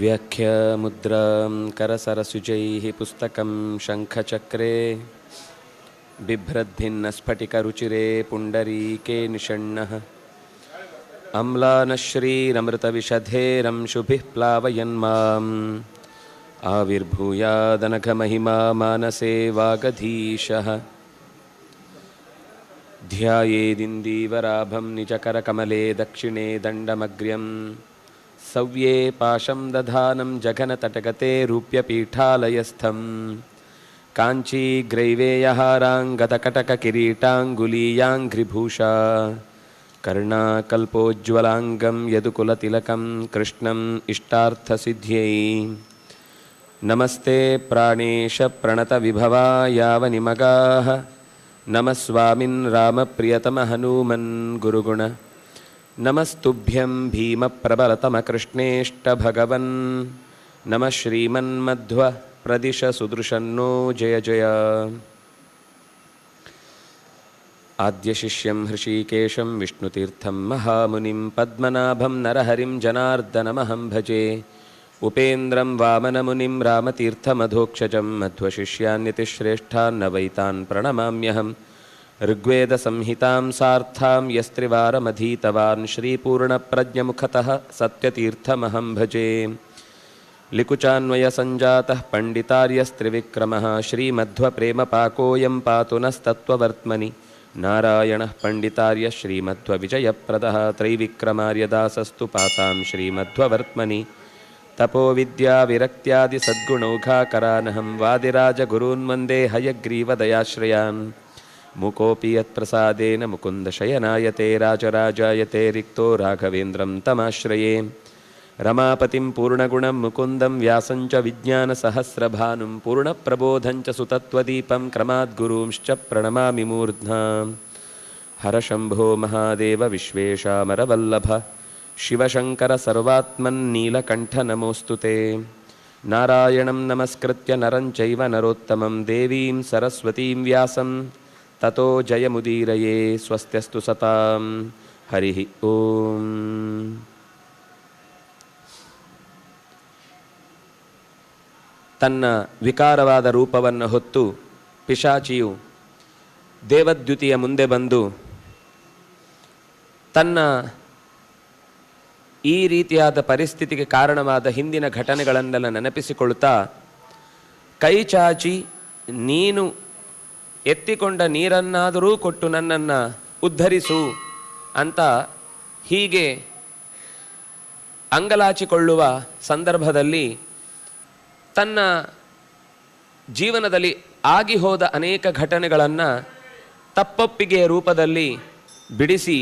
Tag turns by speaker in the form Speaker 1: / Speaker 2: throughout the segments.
Speaker 1: व्याख्यामुद्रां करसरसुजैः पुस्तकं शङ्खचक्रे बिभ्रद्भिन्नस्फटिकरुचिरे पुण्डरीके निषण्णः अम्लानश्रीरमृतविशधेरंशुभिः प्लावयन् माम् आविर्भूयादनघमहिमा मानसे वागधीशः ध्यायेदिन्दीवराभं निजकरकमले दक्षिणे दण्डमग्र्यं सव्ये पाशं दधानं जघनतटगते रूप्यपीठालयस्थं काञ्चीग्रैवेयहाराङ्गदकटककिरीटाङ्गुलीयाङ्घ्रिभूषा कर्णाकल्पोज्ज्वलाङ्गं यदुकुलतिलकं कृष्णम् इष्टार्थसिद्ध्यै नमस्ते प्राणेशप्रणतविभवा यावनिमगाः नमः स्वामिन् रामप्रियतमहनूमन् गुरुगुण नमस्तुभ्यं भीमप्रबलतमकृष्णेष्टभगवन् नमः श्रीमन्मध्व प्रदिश सुदृशन्नो जय जय। आद्यशिष्यं हृषीकेशं विष्णुतीर्थं महामुनिं पद्मनाभं नरहरिं जनार्दनमहं भजे उपेन्द्रं वामनमुनिं रामतीर्थमधोक्षजं मध्वशिष्यान्यतिश्रेष्ठान् नवैतान् प्रणमाम्यहम् ऋग्वेदसंहितां सार्थां यस्त्रिवारमधीतवान् श्रीपूर्णप्रज्ञमुखतः सत्यतीर्थमहं भजे लिकुचान्वयसञ्जातः पण्डितार्यस्त्रिविक्रमः श्रीमध्वप्रेमपाकोऽयं पातु नस्तत्त्ववर्त्मनि नारायणः पण्डितार्य श्रीमध्वविजयप्रदः त्रैविक्रमार्यदासस्तु पातां श्रीमध्ववर्त्मनि तपोविद्याविरक्त्यादिसद्गुणौघाकरानहं वादिराजगुरून्वन्दे हयग्रीवदयाश्रयान् मुकोऽपि यत्प्रसादेन मुकुन्दशयनायते राजराजायते रिक्तो राघवेन्द्रं तमाश्रये रमापतिं पूर्णगुणं मुकुन्दं व्यासं च विज्ञानसहस्रभानुं पूर्णप्रबोधं च सुतत्वदीपं क्रमाद्गुरूंश्च प्रणमामि मूर्ध्ना हरशम्भो महादेव विश्वेशामरवल्लभ शिवशङ्कर सर्वात्मन्नीलकण्ठ नमोऽस्तु ते नारायणं नमस्कृत्य नरं चैव नरोत्तमं देवीं सरस्वतीं व्यासं ततो जयमुदीरये स्वस्त्यस्तु सतां हरिः ओಂ। ತನ್ನ ವಿಕಾರವಾದ ರೂಪವನ್ನು ಹೊತ್ತು ಪಿಶಾಚಿಯು ದೇವದ್ಯುತಿಯ ಮುಂದೆ ಬಂದು ತನ್ನ ಈ ರೀತಿಯಾದ ಪರಿಸ್ಥಿತಿಗೆ ಕಾರಣವಾದ ಹಿಂದಿನ ಘಟನೆಗಳನ್ನೆಲ್ಲ ನೆನಪಿಸಿಕೊಳ್ತಾ ಕೈ ಚಾಚಿ ನೀನು ಎತ್ತಿಕೊಂಡ ನೀರನ್ನಾದರೂ ಕೊಟ್ಟು ನನ್ನನ್ನು ಉದ್ಧರಿಸು ಅಂತ ಹೀಗೆ ಅಂಗಲಾಚಿಕೊಳ್ಳುವ ಸಂದರ್ಭದಲ್ಲಿ ತನ್ನ ಜೀವನದಲ್ಲಿ ಆಗಿ ಹೋದ ಅನೇಕ ಘಟನೆಗಳನ್ನು ತಪ್ಪೊಪ್ಪಿಗೆಯ ರೂಪದಲ್ಲಿ ಬಿಡಿಸಿ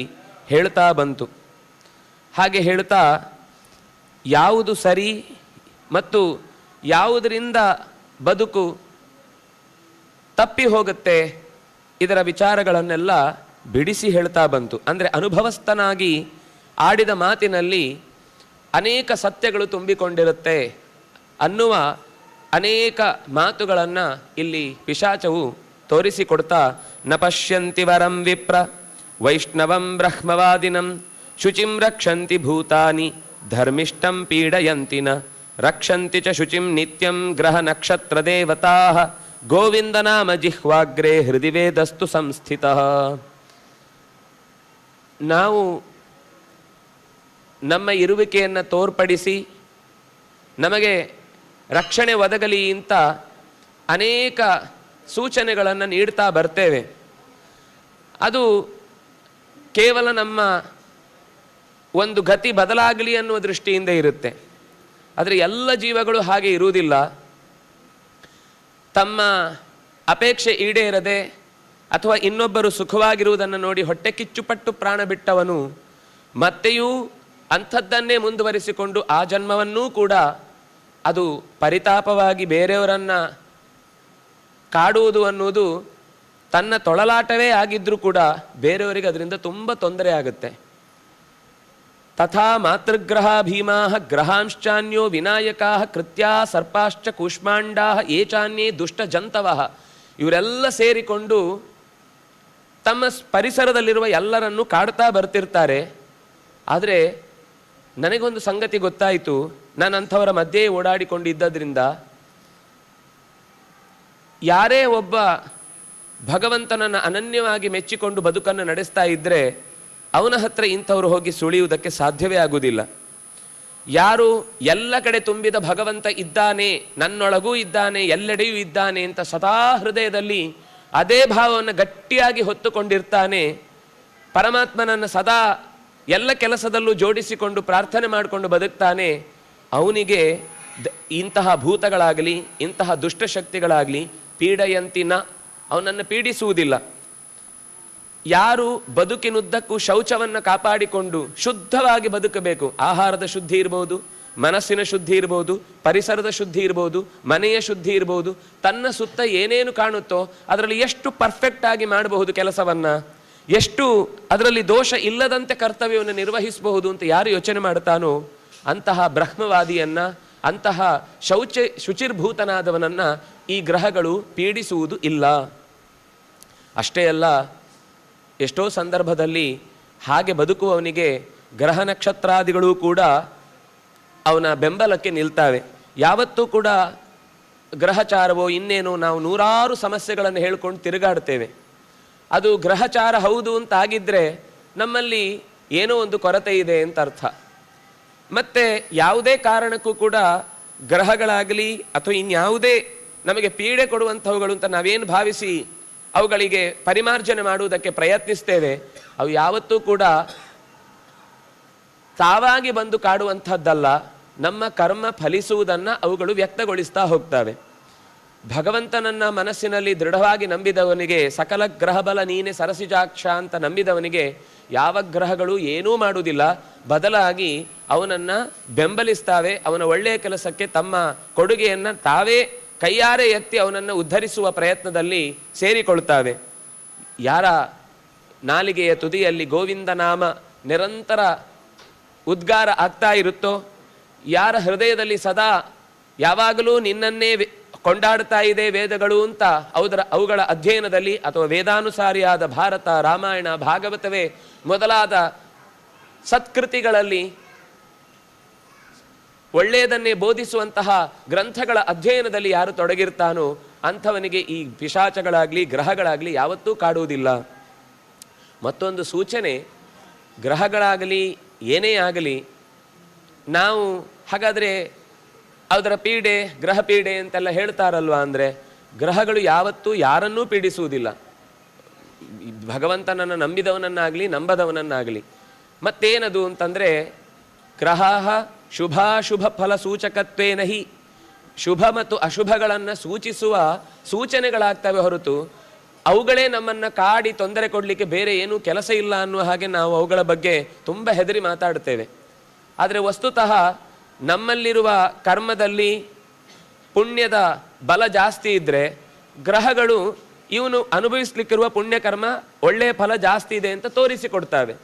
Speaker 1: ಹೇಳ್ತಾ ಬಂತು. ಹಾಗೆ ಹೇಳ್ತಾ ಯಾವುದು ಸರಿ ಮತ್ತು ಯಾವುದರಿಂದ ಬದುಕು ತಪ್ಪಿ ಹೋಗುತ್ತೆ ಇದರ ವಿಚಾರಗಳನ್ನೆಲ್ಲ ಬಿಡಿಸಿ ಹೇಳ್ತಾ ಬಂತು. ಅಂದರೆ ಅನುಭವಸ್ಥನಾಗಿ ಆಡಿದ ಮಾತಿನಲ್ಲಿ ಅನೇಕ ಸತ್ಯಗಳು ತುಂಬಿಕೊಂಡಿರುತ್ತೆ ಅನ್ನುವ ಅನೇಕ ಮಾತುಗಳನ್ನು ಇಲ್ಲಿ ಪಿಶಾಚವು ತೋರಿಸಿಕೊಡ್ತಾ ನ ಪಶ್ಯಂತಿ ವರಂ ವಿಪ್ರ ವೈಷ್ಣವಂ ಬ್ರಹ್ಮವಾದಿನಂ ಶುಚಿಂ ರಕ್ಷಂತಿ ಭೂತಾನಿ ಧರ್ಮಿಷ್ಠಂ ಪೀಡಯಂತಿ ನ ರಕ್ಷಂತಿ ಚ ಶುಚಿಂ ನಿತ್ಯಂ ಗ್ರಹ ನಕ್ಷತ್ರ ದೇವತಾಃ ಗೋವಿಂದ ನಾಮ ಜಿಹ್ವಾಗ್ರೇ ಹೃದಯ ವೇದಸ್ತು ಸಂಸ್ಥಿತಃ. ನಾವು ನಮ್ಮ ಇರುವಿಕೆಯನ್ನು ತೋರ್ಪಡಿಸಿ ನಮಗೆ ರಕ್ಷಣೆ ಒದಗಲಿ ಅಂತ ಅನೇಕ ಸೂಚನೆಗಳನ್ನು ನೀಡ್ತಾ ಬರ್ತೇವೆ. ಅದು ಕೇವಲ ನಮ್ಮ ಒಂದು ಗತಿ ಬದಲಾಗಲಿ ಅನ್ನುವ ದೃಷ್ಟಿಯಿಂದ ಇರುತ್ತೆ. ಆದರೆ ಎಲ್ಲ ಜೀವಗಳು ಹಾಗೆ ಇರುವುದಿಲ್ಲ. ತಮ್ಮ ಅಪೇಕ್ಷೆ ಈಡೇರದೆ ಅಥವಾ ಇನ್ನೊಬ್ಬರು ಸುಖವಾಗಿರುವುದನ್ನು ನೋಡಿ ಹೊಟ್ಟೆ ಕಿಚ್ಚುಪಟ್ಟು ಪ್ರಾಣ ಬಿಟ್ಟವನು ಮತ್ತೆಯೂ ಅಂಥದ್ದನ್ನೇ ಮುಂದುವರಿಸಿಕೊಂಡು ಆ ಜನ್ಮವನ್ನೂ ಕೂಡ ಅದು ಪರಿತಾಪವಾಗಿ ಬೇರೆಯವರನ್ನು ಕಾಡುವುದು ಅನ್ನುವುದು ತನ್ನ ತೊಳಲಾಟವೇ ಆಗಿದ್ದರೂ ಕೂಡ ಬೇರೆಯವರಿಗೆ ಅದರಿಂದ ತುಂಬ ತೊಂದರೆ ಆಗುತ್ತೆ. ತಥಾ ಮಾತೃಗ್ರಹ ಭೀಮಾ ಗ್ರಹಾಂಶ್ಚಾನ್ಯೋ ವಿನಾಯಕಾ ಕೃತ್ಯಾ ಸರ್ಪಾಶ್ಚ ಕೂಷ್ಮಾಂಡಾ ಏಚಾನ್ಯೇ ದುಷ್ಟ ಜಂತವ ಇವರೆಲ್ಲ ಸೇರಿಕೊಂಡು ತಮ್ಮ ಪರಿಸರದಲ್ಲಿರುವ ಎಲ್ಲರನ್ನೂ ಕಾಡ್ತಾ ಬರ್ತಿರ್ತಾರೆ. ಆದರೆ ನನಗೊಂದು ಸಂಗತಿ ಗೊತ್ತಾಯಿತು, ನಾನು ಅಂಥವರ ಮಧ್ಯೆ ಓಡಾಡಿಕೊಂಡಿದ್ದರಿಂದ ಯಾರೇ ಒಬ್ಬ ಭಗವಂತನನ್ನು ಅನನ್ಯವಾಗಿ ಮೆಚ್ಚಿಕೊಂಡು ಬದುಕನ್ನು ನಡೆಸ್ತಾ ಇದ್ದರೆ ಅವನ ಹತ್ರ ಇಂಥವ್ರು ಹೋಗಿ ಸುಳಿಯುವುದಕ್ಕೆ ಸಾಧ್ಯವೇ ಆಗುವುದಿಲ್ಲ. ಯಾರು ಎಲ್ಲ ಕಡೆ ತುಂಬಿದ ಭಗವಂತ ಇದ್ದಾನೆ, ನನ್ನೊಳಗೂ ಇದ್ದಾನೆ, ಎಲ್ಲೆಡೆಯೂ ಇದ್ದಾನೆ ಅಂತ ಸದಾ ಹೃದಯದಲ್ಲಿ ಅದೇ ಭಾವವನ್ನು ಗಟ್ಟಿಯಾಗಿ ಹೊತ್ತುಕೊಂಡಿರ್ತಾನೆ, ಪರಮಾತ್ಮನನ್ನು ಸದಾ ಎಲ್ಲ ಕೆಲಸದಲ್ಲೂ ಜೋಡಿಸಿಕೊಂಡು ಪ್ರಾರ್ಥನೆ ಮಾಡಿಕೊಂಡು ಬದುಕ್ತಾನೆ, ಅವನಿಗೆ ಇಂತಹ ಭೂತಗಳಾಗಲಿ ಇಂತಹ ದುಷ್ಟಶಕ್ತಿಗಳಾಗಲಿ ಪೀಡಯಂತಿನ, ಅವನನ್ನು ಪೀಡಿಸುವುದಿಲ್ಲ. ಯಾರು ಬದುಕಿನುದ್ದಕ್ಕೂ ಶೌಚವನ್ನು ಕಾಪಾಡಿಕೊಂಡು ಶುದ್ಧವಾಗಿ ಬದುಕಬೇಕು, ಆಹಾರದ ಶುದ್ಧಿ ಇರ್ಬೋದು, ಮನಸ್ಸಿನ ಶುದ್ಧಿ ಇರ್ಬೋದು, ಪರಿಸರದ ಶುದ್ಧಿ ಇರ್ಬೋದು, ಮನೆಯ ಶುದ್ಧಿ ಇರ್ಬೋದು, ತನ್ನ ಸುತ್ತ ಏನೇನು ಕಾಣುತ್ತೋ ಅದರಲ್ಲಿ ಎಷ್ಟು ಪರ್ಫೆಕ್ಟ್ ಆಗಿ ಮಾಡಬಹುದು ಕೆಲಸವನ್ನು, ಎಷ್ಟು ಅದರಲ್ಲಿ ದೋಷ ಇಲ್ಲದಂತೆ ಕರ್ತವ್ಯವನ್ನು ನಿರ್ವಹಿಸಬಹುದು ಅಂತ ಯಾರು ಯೋಚನೆ ಮಾಡ್ತಾನೋ ಅಂತಹ ಬ್ರಹ್ಮವಾದಿಯನ್ನ, ಅಂತಹ ಶುಚಿರ್ಭೂತನಾದವನನ್ನ ಈ ಗ್ರಹಗಳು ಪೀಡಿಸುವುದು ಇಲ್ಲ. ಅಷ್ಟೇ ಅಲ್ಲ, ಎಷ್ಟೋ ಸಂದರ್ಭದಲ್ಲಿ ಹಾಗೆ ಬದುಕುವವನಿಗೆ ಗ್ರಹ ನಕ್ಷತ್ರಾದಿಗಳು ಕೂಡ ಅವನ ಬೆಂಬಲಕ್ಕೆ ನಿಲ್ತಾವೆ. ಯಾವತ್ತೂ ಕೂಡ ಗ್ರಹಚಾರವೋ ಇನ್ನೇನೋ ನಾವು ನೂರಾರು ಸಮಸ್ಯೆಗಳನ್ನು ಹೇಳ್ಕೊಂಡು ತಿರುಗಾಡ್ತೇವೆ. ಅದು ಗ್ರಹಚಾರ ಹೌದು ಅಂತ ಆಗಿದ್ರೆ ನಮ್ಮಲ್ಲಿ ಏನೋ ಒಂದು ಕೊರತೆ ಇದೆ ಅಂತ ಅರ್ಥ. ಮತ್ತೆ ಯಾವುದೇ ಕಾರಣಕ್ಕೂ ಕೂಡ ಗ್ರಹಗಳಾಗಲಿ ಅಥವಾ ಇನ್ಯಾವುದೇ ನಮಗೆ ಪೀಡೆ ಕೊಡುವಂಥವುಗಳು ಅಂತ ನಾವೇನು ಭಾವಿಸಿ ಅವುಗಳಿಗೆ ಪರಿಮಾರ್ಜನೆ ಮಾಡುವುದಕ್ಕೆ ಪ್ರಯತ್ನಿಸ್ತೇವೆ, ಅವು ಯಾವತ್ತೂ ಕೂಡ ತಾವಾಗಿ ಬಂದು ಕಾಡುವಂಥದ್ದಲ್ಲ. ನಮ್ಮ ಕರ್ಮ ಫಲಿಸುವುದನ್ನು ಅವುಗಳು ವ್ಯಕ್ತಗೊಳಿಸ್ತಾ ಹೋಗ್ತವೆ. ಭಗವಂತನನ್ನ ಮನಸ್ಸಿನಲ್ಲಿ ದೃಢವಾಗಿ ನಂಬಿದವನಿಗೆ ಸಕಲ ಗ್ರಹಬಲ ನೀನೆ ಸರಸಿಜಾಕ್ಷ ಅಂತ ನಂಬಿದವನಿಗೆ ಯಾವ ಗ್ರಹಗಳು ಏನೂ ಮಾಡುವುದಿಲ್ಲ, ಬದಲಾಗಿ ಅವನನ್ನು ಬೆಂಬಲಿಸ್ತಾವೆ. ಅವನ ಒಳ್ಳೆಯ ಕೆಲಸಕ್ಕೆ ತಮ್ಮ ಕೊಡುಗೆಯನ್ನು ತಾವೇ ಕೈಯಾರೆ ಎತ್ತಿ ಅವನನ್ನು ಉದ್ಧರಿಸುವ ಪ್ರಯತ್ನದಲ್ಲಿ ಸೇರಿಕೊಳ್ತಾವೆ. ಯಾರ ನಾಲಿಗೆಯ ತುದಿಯಲ್ಲಿ ಗೋವಿಂದ ನಾಮ ನಿರಂತರ ಉದ್ಗಾರ ಆಗ್ತಾ ಇರುತ್ತೋ, ಯಾರ ಹೃದಯದಲ್ಲಿ ಸದಾ ಯಾವಾಗಲೂ ನಿನ್ನನ್ನೇ ಕೊಂಡಾಡ್ತಾ ಇದೆ ವೇದಗಳು ಅಂತ ಅವುಗಳ ಅಧ್ಯಯನದಲ್ಲಿ ಅಥವಾ ವೇದಾನುಸಾರಿಯಾದ ಭಾರತ, ರಾಮಾಯಣ, ಭಾಗವತವೇ ಮೊದಲಾದ ಸತ್ಕೃತಿಗಳಲ್ಲಿ ಒಳ್ಳೆಯದನ್ನೇ ಬೋಧಿಸುವಂತಹ ಗ್ರಂಥಗಳ ಅಧ್ಯಯನದಲ್ಲಿ ಯಾರು ತೊಡಗಿರ್ತಾನೋ ಅಂಥವನಿಗೆ ಈ ಪಿಶಾಚಗಳಾಗಲಿ ಗ್ರಹಗಳಾಗಲಿ ಯಾವತ್ತೂ ಕಾಡುವುದಿಲ್ಲ. ಮತ್ತೊಂದು ಸೂಚನೆ, ಗ್ರಹಗಳಾಗಲಿ ಏನೇ ಆಗಲಿ ನಾವು ಹಾಗಾದರೆ ಅದರ ಪೀಡೆ ಗ್ರಹ ಪೀಡೆ ಅಂತೆಲ್ಲ ಹೇಳ್ತಾರಲ್ವ, ಅಂದರೆ ಗ್ರಹಗಳು ಯಾವತ್ತೂ ಯಾರನ್ನೂ ಪೀಡಿಸುವುದಿಲ್ಲ, ಭಗವಂತನನ್ನು ನಂಬಿದವನನ್ನಾಗಲಿ ನಂಬದವನನ್ನಾಗಲಿ. ಮತ್ತೇನದು ಅಂತಂದರೆ ಗ್ರಹ ಶುಭಾಶುಭ ಫಲ ಸೂಚಕತ್ವೇನ ಹಿ, ಶುಭ ಮತ್ತು ಅಶುಭಗಳನ್ನು ಸೂಚಿಸುವ ಸೂಚನೆಗಳಾಗ್ತವೆ ಹೊರತು ಅವುಗಳೇ ನಮ್ಮನ್ನು ಕಾಡಿ ತೊಂದರೆ ಕೊಡಲಿಕ್ಕೆ ಬೇರೆ ಏನೂ ಕೆಲಸ ಇಲ್ಲ ಅನ್ನುವ ಹಾಗೆ ನಾವು ಅವುಗಳ ಬಗ್ಗೆ ತುಂಬ ಹೆದರಿ ಮಾತಾಡ್ತೇವೆ. ಆದರೆ ವಸ್ತುತಃ ನಮ್ಮಲ್ಲಿರುವ ಕರ್ಮದಲ್ಲಿ ಪುಣ್ಯದ ಬಲ ಜಾಸ್ತಿ ಇದ್ದರೆ ಗ್ರಹಗಳು ಇವನು ಅನುಭವಿಸ್ಲಿಕ್ಕಿರುವ ಪುಣ್ಯಕರ್ಮ ಒಳ್ಳೆಯ ಫಲ ಜಾಸ್ತಿ ಇದೆ ಅಂತ ತೋರಿಸಿಕೊಡ್ತವೆ.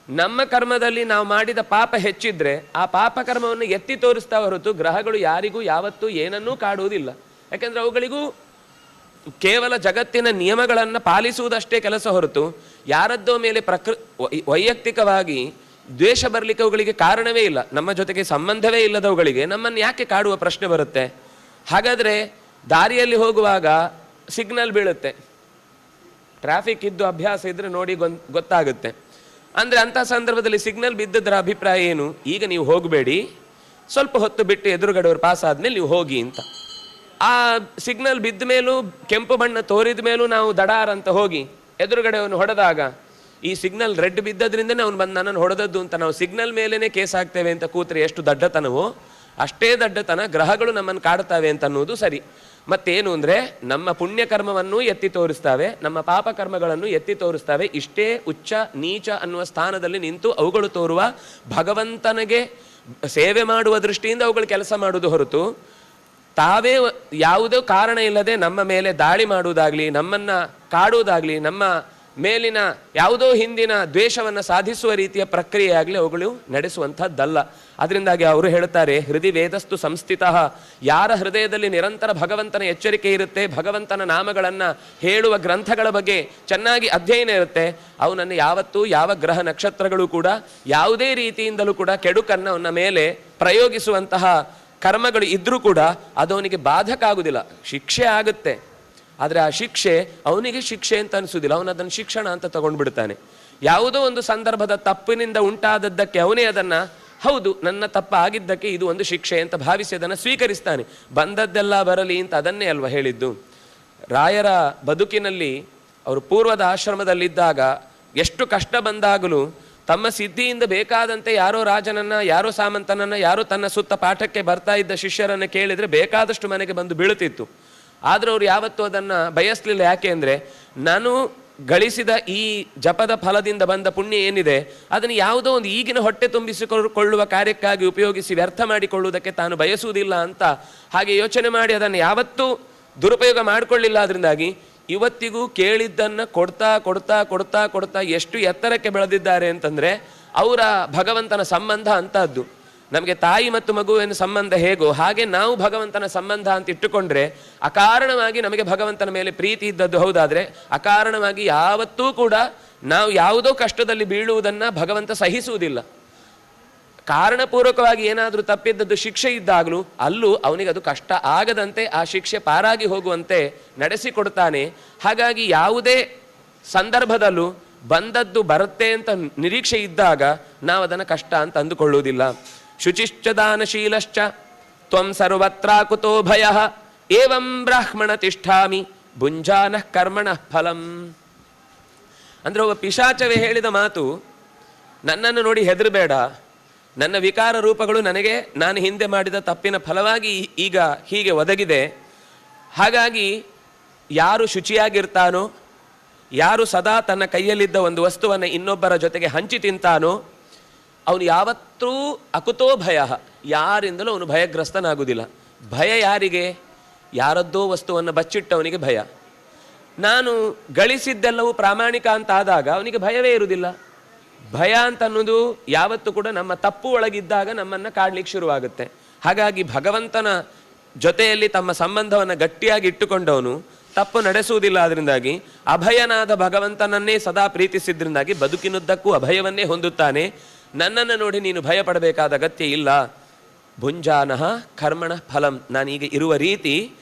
Speaker 1: ನಮ್ಮ ಕರ್ಮದಲ್ಲಿ ನಾವು ಮಾಡಿದ ಪಾಪ ಹೆಚ್ಚಿದ್ರೆ ಆ ಪಾಪ ಕರ್ಮವನ್ನು ಎತ್ತಿ ತೋರಿಸ್ತಾ ಹೊರತು ಗ್ರಹಗಳು ಯಾರಿಗೂ ಯಾವತ್ತೂ ಏನನ್ನೂ ಕಾಡುವುದಿಲ್ಲ. ಯಾಕೆಂದರೆ ಅವುಗಳಿಗೂ ಕೇವಲ ಜಗತ್ತಿನ ನಿಯಮಗಳನ್ನು ಪಾಲಿಸುವುದಷ್ಟೇ ಕೆಲಸ ಹೊರತು ಯಾರದ್ದೋ ಮೇಲೆ ವೈಯಕ್ತಿಕವಾಗಿ ದ್ವೇಷ ಬರಲಿಕ್ಕೆ ಅವುಗಳಿಗೆ ಕಾರಣವೇ ಇಲ್ಲ. ನಮ್ಮ ಜೊತೆಗೆ ಸಂಬಂಧವೇ ಇಲ್ಲದವುಗಳಿಗೆ ನಮ್ಮನ್ನು ಯಾಕೆ ಕಾಡುವ ಪ್ರಶ್ನೆ ಬರುತ್ತೆ? ಹಾಗಾದರೆ ದಾರಿಯಲ್ಲಿ ಹೋಗುವಾಗ ಸಿಗ್ನಲ್ ಬೀಳುತ್ತೆ, ಟ್ರಾಫಿಕ್ ಇದ್ದು ಅಭ್ಯಾಸ ಇದ್ದರೆ ನೋಡಿ ಗೊತ್ತಾಗುತ್ತೆ. ಅಂದರೆ ಅಂಥ ಸಂದರ್ಭದಲ್ಲಿ ಸಿಗ್ನಲ್ ಬಿದ್ದದ್ರ ಅಭಿಪ್ರಾಯ ಏನು? ಈಗ ನೀವು ಹೋಗಬೇಡಿ, ಸ್ವಲ್ಪ ಹೊತ್ತು ಬಿಟ್ಟು ಎದುರುಗಡೆಯವರು ಪಾಸ್ ಆದಮೇಲೆ ನೀವು ಹೋಗಿ ಅಂತ. ಆ ಸಿಗ್ನಲ್ ಬಿದ್ದ ಮೇಲೂ ಕೆಂಪು ಬಣ್ಣ ತೋರಿದ ಮೇಲೂ ನಾವು ದಡಾರ್ ಅಂತ ಹೋಗಿ ಎದುರುಗಡೆಯವನು ಹೊಡೆದಾಗ ಈ ಸಿಗ್ನಲ್ ರೆಡ್ ಬಿದ್ದದ್ರಿಂದನೇ ಅವನು ಬಂದು ನನ್ನನ್ನು ಹೊಡೆದದ್ದು ಅಂತ ನಾವು ಸಿಗ್ನಲ್ ಮೇಲೇ ಕೇಸ್ ಆಗ್ತೇವೆ ಅಂತ ಕೂತ್ರೆ ಎಷ್ಟು ದಡ್ಡತನವೋ ಅಷ್ಟೇ ದಡ್ಡತನ ಗ್ರಹಗಳು ನಮ್ಮನ್ನು ಕಾಡ್ತವೆ ಅಂತ ಅನ್ನೋದು ಸರಿ. ಮತ್ತೇನು ಅಂದರೆ ನಮ್ಮ ಪುಣ್ಯಕರ್ಮವನ್ನು ಎತ್ತಿ ತೋರಿಸ್ತವೆ, ನಮ್ಮ ಪಾಪ ಕರ್ಮಗಳನ್ನು ಎತ್ತಿ ತೋರಿಸ್ತವೆ. ಇಷ್ಟೇ ಉಚ್ಚ ನೀಚ ಅನ್ನುವ ಸ್ಥಾನದಲ್ಲಿ ನಿಂತು ಅವುಗಳು ತೋರುವ ಭಗವಂತನಿಗೆ ಸೇವೆ ಮಾಡುವ ದೃಷ್ಟಿಯಿಂದ ಅವುಗಳು ಕೆಲಸ ಮಾಡುವುದು ಹೊರತು ತಾವೇ ಯಾವುದೋ ಕಾರಣ ಇಲ್ಲದೆ ನಮ್ಮ ಮೇಲೆ ದಾಳಿ ಮಾಡುವುದಾಗಲಿ, ನಮ್ಮನ್ನು ಕಾಡುವುದಾಗಲಿ, ನಮ್ಮ ಮೇಲಿನ ಯಾವುದೋ ಹಿಂದಿನ ದ್ವೇಷವನ್ನು ಸಾಧಿಸುವ ರೀತಿಯ ಪ್ರಕ್ರಿಯೆಯಾಗಲಿ ಅವುಗಳು ನಡೆಸುವಂಥದ್ದಲ್ಲ. ಅದರಿಂದಾಗಿ ಅವರು ಹೇಳ್ತಾರೆ, ಹೃದಯ ವೇದಸ್ತು ಸಂಸ್ಥಿತ, ಯಾರ ಹೃದಯದಲ್ಲಿ ನಿರಂತರ ಭಗವಂತನ ಎಚ್ಚರಿಕೆ ಇರುತ್ತೆ, ಭಗವಂತನ ನಾಮಗಳನ್ನು ಹೇಳುವ ಗ್ರಂಥಗಳ ಬಗ್ಗೆ ಚೆನ್ನಾಗಿ ಅಧ್ಯಯನ ಇರುತ್ತೆ, ಅವನನ್ನು ಯಾವತ್ತೂ ಯಾವ ಗ್ರಹ ನಕ್ಷತ್ರಗಳು ಕೂಡ ಯಾವುದೇ ರೀತಿಯಿಂದಲೂ ಕೂಡ ಕೆಡುಕನ್ನು ಅವನ ಮೇಲೆ ಪ್ರಯೋಗಿಸುವಂತಹ ಕರ್ಮಗಳು ಇದ್ರೂ ಕೂಡ ಅದು ಅವನಿಗೆ ಬಾಧಕ ಆಗುವುದಿಲ್ಲ. ಶಿಕ್ಷೆ ಆಗುತ್ತೆ, ಆದರೆ ಆ ಶಿಕ್ಷೆ ಅವನಿಗೆ ಶಿಕ್ಷೆ ಅಂತ ಅನಿಸೋದಿಲ್ಲ, ಅವನು ಅದನ್ನು ಶಿಕ್ಷಣ ಅಂತ ತಗೊಂಡ್ಬಿಡ್ತಾನೆ. ಯಾವುದೋ ಒಂದು ಸಂದರ್ಭದ ತಪ್ಪಿನಿಂದ ಉಂಟಾದದ್ದಕ್ಕೆ ಅವನೇ ಅದನ್ನು ಹೌದು ನನ್ನ ತಪ್ಪ ಆಗಿದ್ದಕ್ಕೆ ಇದು ಒಂದು ಶಿಕ್ಷೆ ಅಂತ ಭಾವಿಸಿ ಅದನ್ನು ಸ್ವೀಕರಿಸ್ತಾನೆ. ಬಂದದ್ದೆಲ್ಲ ಬರಲಿ ಅಂತ ಅದನ್ನೇ ಅಲ್ವಾ ಹೇಳಿದ್ದು. ರಾಯರ ಬದುಕಿನಲ್ಲಿ ಅವರು ಪೂರ್ವದ ಆಶ್ರಮದಲ್ಲಿದ್ದಾಗ ಎಷ್ಟು ಕಷ್ಟ ಬಂದಾಗಲೂ ತಮ್ಮ ಸಿದ್ಧಿಯಿಂದ ಬೇಕಾದಂತೆ ಯಾರೋ ರಾಜನನ್ನು, ಯಾರೋ ಸಾಮಂತನನ್ನು, ಯಾರೋ ತನ್ನ ಸುತ್ತ ಪಾಠಕ್ಕೆ ಬರ್ತಾ ಇದ್ದ ಶಿಷ್ಯರನ್ನು ಕೇಳಿದರೆ ಬೇಕಾದಷ್ಟು ಮನೆಗೆ ಬಂದು ಬೀಳುತ್ತಿತ್ತು. ಆದರೂ ಅವರು ಯಾವತ್ತೂ ಅದನ್ನು ಬಯಸಲಿಲ್ಲ. ಯಾಕೆ ಅಂದರೆ, ನಾನು ಗಳಿಸಿದ ಈ ಜಪದ ಫಲದಿಂದ ಬಂದ ಪುಣ್ಯ ಏನಿದೆ ಅದನ್ನು ಯಾವುದೋ ಒಂದು ಈಗಿನ ಹೊಟ್ಟೆ ತುಂಬಿಸಿಕೊಳ್ಳುವ ಕಾರ್ಯಕ್ಕಾಗಿ ಉಪಯೋಗಿಸಿ ವ್ಯರ್ಥ ಮಾಡಿಕೊಳ್ಳುವುದಕ್ಕೆ ತಾನು ಬಯಸುವುದಿಲ್ಲ ಅಂತ ಹಾಗೆ ಯೋಚನೆ ಮಾಡಿ ಅದನ್ನು ಯಾವತ್ತೂ ದುರುಪಯೋಗ ಮಾಡಿಕೊಳ್ಳಿಲ್ಲ. ಅದರಿಂದಾಗಿ ಇವತ್ತಿಗೂ ಕೇಳಿದ್ದನ್ನು ಕೊಡ್ತಾ ಕೊಡ್ತಾ ಕೊಡ್ತಾ ಕೊಡ್ತಾ ಎಷ್ಟು ಎತ್ತರಕ್ಕೆ ಬೆಳೆದಿದ್ದಾರೆ ಅಂತಂದರೆ ಅವರ ಭಗವಂತನ ಸಂಬಂಧ ಅಂತಹದ್ದು. ನಮಗೆ ತಾಯಿ ಮತ್ತು ಮಗುವಿನ ಸಂಬಂಧ ಹೇಗೋ ಹಾಗೆ ನಾವು ಭಗವಂತನ ಸಂಬಂಧ ಅಂತ ಇಟ್ಟುಕೊಂಡ್ರೆ ಅಕಾರಣವಾಗಿ ನಮಗೆ ಭಗವಂತನ ಮೇಲೆ ಪ್ರೀತಿ ಇದ್ದದ್ದು ಹೌದಾದರೆ ಅಕಾರಣವಾಗಿ ಯಾವತ್ತೂ ಕೂಡ ನಾವು ಯಾವುದೋ ಕಷ್ಟದಲ್ಲಿ ಬೀಳುವುದನ್ನು ಭಗವಂತ ಸಹಿಸುವುದಿಲ್ಲ. ಕಾರಣಪೂರ್ವಕವಾಗಿ ಏನಾದರೂ ತಪ್ಪಿದ್ದದ್ದು ಶಿಕ್ಷೆ ಇದ್ದಾಗಲೂ ಅಲ್ಲೂ ಅವನಿಗೆ ಅದು ಕಷ್ಟ ಆಗದಂತೆ ಆ ಶಿಕ್ಷೆ ಪಾರಾಗಿ ಹೋಗುವಂತೆ ನಡೆಸಿಕೊಡ್ತಾನೆ. ಹಾಗಾಗಿ ಯಾವುದೇ ಸಂದರ್ಭದಲ್ಲೂ ಬಂದದ್ದು ಬರುತ್ತೆ ಅಂತ ನಿರೀಕ್ಷೆ ಇದ್ದಾಗ ನಾವು ಅದನ್ನು ಕಷ್ಟ ಅಂತ ಅಂದುಕೊಳ್ಳುವುದಿಲ್ಲ. ಶುಚಿಶ್ಚ ದಾನಶೀಲಶ್ಚ ತ್ವಂ ಸರ್ವತ್ರ ಕುತೋ ಭಯಃ ಏವಂ ಬ್ರಾಹ್ಮಣ ತಿಷ್ಠಾಮಿ ಭುಂಜಾನಃ ಕರ್ಮಣಃ ಫಲಂ. ಅಂದರೆ ಒಬ್ಬ ಪಿಶಾಚವೇ ಹೇಳಿದ ಮಾತು, ನನ್ನನ್ನು ನೋಡಿ ಹೆದರಬೇಡ, ನನ್ನ ವಿಕಾರ ರೂಪಗಳು ನನಗೆ ನಾನು ಹಿಂದೆ ಮಾಡಿದ ತಪ್ಪಿನ ಫಲವಾಗಿ ಈಗ ಹೀಗೆ ಒದಗಿದೆ. ಹಾಗಾಗಿ ಯಾರು ಶುಚಿಯಾಗಿರ್ತಾನೋ, ಯಾರು ಸದಾ ತನ್ನ ಕೈಯಲ್ಲಿದ್ದ ಒಂದು ವಸ್ತುವನ್ನು ಇನ್ನೊಬ್ಬರ ಜೊತೆಗೆ ಹಂಚಿ ತಿಂತಾನೋ ಅವನು ಯಾವತ್ತೂ ಅಕುತೋ ಭಯ, ಯಾರಿಂದಲೂ ಅವನು ಭಯಗ್ರಸ್ತನಾಗುವುದಿಲ್ಲ. ಭಯ ಯಾರಿಗೆ? ಯಾರದ್ದೋ ವಸ್ತುವನ್ನು ಬಚ್ಚಿಟ್ಟವನಿಗೆ ಭಯ. ನಾನು ಗಳಿಸಿದ್ದೆಲ್ಲವೂ ಪ್ರಾಮಾಣಿಕ ಅಂತ ಆದಾಗ ಅವನಿಗೆ ಭಯವೇ ಇರುವುದಿಲ್ಲ. ಭಯ ಅಂತ ಅನ್ನೋದು ಯಾವತ್ತೂ ಕೂಡ ನಮ್ಮ ತಪ್ಪು ಒಳಗಿದ್ದಾಗ ನಮ್ಮನ್ನು ಕಾಡ್ಲಿಕ್ಕೆ ಶುರುವಾಗುತ್ತೆ. ಹಾಗಾಗಿ ಭಗವಂತನ ಜೊತೆಯಲ್ಲಿ ತಮ್ಮ ಸಂಬಂಧವನ್ನು ಗಟ್ಟಿಯಾಗಿ ಇಟ್ಟುಕೊಂಡವನು ತಪ್ಪು ನಡೆಸುವುದಿಲ್ಲ. ಅದರಿಂದಾಗಿ ಅಭಯನಾದ ಭಗವಂತನನ್ನೇ ಸದಾ ಪ್ರೀತಿಸಿದ್ರಿಂದಾಗಿ ಬದುಕಿನುದ್ದಕ್ಕೂ ಅಭಯವನ್ನೇ ಹೊಂದುತ್ತಾನೆ. ನನ್ನನ್ನು ನೋಡಿ ನೀನು ಭಯ ಪಡಬೇಕಾದ ಅಗತ್ಯ ಇಲ್ಲ. ಭುಂಜಾನಃ ಕರ್ಮಣ ಫಲಂ, ನಾನೀಗ ಇರುವ ರೀತಿ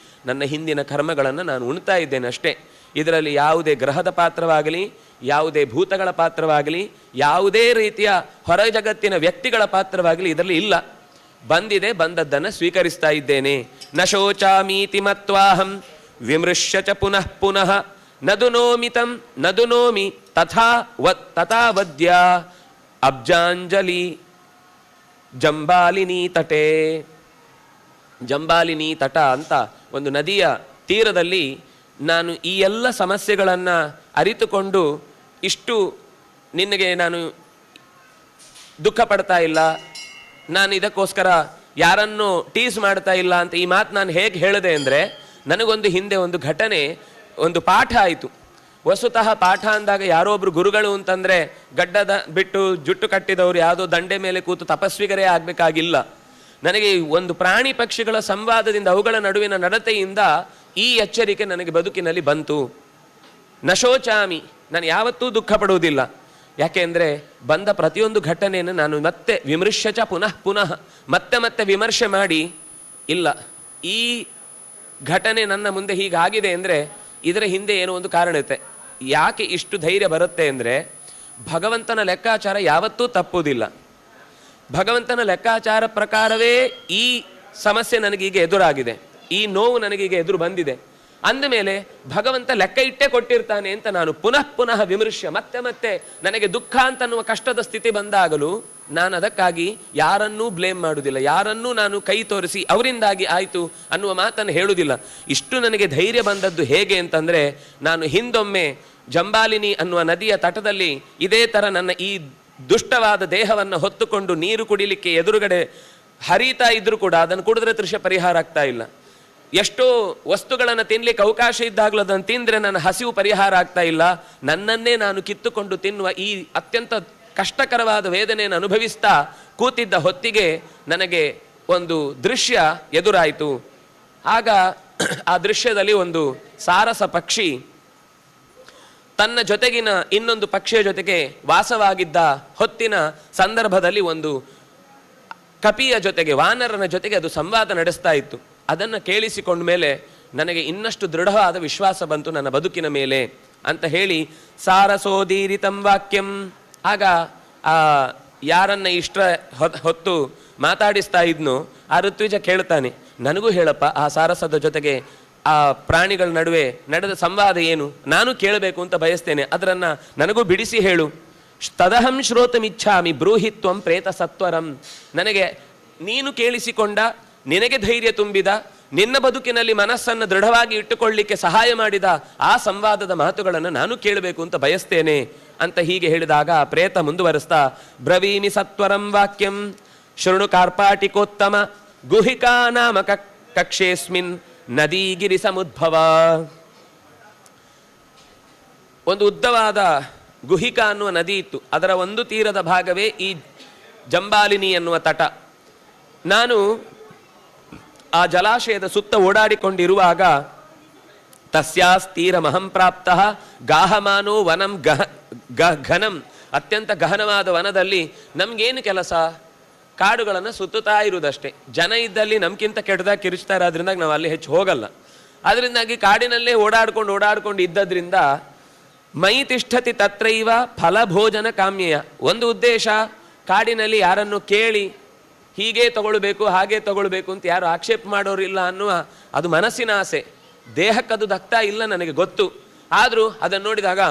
Speaker 1: ನನ್ನ ಹಿಂದಿನ ಕರ್ಮಗಳನ್ನು ನಾನು ಉಣ್ತಾ ಇದ್ದೇನೆ ಅಷ್ಟೇ. ಇದರಲ್ಲಿ ಯಾವುದೇ ಗ್ರಹದ ಪಾತ್ರವಾಗಲಿ, ಯಾವುದೇ ಭೂತಗಳ ಪಾತ್ರವಾಗಲಿ, ಯಾವುದೇ ರೀತಿಯ ಹೊರ ಜಗತ್ತಿನ ವ್ಯಕ್ತಿಗಳ ಪಾತ್ರವಾಗಲಿ ಇದರಲ್ಲಿ ಇಲ್ಲ. ಬಂದಿದೆ, ಬಂದದ್ದನ್ನು ಸ್ವೀಕರಿಸ್ತಾ ಇದ್ದೇನೆ. ನ ಶೋಚಾಮೀತಿ ಮತ್ವಾಹಂ ವಿಮೃಶ್ಯ ಚ ಪುನಃ ಪುನಃ ನದುನೋಮಿತಂ ನದುನೋಮಿ ತಥಾ ವದ್ಯ ಅಬ್ಜಾಂಜಲಿ ಜಂಬಾಲಿನಿ ತಟೆ. ಜಂಬಾಲಿನಿ ತಟ ಅಂತ ಒಂದು ನದಿಯ ತೀರದಲ್ಲಿ ನಾನು ಈ ಎಲ್ಲ ಸಮಸ್ಯೆಗಳನ್ನು ಅರಿತುಕೊಂಡು ಇಷ್ಟು ನಿನಗೆ ನಾನು ದುಃಖ ಪಡ್ತಾ ಇಲ್ಲ, ನಾನು ಇದಕ್ಕೋಸ್ಕರ ಯಾರನ್ನೂ ಟೀಸ್ ಮಾಡ್ತಾ ಇಲ್ಲ ಅಂತ ಈ ಮಾತು ನಾನು ಹೇಗೆ ಹೇಳಿದೆ ಅಂದರೆ, ನನಗೊಂದು ಹಿಂದೆ ಒಂದು ಘಟನೆ, ಒಂದು ಪಾಠ ಆಯಿತು. ವಸ್ತುತಃ ಪಾಠ ಅಂದಾಗ ಯಾರೋ ಒಬ್ರು ಗುರುಗಳು ಅಂತಂದರೆ ಗಡ್ಡದ ಬಿಟ್ಟು ಜುಟ್ಟು ಕಟ್ಟಿದವರು ಯಾವುದೋ ದಂಡೆ ಮೇಲೆ ಕೂತು ತಪಸ್ವಿಗರೇ ಆಗಬೇಕಾಗಿಲ್ಲ. ನನಗೆ ಒಂದು ಪ್ರಾಣಿ ಪಕ್ಷಿಗಳ ಸಂವಾದದಿಂದ ಅವುಗಳ ನಡುವಿನ ನಡತೆಯಿಂದ ಈ ಎಚ್ಚರಿಕೆ ನನಗೆ ಬದುಕಿನಲ್ಲಿ ಬಂತು. ನಶೋಚಾಮಿ, ನಾನು ಯಾವತ್ತೂ ದುಃಖ ಪಡುವುದಿಲ್ಲ. ಯಾಕೆ ಅಂದರೆ ಬಂದ ಪ್ರತಿಯೊಂದು ಘಟನೆಯನ್ನು ನಾನು ಮತ್ತೆ ವಿಮರ್ಶಚ ಪುನಃ ಪುನಃ ಮತ್ತೆ ಮತ್ತೆ ವಿಮರ್ಶೆ ಮಾಡಿ, ಇಲ್ಲ ಈ ಘಟನೆ ನನ್ನ ಮುಂದೆ ಹೀಗಾಗಿದೆ ಅಂದರೆ ಇದರ ಹಿಂದೆ ಏನೋ ಒಂದು ಕಾರಣ ಇರುತ್ತೆ. ಯಾಕೆ ಇಷ್ಟು ಧೈರ್ಯ ಬರುತ್ತೆ ಅಂದರೆ ಭಗವಂತನ ಲೆಕ್ಕಾಚಾರ ಯಾವತ್ತೂ ತಪ್ಪುವುದಿಲ್ಲ. ಭಗವಂತನ ಲೆಕ್ಕಾಚಾರ ಪ್ರಕಾರವೇ ಈ ಸಮಸ್ಯೆ ನನಗೀಗ ಎದುರಾಗಿದೆ, ಈ ನೋವು ನನಗೀಗ ಎದುರು ಬಂದಿದೆ ಅಂದಮೇಲೆ ಭಗವಂತ ಲೆಕ್ಕ ಇಟ್ಟೇ ಕೊಟ್ಟಿರ್ತಾನೆ ಅಂತ ನಾನು ಪುನಃ ಪುನಃ ವಿಮರ್ಶೆ ಮತ್ತೆ ಮತ್ತೆ ನನಗೆ ದುಃಖ ಅಂತನ್ನುವ ಕಷ್ಟದ ಸ್ಥಿತಿ ಬಂದಾಗಲೂ ನಾನು ಅದಕ್ಕಾಗಿ ಯಾರನ್ನೂ ಬ್ಲೇಮ್ ಮಾಡುವುದಿಲ್ಲ, ಯಾರನ್ನೂ ನಾನು ಕೈ ತೋರಿಸಿ ಅವರಿಂದಾಗಿ ಆಯಿತು ಅನ್ನುವ ಮಾತನ್ನು ಹೇಳುವುದಿಲ್ಲ. ಇಷ್ಟು ನನಗೆ ಧೈರ್ಯ ಬಂದದ್ದು ಹೇಗೆ ಅಂತಂದರೆ, ನಾನು ಹಿಂದೊಮ್ಮೆ ಜಂಬಾಲಿನಿ ಅನ್ನುವ ನದಿಯ ತಟದಲ್ಲಿ ಇದೇ ಥರ ನನ್ನ ಈ ದುಷ್ಟವಾದ ದೇಹವನ್ನು ಹೊತ್ತುಕೊಂಡು ನೀರು ಕುಡಿಲಿಕ್ಕೆ ಎದುರುಗಡೆ ಹರಿತಾ ಇದ್ರೂ ಕೂಡ ಅದನ್ನು ಕುಡಿದ್ರೆ ತೃಷ ಪರಿಹಾರ ಆಗ್ತಾ ಇಲ್ಲ. ಎಷ್ಟೋ ವಸ್ತುಗಳನ್ನು ತಿನ್ಲಿಕ್ಕೆ ಅವಕಾಶ ಇದ್ದಾಗಲೂ ಅದನ್ನು ತಿಂದರೆ ನನ್ನ ಹಸಿವು ಪರಿಹಾರ ಆಗ್ತಾ ಇಲ್ಲ, ನನ್ನನ್ನೇ ನಾನು ಕಿತ್ತುಕೊಂಡು ತಿನ್ನುವ ಈ ಅತ್ಯಂತ ಕಷ್ಟಕರವಾದ ವೇದನೆಯನ್ನು ಅನುಭವಿಸ್ತಾ ಕೂತಿದ್ದ ಹೊತ್ತಿಗೆ ನನಗೆ ಒಂದು ದೃಶ್ಯ ಎದುರಾಯಿತು. ಆಗ ಆ ದೃಶ್ಯದಲ್ಲಿ ಒಂದು ಸಾರಸ ಪಕ್ಷಿ ತನ್ನ ಜೊತೆಗಿನ ಇನ್ನೊಂದು ಪಕ್ಷಿಯ ಜೊತೆಗೆ ವಾಸವಾಗಿದ್ದ ಹೊತ್ತಿನ ಸಂದರ್ಭದಲ್ಲಿ ಒಂದು ಕಪಿಯ ಜೊತೆಗೆ, ವಾನರನ ಜೊತೆಗೆ ಅದು ಸಂವಾದ ನಡೆಸ್ತಾ ಇತ್ತು. ಅದನ್ನು ಕೇಳಿಸಿಕೊಂಡ ಮೇಲೆ ನನಗೆ ಇನ್ನಷ್ಟು ದೃಢವಾದ ವಿಶ್ವಾಸ ಬಂತು ನನ್ನ ಬದುಕಿನ ಮೇಲೆ ಅಂತ ಹೇಳಿ ಸಾರಸೋದೀರಿತಂ ವಾಕ್ಯಂ. ಆಗ ಆ ಯಾರನ್ನ ಇಷ್ಟ ಹೊತ್ತು ಮಾತಾಡಿಸ್ತಾ ಇದ್ನು ಆ ಋತ್ವಿಜ ಕೇಳ್ತಾನೆ, ನನಗೂ ಹೇಳಪ್ಪ ಆ ಸಾರಸದ ಜೊತೆಗೆ ಆ ಪ್ರಾಣಿಗಳ ನಡುವೆ ನಡೆದ ಸಂವಾದ ಏನು, ನಾನು ಕೇಳಬೇಕು ಅಂತ ಬಯಸ್ತೇನೆ, ಅದರನ್ನ ನನಗೂ ಬಿಡಿಸಿ ಹೇಳು. ತದಹಂ ಶ್ರೋತಮಿಚ್ಛಾಮಿ ಬ್ರೂಹಿತ್ವಂ ಪ್ರೇತ ಸತ್ವರಂ. ನನಗೆ ನೀನು ಕೇಳಿಸಿಕೊಂಡ, ನಿನಗೆ ಧೈರ್ಯ ತುಂಬಿದ, ನಿನ್ನ ಬದುಕಿನಲ್ಲಿ ಮನಸ್ಸನ್ನು ದೃಢವಾಗಿ ಇಟ್ಟುಕೊಳ್ಳಿಕ್ಕೆ ಸಹಾಯ ಮಾಡಿದ ಆ ಸಂವಾದದ ಮಾತುಗಳನ್ನು ನಾನು ಕೇಳಬೇಕು ಅಂತ ಬಯಸ್ತೇನೆ ಅಂತ ಹೀಗೆ ಹೇಳಿದಾಗ ಪ್ರೇತ ಮುಂದುವರಿಸ್ತಾ, ಬ್ರವೀಮಿ ಸತ್ವರಂ ವಾಕ್ಯಂ ಶೃಣು ಕಾರ್ಪಾಟಿಕೋತ್ತಮ ಗುಹಿಕಾ ನಾಮ ಕಕ್ಷೇಸ್ಮಿನ್ ನದೀಗಿರಿ ಸಮುದ್ಭವ. ಒಂದು ಉದ್ದವಾದ ಗುಹಿಕಾ ಅನ್ನುವ ನದಿ ಇತ್ತು. ಅದರ ಒಂದು ತೀರದ ಭಾಗವೇ ಈ ಜಂಬಾಲಿನಿ ಎನ್ನುವ ತಟ. ನಾನು ಆ ಜಲಾಶಯದ ಸುತ್ತ ಓಡಾಡಿಕೊಂಡಿರುವಾಗ ತಸ್ಯಾಸ್ತೀರಮಹಂ ಪ್ರಾಪ್ತಃ ಗಾಹಮಾನೋ ವನಂ ಘನಂ. ಅತ್ಯಂತ ಗಹನವಾದ ವನದಲ್ಲಿ ನಮ್ಗೇನು ಕೆಲಸ, ಕಾಡುಗಳನ್ನು ಸುತ್ತುತ್ತಾ ಇರುವುದಷ್ಟೇ. ಜನ ಇದ್ದಲ್ಲಿ ನಮ್ಗಿಂತ ಕೆಟ್ಟದಾಗ ಕಿರಿಚ್ತಾರೆ, ಅದರಿಂದ ನಾವು ಅಲ್ಲಿ ಹೆಚ್ಚು ಹೋಗಲ್ಲ. ಅದರಿಂದಾಗಿ ಕಾಡಿನಲ್ಲೇ ಓಡಾಡ್ಕೊಂಡು ಇದ್ದದ್ರಿಂದ ಮೈ ತಿಷ್ಠತಿ ತತ್ರೈವ ಫಲಭೋಜನ ಕಾಮ್ಯಯ. ಒಂದು ಉದ್ದೇಶ, ಕಾಡಿನಲ್ಲಿ ಯಾರನ್ನು ಕೇಳಿ ಹೀಗೆ ತಗೊಳ್ಬೇಕು ಹಾಗೆ ತಗೊಳ್ಬೇಕು ಅಂತ ಯಾರು ಆಕ್ಷೇಪ ಮಾಡೋರಿಲ್ಲ ಅನ್ನುವ ಅದು ಮನಸ್ಸಿನ ಆಸೆ. ದೇಹಕ್ಕದು ದಕ್ತಾ ಇಲ್ಲ ನನಗೆ ಗೊತ್ತು. ಆದರೂ ಅದನ್ನು ನೋಡಿದಾಗ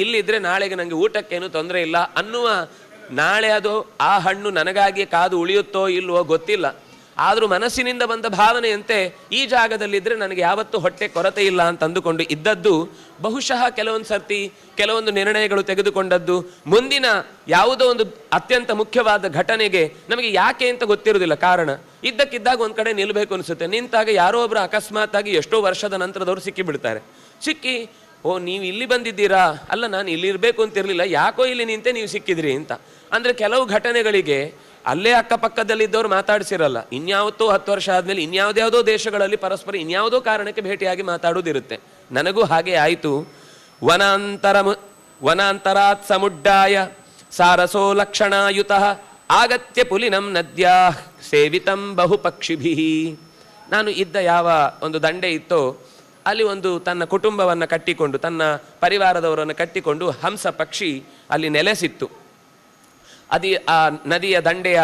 Speaker 1: ಇಲ್ಲಿದ್ರೆ ನಾಳೆಗೆ ನನಗೆ ಊಟಕ್ಕೇನು ತೊಂದರೆ ಇಲ್ಲ ಅನ್ನುವ, ನಾಳೆ ಅದು ಆ ಹಣ್ಣು ನನಗಾಗಿಯೇ ಕಾದು ಉಳಿಯುತ್ತೋ ಇಲ್ವೋ ಗೊತ್ತಿಲ್ಲ, ಆದರೂ ಮನಸ್ಸಿನಿಂದ ಬಂದ ಭಾವನೆಯಂತೆ ಈ ಜಾಗದಲ್ಲಿದ್ದರೆ ನನಗೆ ಯಾವತ್ತೂ ಹೊಟ್ಟೆ ಕೊರತೆ ಇಲ್ಲ ಅಂತ ಅಂದುಕೊಂಡು ಇದ್ದದ್ದು. ಬಹುಶಃ ಕೆಲವೊಂದು ಸರ್ತಿ ಕೆಲವೊಂದು ನಿರ್ಣಯಗಳು ತೆಗೆದುಕೊಂಡದ್ದು ಮುಂದಿನ ಯಾವುದೋ ಒಂದು ಅತ್ಯಂತ ಮುಖ್ಯವಾದ ಘಟನೆಗೆ ನಮಗೆ ಯಾಕೆ ಅಂತ ಗೊತ್ತಿರುವುದಿಲ್ಲ ಕಾರಣ. ಇದ್ದಕ್ಕಿದ್ದಾಗ ಒಂದು ಕಡೆ ನಿಲ್ಲಬೇಕು ಅನಿಸುತ್ತೆ. ನಿಂತಾಗ ಯಾರೋ ಒಬ್ಬರು ಅಕಸ್ಮಾತ್ ಆಗಿ ಎಷ್ಟೋ ವರ್ಷದ ನಂತರದವರು ಸಿಕ್ಕಿಬಿಡ್ತಾರೆ. ಸಿಕ್ಕಿ, ಓ ನೀವು ಇಲ್ಲಿ ಬಂದಿದ್ದೀರಾ, ಅಲ್ಲ ನಾನು ಇಲ್ಲಿ ಇರಬೇಕು ಅಂತಿರಲಿಲ್ಲ, ಯಾಕೋ ಇಲ್ಲಿ ನಿಂತೆ ನೀವು ಸಿಕ್ಕಿದ್ರಿ ಅಂತ. ಅಂದರೆ ಕೆಲವು ಘಟನೆಗಳಿಗೆ ಅಲ್ಲೇ ಅಕ್ಕಪಕ್ಕದಲ್ಲಿದ್ದವ್ರು ಮಾತಾಡಿಸಿರಲ್ಲ, ಇನ್ಯಾವತ್ತೋ 10 ವರ್ಷ ಆದಮೇಲೆ ಇನ್ಯಾವುದ್ಯಾವುದೋ ದೇಶಗಳಲ್ಲಿ ಪರಸ್ಪರ ಇನ್ಯಾವುದೋ ಕಾರಣಕ್ಕೆ ಭೇಟಿಯಾಗಿ ಮಾತಾಡೋದಿರುತ್ತೆ. ನನಗೂ ಹಾಗೆ ಆಯಿತು. ವನಾಂತರಾತ್ ಸಮುಡ್ಡಾಯ ಸಾರಸೋ ಲಕ್ಷಣಾಯುತಃ ಆಗತ್ಯ ಪುಲಿನಂ ನದ್ಯಾ ಸೇವಿತಂ ಬಹುಪಕ್ಷಿಭಿ. ನಾನು ಇದ್ದ ಯಾವ ಒಂದು ದಂಡೆ ಇತ್ತೋ ಅಲ್ಲಿ ಒಂದು ತನ್ನ ಕುಟುಂಬವನ್ನು ಕಟ್ಟಿಕೊಂಡು, ತನ್ನ ಪರಿವಾರದವರನ್ನು ಕಟ್ಟಿಕೊಂಡು ಹಂಸ ಪಕ್ಷಿ ಅಲ್ಲಿ ನೆಲೆಸಿತ್ತು. ಆ ನದಿಯ ದಂಡೆಯ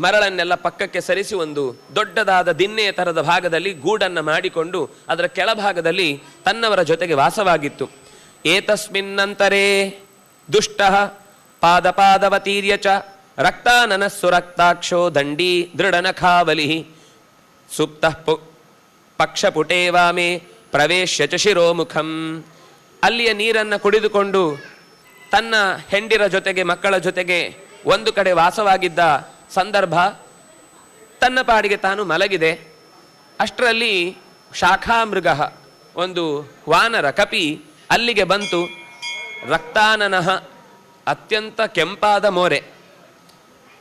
Speaker 1: ಮರಳನ್ನೆಲ್ಲ ಪಕ್ಕಕ್ಕೆ ಸರಿಸಿ ಒಂದು ದೊಡ್ಡದಾದ ದಿನ್ನೆಯ ಥರದ ಭಾಗದಲ್ಲಿ ಗೂಡನ್ನು ಮಾಡಿಕೊಂಡು ಅದರ ಕೆಳಭಾಗದಲ್ಲಿ ತನ್ನವರ ಜೊತೆಗೆ ವಾಸವಾಗಿತ್ತು. ಏತಸ್ಮಿನ್ನಂತರೇ ದುಷ್ಟಃ ಪಾದಪಾದವತೀರ್ಯ ಚ ರಕ್ತಾನನಸ್ಸು ರಕ್ತಾಕ್ಷೋ ದಂಡಿ ದೃಢನಖಾವಲಿ ಸುಪ್ತಃ ಪಕ್ಷಪುಟೇ ವಾಮೆ ಪ್ರವೇಶ್ಯ ಚ ಶಿರೋಮುಖಂ. ಅಲ್ಲಿಯ ನೀರನ್ನು ಕುಡಿದುಕೊಂಡು ತನ್ನ ಹೆಂಡಿರ ಜೊತೆಗೆ ಮಕ್ಕಳ ಜೊತೆಗೆ ಒಂದು ಕಡೆ ವಾಸವಾಗಿದ್ದ ಸಂದರ್ಭ, ತನ್ನ ಪಾಡಿಗೆ ತಾನು ಮಲಗಿದೆ. ಅಷ್ಟರಲ್ಲಿ ಶಾಖಾಮೃಗ, ಒಂದು ವಾನರ ಕಪಿ ಅಲ್ಲಿಗೆ ಬಂತು. ರಕ್ತಾನನಃ, ಅತ್ಯಂತ ಕೆಂಪಾದ ಮೋರೆ,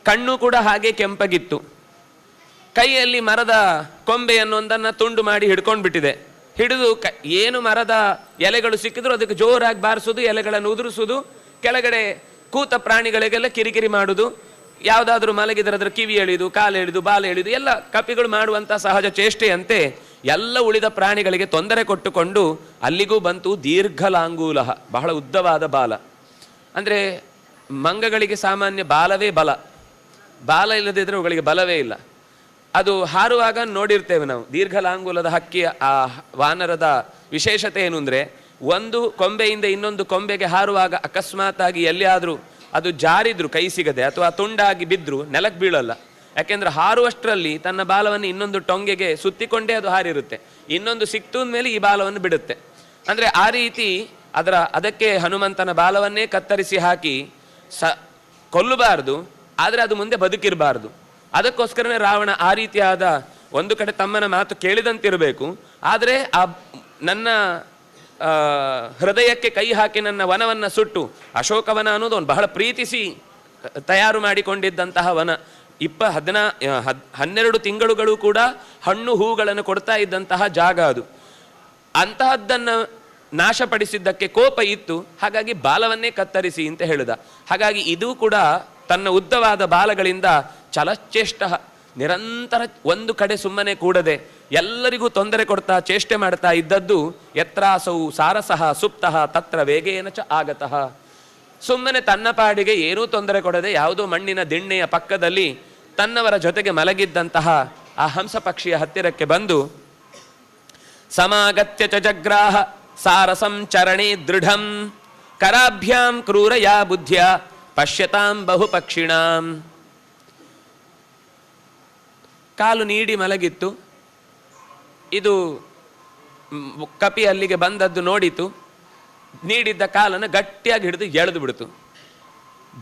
Speaker 1: ಕಣ್ಣು ಕೂಡ ಹಾಗೆ ಕೆಂಪಗಿತ್ತು. ಕೈಯಲ್ಲಿ ಮರದ ಕೊಂಬೆಯನ್ನೊಂದನ್ನು ತುಂಡು ಮಾಡಿ ಹಿಡ್ಕೊಂಡು ಬಿಟ್ಟಿದೆ. ಹಿಡಿದು ಏನು ಮರದ ಎಲೆಗಳು ಸಿಕ್ಕಿದ್ರು ಅದಕ್ಕೆ ಜೋರಾಗಿ ಬಾರಿಸೋದು, ಎಲೆಗಳನ್ನು ಉದುರಿಸೋದು, ಕೆಳಗಡೆ ಕೂತ ಪ್ರಾಣಿಗಳಿಗೆಲ್ಲ ಕಿರಿಕಿರಿ ಮಾಡುವುದು, ಯಾವುದಾದ್ರೂ ಮಲಗಿದರೆ ಅದರ ಕಿವಿ ಎಳೆಯುವುದು, ಕಾಲು ಎಳೆದು, ಬಾಲ ಎಳೆಯುವುದು, ಎಲ್ಲ ಕಪಿಗಳು ಮಾಡುವಂಥ ಸಹಜ ಚೇಷ್ಟೆಯಂತೆ ಎಲ್ಲ ಉಳಿದ ಪ್ರಾಣಿಗಳಿಗೆ ತೊಂದರೆ ಕೊಟ್ಟುಕೊಂಡು ಅಲ್ಲಿಗೂ ಬಂತು. ದೀರ್ಘಲಾಂಗೂಲ, ಬಹಳ ಉದ್ದವಾದ ಬಾಲ. ಅಂದರೆ ಮಂಗಗಳಿಗೆ ಸಾಮಾನ್ಯ ಬಾಲವೇ ಬಲ, ಬಾಲ ಇಲ್ಲದಿದ್ದರೆ ಅವುಗಳಿಗೆ ಬಲವೇ ಇಲ್ಲ. ಅದು ಹಾರುವಾಗ ನೋಡಿರ್ತೇವೆ ನಾವು, ದೀರ್ಘಲಾಂಗುಲದ ಹಕ್ಕಿಯ ಆ ವಾನರದ ವಿಶೇಷತೆ ಏನು ಅಂದರೆ, ಒಂದು ಕೊಂಬೆಯಿಂದ ಇನ್ನೊಂದು ಕೊಂಬೆಗೆ ಹಾರುವಾಗ ಅಕಸ್ಮಾತ್ ಆಗಿ ಎಲ್ಲಿಯಾದರೂ ಅದು ಜಾರಿದ್ರು ಕೈ ಸಿಗದೆ ಅಥವಾ ತುಂಡಾಗಿ ಬಿದ್ದರೂ ನೆಲಕ್ಕೆ ಬೀಳಲ್ಲ. ಯಾಕೆಂದ್ರೆ ಹಾರುವಷ್ಟರಲ್ಲಿ ತನ್ನ ಬಾಲವನ್ನು ಇನ್ನೊಂದು ಟೊಂಗೆಗೆ ಸುತ್ತಿಕೊಂಡೇ ಅದು ಹಾರಿರುತ್ತೆ. ಇನ್ನೊಂದು ಸಿಕ್ತದ ಮೇಲೆ ಈ ಬಾಲವನ್ನು ಬಿಡುತ್ತೆ. ಅಂದರೆ ಆ ರೀತಿ ಅದಕ್ಕೆ ಹನುಮಂತನ ಬಾಲವನ್ನೇ ಕತ್ತರಿಸಿ ಹಾಕಿ ಕೊಲ್ಲಬಾರ್ದು, ಆದರೆ ಅದು ಮುಂದೆ ಬದುಕಿರಬಾರ್ದು. ಅದಕ್ಕೋಸ್ಕರನೇ ರಾವಣ ಆ ರೀತಿಯಾದ ಒಂದು ಕಡೆ ತಮ್ಮನ ಮಾತು ಕೇಳಿದಂತಿರಬೇಕು, ಆದರೆ ಆ ನನ್ನ ಹೃದಯಕ್ಕೆ ಕೈ ಹಾಕಿ ನನ್ನ ವನವನ್ನು ಸುಟ್ಟು, ಅಶೋಕವನ ಅನ್ನೋದು ಅವನು ಬಹಳ ಪ್ರೀತಿಸಿ ತಯಾರು ಮಾಡಿಕೊಂಡಿದ್ದಂತಹ ವನ, 12 ತಿಂಗಳುಗಳು ಕೂಡ ಹಣ್ಣು ಹೂಗಳನ್ನು ಕೊಡ್ತಾ ಇದ್ದಂತಹ ಜಾಗ ಅದು. ಅಂತಹದ್ದನ್ನು ನಾಶಪಡಿಸಿದ್ದಕ್ಕೆ ಕೋಪ ಇತ್ತು, ಹಾಗಾಗಿ ಬಾಲವನ್ನೇ ಕತ್ತರಿಸಿ ಅಂತ ಹೇಳಿದ. ಹಾಗಾಗಿ ಇದು ಕೂಡ ತನ್ನ ಉದ್ದವಾದ ಬಾಲಗಳಿಂದ ಚಲಚೇಷ್ಟ, ನಿರಂತರ ಒಂದು ಕಡೆ ಸುಮ್ಮನೆ ಕೂಡದೆ ಎಲ್ಲರಿಗೂ ತೊಂದರೆ ಕೊಡ್ತಾ ಚೇಷ್ಟೆ ಮಾಡ್ತಾ ಇದ್ದದ್ದು. ಯತ್ರಾಸೌ ಸಾರಸಃ ಸುಪ್ತಃ ತತ್ರ ವೇಗೇನ ಚ ಆಗತಃ. ಸುಮ್ಮನೆ ತನ್ನ ಪಾಡಿಗೆ ಏನೂ ತೊಂದರೆ ಕೊಡದೆ ಯಾವುದೋ ಮಣ್ಣಿನ ದಿಣ್ಣೆಯ ಪಕ್ಕದಲ್ಲಿ ತನ್ನವರ ಜೊತೆಗೆ ಮಲಗಿದ್ದಂತಹ ಆ ಹಂಸ ಪಕ್ಷಿಯ ಹತ್ತಿರಕ್ಕೆ ಬಂದು ಸಮಾಗತ್ಯ ಚ ಜಗ್ರಾಹ ಸಾರಸಂ ಚರಣೆ ದೃಢಂ ಕರಾಭ್ಯಾಂ ಕ್ರೂರಯಾ ಬುದ್ಧ್ಯ ಪಶ್ಯತಾಂ ಬಹು ಪಕ್ಷಿಣಾಂ. ಕಾಲು ನೀಡಿ ಮಲಗಿತ್ತು. ಇದು ಕಪಿ ಅಲ್ಲಿಗೆ ಬಂದದ್ದು ನೋಡಿತು. ನೀಡಿದ್ದ ಕಾಲನ್ನು ಗಟ್ಟಿಯಾಗಿ ಹಿಡಿದು ಎಳೆದು ಬಿಡ್ತು.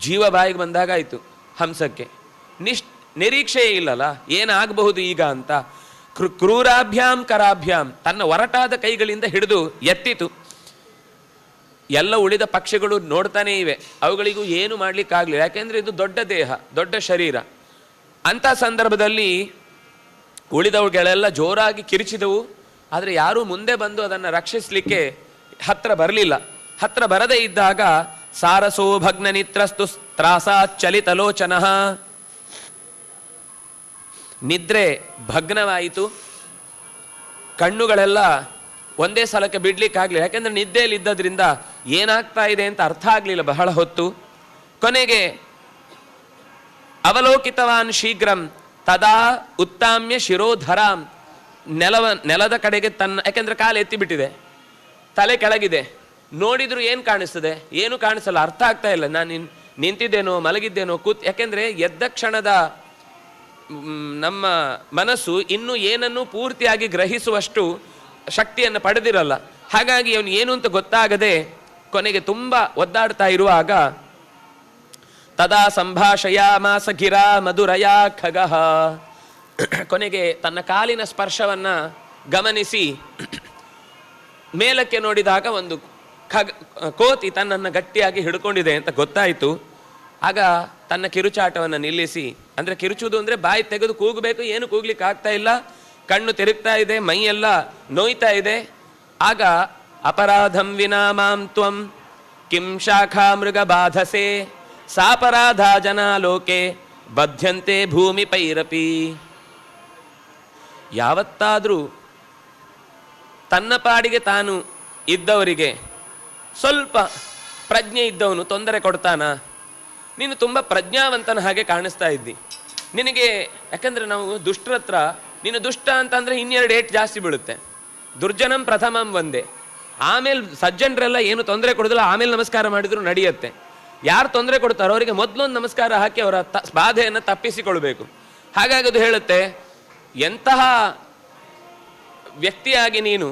Speaker 1: ಜೀವ ಬಾಯಿಗೆ ಬಂದಾಗಾಯಿತು ಹಂಸಕ್ಕೆ. ನಿರೀಕ್ಷೆಯೇ ಇಲ್ಲಲ್ಲ, ಏನಾಗಬಹುದು ಈಗ ಅಂತ. ಕ್ರೂರಾಭ್ಯಾಂ ಕರಾಭ್ಯಾಂ, ತನ್ನ ಒರಟಾದ ಕೈಗಳಿಂದ ಹಿಡಿದು ಎತ್ತಿತು. ಎಲ್ಲ ಉಳಿದ ಪಕ್ಷಿಗಳು ನೋಡ್ತಾನೇ ಇವೆ, ಅವುಗಳಿಗೂ ಏನು ಮಾಡ್ಲಿಕ್ಕಾಗಲಿಲ್ಲ, ಯಾಕೆಂದ್ರೆ ಇದು ದೊಡ್ಡ ದೇಹ, ದೊಡ್ಡ ಶರೀರ. ಅಂಥ ಸಂದರ್ಭದಲ್ಲಿ ಉಳಿದವುಗಳೆಲ್ಲ ಜೋರಾಗಿ ಕಿರಿಚಿದವು, ಆದರೆ ಯಾರೂ ಮುಂದೆ ಬಂದು ಅದನ್ನು ರಕ್ಷಿಸಲಿಕ್ಕೆ ಹತ್ರ ಬರಲಿಲ್ಲ. ಹತ್ರ ಬರದೇ ಇದ್ದಾಗ ಸಾರಸೋ ಭಗ್ನ ನಿತ್ರಸ್ತು ತ್ರಾಸಾಚ್ಚಲಿತಲೋಚನಃ, ನಿದ್ರೆ ಭಗ್ನವಾಯಿತು. ಕಣ್ಣುಗಳೆಲ್ಲ ಒಂದೇ ಸಲಕ್ಕೆ ಬಿಡ್ಲಿಕ್ಕಾಗಲಿಲ್ಲ, ಯಾಕೆಂದ್ರೆ ನಿದ್ದೆಯಲ್ಲಿದ್ದರಿಂದ ಏನಾಗ್ತಾ ಇದೆ ಅಂತ ಅರ್ಥ ಆಗಲಿಲ್ಲ ಬಹಳ ಹೊತ್ತು. ಕೊನೆಗೆ ಅವಲೋಕಿತವಾನ್ ಶೀಘ್ರಂ ತದಾ ಉತ್ತಾಮ್ಯ ಶಿರೋಧರಾಂ, ನೆಲದ ಕಡೆಗೆ ತನ್ನ, ಯಾಕೆಂದ್ರೆ ಕಾಲು ಎತ್ತಿಬಿಟ್ಟಿದೆ, ತಲೆ ಕೆಳಗಿದೆ. ನೋಡಿದ್ರು ಏನು ಕಾಣಿಸ್ತದೆ? ಏನು ಕಾಣಿಸಲ್ಲ, ಅರ್ಥ ಆಗ್ತಾ ಇಲ್ಲ. ನಾನು ನಿಂತಿದ್ದೇನೋ ಮಲಗಿದ್ದೇನೋ ಯಾಕೆಂದ್ರೆ ಎದ್ದ ಕ್ಷಣದ ನಮ್ಮ ಮನಸ್ಸು ಇನ್ನೂ ಏನನ್ನೂ ಪೂರ್ತಿಯಾಗಿ ಗ್ರಹಿಸುವಷ್ಟು ಶಕ್ತಿಯನ್ನು ಪಡೆದಿರಲ್ಲ. ಹಾಗಾಗಿ ಅವನು ಏನು ಅಂತ ಗೊತ್ತಾಗದೆ ಕೊನೆಗೆ ತುಂಬ ಒದ್ದಾಡ್ತಾ ಇರುವಾಗ ತದಾ ಸಂಭಾಷಯಾಮಾಸ ಗಿರಾ ಮಧುರಯಾ ಖಗಃ, ಕೊನೆಗೆ ತನ್ನ ಕಾಲಿನ ಸ್ಪರ್ಶವನ್ನು ಗಮನಿಸಿ ಮೇಲಕ್ಕೆ ನೋಡಿದಾಗ ಒಂದು ಕೋತಿ ತನ್ನನ್ನು ಗಟ್ಟಿಯಾಗಿ ಹಿಡ್ಕೊಂಡಿದೆ ಅಂತ ಗೊತ್ತಾಯಿತು. ಆಗ ತನ್ನ ಕಿರುಚಾಟವನ್ನು ನಿಲ್ಲಿಸಿ, ಅಂದರೆ ಕಿರುಚುವುದು ಅಂದರೆ ಬಾಯಿ ತೆಗೆದು ಕೂಗಬೇಕು, ಏನು ಕೂಗ್ಲಿಕ್ಕೆ ಆಗ್ತಾ ಇಲ್ಲ, ಕಣ್ಣು ತಿರುಗ್ತಾ ಇದೆ, ಮೈಯೆಲ್ಲ ನೋಯ್ತಾ ಇದೆ. ಆಗ ಅಪರಾಧಂ ವಿನಾ ಮಾಂ ತ್ವಂ ಕಿಂ ಶಾಖಾ ಮೃಗ ಬಾಧಸೆ ಸಾಪರಾಧ ಜನಾಲೋಕೆ ಬದ್ಧಂತೆ ಭೂಮಿ ಪೈರಪಿ. ಯಾವತ್ತಾದರೂ ತನ್ನ ಪಾಡಿಗೆ ತಾನು ಇದ್ದವರಿಗೆ ಸ್ವಲ್ಪ ಪ್ರಜ್ಞೆ ಇದ್ದವನು ತೊಂದರೆ ಕೊಡ್ತಾನ? ನೀನು ತುಂಬ ಪ್ರಜ್ಞಾವಂತನ ಹಾಗೆ ಕಾಣಿಸ್ತಾ ಇದ್ದಿ. ನಿನಗೆ, ಯಾಕಂದರೆ ನಾವು ದುಷ್ಟರ ಹತ್ರ ನೀನು ದುಷ್ಟ ಅಂತಂದರೆ ಇನ್ನೆರಡು ಏಟ್ ಜಾಸ್ತಿ ಬೀಳುತ್ತೆ. ದುರ್ಜನಂ ಪ್ರಥಮಂ ಒಂದೇ, ಆಮೇಲೆ ಸಜ್ಜನರೆಲ್ಲ ಏನು ತೊಂದರೆ ಕೊಡೋದಿಲ್ಲ, ಆಮೇಲೆ ನಮಸ್ಕಾರ ಮಾಡಿದ್ರು ನಡೆಯುತ್ತೆ. ಯಾರು ತೊಂದರೆ ಕೊಡ್ತಾರೋ ಅವರಿಗೆ ಮೊದಲೊಂದು ನಮಸ್ಕಾರ ಹಾಕಿ ಅವರ ಬಾಧೆಯನ್ನು ತಪ್ಪಿಸಿಕೊಳ್ಬೇಕು. ಹಾಗಾಗಿ ಅದು ಹೇಳುತ್ತೆ, ಎಂತಹ ವ್ಯಕ್ತಿಯಾಗಿ ನೀನು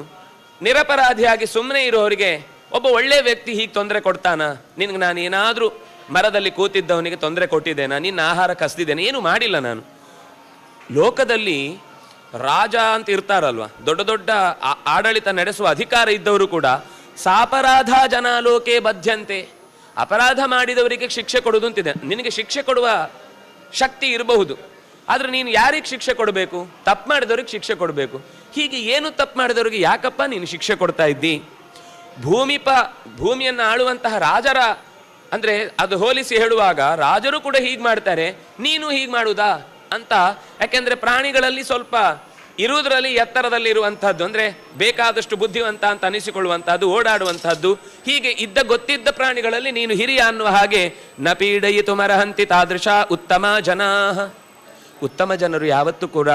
Speaker 1: ನಿರಪರಾಧಿಯಾಗಿ ಸುಮ್ಮನೆ ಇರೋರಿಗೆ ಒಬ್ಬ ಒಳ್ಳೆ ವ್ಯಕ್ತಿ ಹೀಗೆ ತೊಂದರೆ ಕೊಡ್ತಾನ? ನಿನಗೆ ನಾನು ಏನಾದರೂ ಮರದಲ್ಲಿ ಕೂತಿದ್ದವನಿಗೆ ತೊಂದರೆ ಕೊಟ್ಟಿದ್ದೇನಾ? ನಿನ್ನ ಆಹಾರ ಕಸ್ದಿದ್ದೇನೆ? ಏನು ಮಾಡಿಲ್ಲ ನಾನು. ಲೋಕದಲ್ಲಿ ರಾಜ ಅಂತ ಇರ್ತಾರಲ್ವ, ದೊಡ್ಡ ದೊಡ್ಡ ಆಡಳಿತ ನಡೆಸುವ ಅಧಿಕಾರ ಇದ್ದವರು ಕೂಡ ಸಾಪರಾಧ ಜನಾಲೋಕೆ ಬದ್ಧಂತೆ, ಅಪರಾಧ ಮಾಡಿದವರಿಗೆ ಶಿಕ್ಷೆ ಕೊಡುವುದು ಅಂತಿದೆ. ನಿನಗೆ ಶಿಕ್ಷೆ ಕೊಡುವ ಶಕ್ತಿ ಇರಬಹುದು, ಆದರೆ ನೀನು ಯಾರಿಗೆ ಶಿಕ್ಷೆ ಕೊಡಬೇಕು? ತಪ್ಪು ಮಾಡಿದವ್ರಿಗೆ ಶಿಕ್ಷೆ ಕೊಡಬೇಕು. ಹೀಗೆ ಏನು ತಪ್ಪು ಮಾಡಿದವ್ರಿಗೆ ಯಾಕಪ್ಪ ನೀನು ಶಿಕ್ಷೆ ಕೊಡ್ತಾ ಇದ್ದಿ? ಭೂಮಿಯನ್ನು ಆಳುವಂತಹ ರಾಜರ, ಅಂದರೆ ಅದು ಹೋಲಿಸಿ ಹೇಳುವಾಗ ರಾಜರು ಕೂಡ ಹೀಗೆ ಮಾಡ್ತಾರೆ, ನೀನು ಹೀಗೆ ಮಾಡುವುದಾ ಅಂತ. ಯಾಕೆಂದರೆ ಪ್ರಾಣಿಗಳಲ್ಲಿ ಸ್ವಲ್ಪ ಇರುವುದರಲ್ಲಿ ಎತ್ತರದಲ್ಲಿ ಇರುವಂತಹದ್ದು, ಅಂದರೆ ಬೇಕಾದಷ್ಟು ಬುದ್ಧಿವಂತ ಅಂತ ಅನಿಸಿಕೊಳ್ಳುವಂತಹದ್ದು, ಓಡಾಡುವಂತಹದ್ದು, ಹೀಗೆ ಇದ್ದ ಗೊತ್ತಿದ್ದ ಪ್ರಾಣಿಗಳಲ್ಲಿ ನೀನು ಹಿರಿಯ ಅನ್ನುವ ಹಾಗೆ. ನ ಪೀಡಯಿತು ಮರಹಂತಿ ತಾದೃಶ ಉತ್ತಮ ಜನಾ, ಉತ್ತಮ ಜನರು ಯಾವತ್ತೂ ಕೂಡ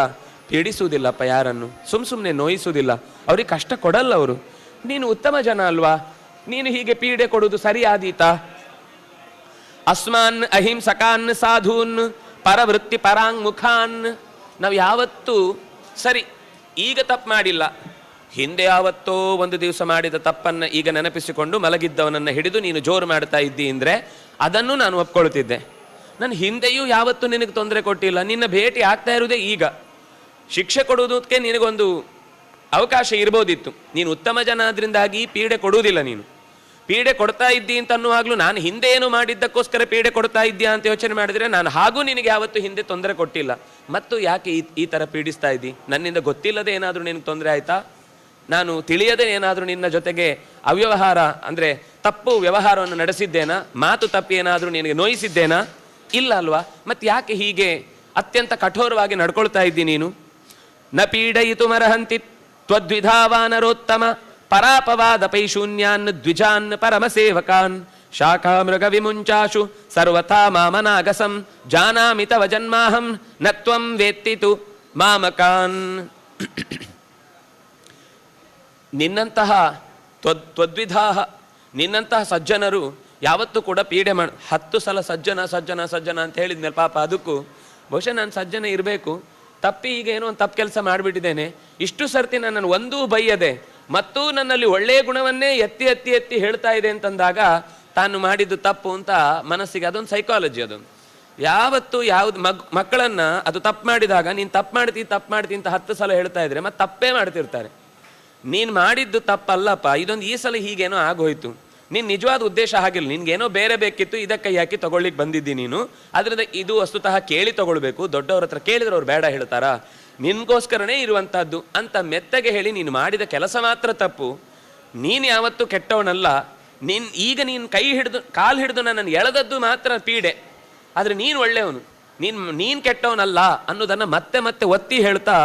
Speaker 1: ಪೀಡಿಸುವುದಿಲ್ಲಪ್ಪ ಯಾರನ್ನು, ಸುಮ್ಮನೆ ನೋಯಿಸುವುದಿಲ್ಲ, ಅವ್ರಿಗೆ ಕಷ್ಟ ಕೊಡಲ್ಲ ಅವರು. ನೀನು ಉತ್ತಮ ಜನ ಅಲ್ವಾ, ನೀನು ಹೀಗೆ ಪೀಡೆ ಕೊಡುವುದು ಸರಿಯಾದೀತಾ? ಅಸ್ಮಾನ್ ಅಹಿಂಸಕಾನ್ ಸಾಧೂನ್ ಪರವೃತ್ತಿ ಪರಾಂಗ್ ಮುಖಾನ್. ನಾವು ಯಾವತ್ತೂ ಸರಿ, ಈಗ ತಪ್ಪು ಮಾಡಿಲ್ಲ, ಹಿಂದೆ ಯಾವತ್ತೋ ಒಂದು ದಿವಸ ಮಾಡಿದ ತಪ್ಪನ್ನು ಈಗ ನೆನಪಿಸಿಕೊಂಡು ಮಲಗಿದ್ದವನನ್ನು ಹಿಡಿದು ನೀನು ಜೋರು ಮಾಡ್ತಾ ಇದ್ದಿ ಅಂದರೆ ಅದನ್ನು ನಾನು ಒಪ್ಕೊಳ್ತಿದ್ದೆ. ನಾನು ಹಿಂದೆಯೂ ಯಾವತ್ತೂ ನಿನಗೆ ತೊಂದರೆ ಕೊಟ್ಟಿಲ್ಲ, ನಿನ್ನ ಭೇಟಿ ಆಗ್ತಾ ಇರುವುದೇ ಈಗ. ಶಿಕ್ಷೆ ಕೊಡುವುದಕ್ಕೆ ನಿನಗೊಂದು ಅವಕಾಶ ಇರ್ಬೋದಿತ್ತು. ನೀನು ಉತ್ತಮ ಜನ ಆದ್ರಿಂದಾಗಿ ಪೀಡೆ ಕೊಡುವುದಿಲ್ಲ. ನೀನು ಪೀಡೆ ಕೊಡ್ತಾ ಇದ್ದಿ ಅಂತ ಅನ್ನುವಾಗಲೂ ನಾನು ಹಿಂದೆ ಏನು ಮಾಡಿದ್ದಕ್ಕೋಸ್ಕರ ಪೀಡೆ ಕೊಡ್ತಾ ಇದ್ದೀಯಾ ಅಂತ ಯೋಚನೆ ಮಾಡಿದರೆ ನಾನು ಹಾಗೂ ನಿನಗೆ ಯಾವತ್ತೂ ಹಿಂದೆ ತೊಂದರೆ ಕೊಟ್ಟಿಲ್ಲ. ಮತ್ತು ಯಾಕೆ ಈ ಥರ ಪೀಡಿಸ್ತಾ ಇದ್ದಿ? ನನ್ನಿಂದ ಗೊತ್ತಿಲ್ಲದೆ ಏನಾದರೂ ನಿನಗೆ ತೊಂದರೆ ಆಯಿತಾ? ನಾನು ತಿಳಿಯದೆ ಏನಾದರೂ ನಿನ್ನ ಜೊತೆಗೆ ಅವ್ಯವಹಾರ ಅಂದರೆ ತಪ್ಪು ವ್ಯವಹಾರವನ್ನು ನಡೆಸಿದ್ದೇನಾ? ಮಾತು ತಪ್ಪಿ ಏನಾದರೂ ನಿನಗೆ ನೋಯಿಸಿದ್ದೇನಾ? ಇಲ್ಲ ಅಲ್ವಾ? ಮತ್ತು ಯಾಕೆ ಹೀಗೆ ಅತ್ಯಂತ ಕಠೋರವಾಗಿ ನಡ್ಕೊಳ್ತಾ ಇದ್ದಿ ನೀನು? ನ ಪೀಡಯಿತು ಮರಹಂತಿ ತ್ವದ್ವಿಧಾವಾನರೋತ್ತಮ ಪರಾಪವಾದ ಪೈಶೂನ್ಯಾನ್ ದ್ವಿಜಾನ್ ಪರಮಸೇವಕಾನ್ ಶಾಖಾಮೃಗ ವಿಮುಂಚಾಶು ಸರ್ವಥಾ ಮಾಮನಾಗಸಂ ಜಾನಾಮಿ ತವ ಜನ್ಮಾಹಂ ನ ತ್ವಂ ವೇತ್ತಿತು ಮಾಮಕಾನ್. ನಿನ್ನಂತಹ ತ್ವದ್ವಿಧಾಹ, ನಿನ್ನಂತಹ ಸಜ್ಜನರು ಯಾವತ್ತೂ ಕೂಡ ಪೀಡೆ 10 ಸಲ ಸಜ್ಜನ ಸಜ್ಜನ ಸಜ್ಜನ ಅಂತ ಹೇಳಿದ್ಮೇಲೆ ಪಾಪ ಅದಕ್ಕೂ ಬಹುಶಃ ನಾನು ಸಜ್ಜನ ಇರಬೇಕು, ತಪ್ಪಿ ಈಗ ಏನೋ ಒಂದು ತಪ್ಪು ಕೆಲಸ ಮಾಡಿಬಿಟ್ಟಿದ್ದೇನೆ, ಇಷ್ಟು ಸರ್ತಿ ನನ್ನನ್ನು ಒಂದೂ ಬೈಯದೆ ಮತ್ತು ನನ್ನಲ್ಲಿ ಒಳ್ಳೆಯ ಗುಣವನ್ನೇ ಎತ್ತಿ ಎತ್ತಿ ಎತ್ತಿ ಹೇಳ್ತಾ ಇದೆ ಅಂತಂದಾಗ ತಾನು ಮಾಡಿದ್ದು ತಪ್ಪು ಅಂತ ಮನಸ್ಸಿಗೆ ಅದೊಂದು ಸೈಕಾಲಜಿ. ಅದೊಂದು ಯಾವತ್ತು ಯಾವ್ದು ಮಕ್ಕಳನ್ನ ಅದು ತಪ್ಪು ಮಾಡಿದಾಗ ನೀನು ತಪ್ಪು ಮಾಡ್ತಿ ಅಂತ 10 ಸಲ ಹೇಳ್ತಾ ಇದ್ರೆ ಮತ್ತೆ ತಪ್ಪೇ ಮಾಡ್ತಿರ್ತಾರೆ. ನೀನು ಮಾಡಿದ್ದು ತಪ್ಪಲ್ಲಪ್ಪ, ಇದೊಂದು ಈ ಸಲ ಹೀಗೇನೋ ಆಗೋಯ್ತು, ನೀನು ನಿಜವಾದ ಉದ್ದೇಶ ಹಾಗಿಲ್ಲ, ನಿನ್ಗೇನೋ ಬೇರೆ ಬೇಕಿತ್ತು, ಇದಕ್ಕೆ ಯಾಕೆ ತಗೊಳ್ಳಿಕ್ಕೆ ಬಂದಿದ್ದಿ ನೀನು, ಅದರಿಂದ ಇದು ವಸ್ತುತಃ ಕೇಳಿ ತಗೊಳ್ಬೇಕು, ದೊಡ್ಡವ್ರ ಹತ್ರ ಕೇಳಿದ್ರೆ ಅವ್ರು ಬೇಡ ಹೇಳ್ತಾರಾ, ನಿನ್ಗೋಸ್ಕರನೇ ಇರುವಂತಹದ್ದು ಅಂತ ಮೆತ್ತಗೆ ಹೇಳಿ ನೀನು ಮಾಡಿದ ಕೆಲಸ ಮಾತ್ರ ತಪ್ಪು, ನೀನು ಯಾವತ್ತೂ ಕೆಟ್ಟವನಲ್ಲ, ನೀನು ಕೈ ಹಿಡಿದು ಕಾಲು ಹಿಡಿದು ನನ್ನನ್ನು ಎಳೆದದ್ದು ಮಾತ್ರ ಪೀಡೆ, ಆದರೆ ನೀನು ಒಳ್ಳೆಯವನು, ನೀನು ಕೆಟ್ಟವನಲ್ಲ ಅನ್ನೋದನ್ನು ಮತ್ತೆ ಮತ್ತೆ ಒತ್ತಿ ಹೇಳ್ತಾ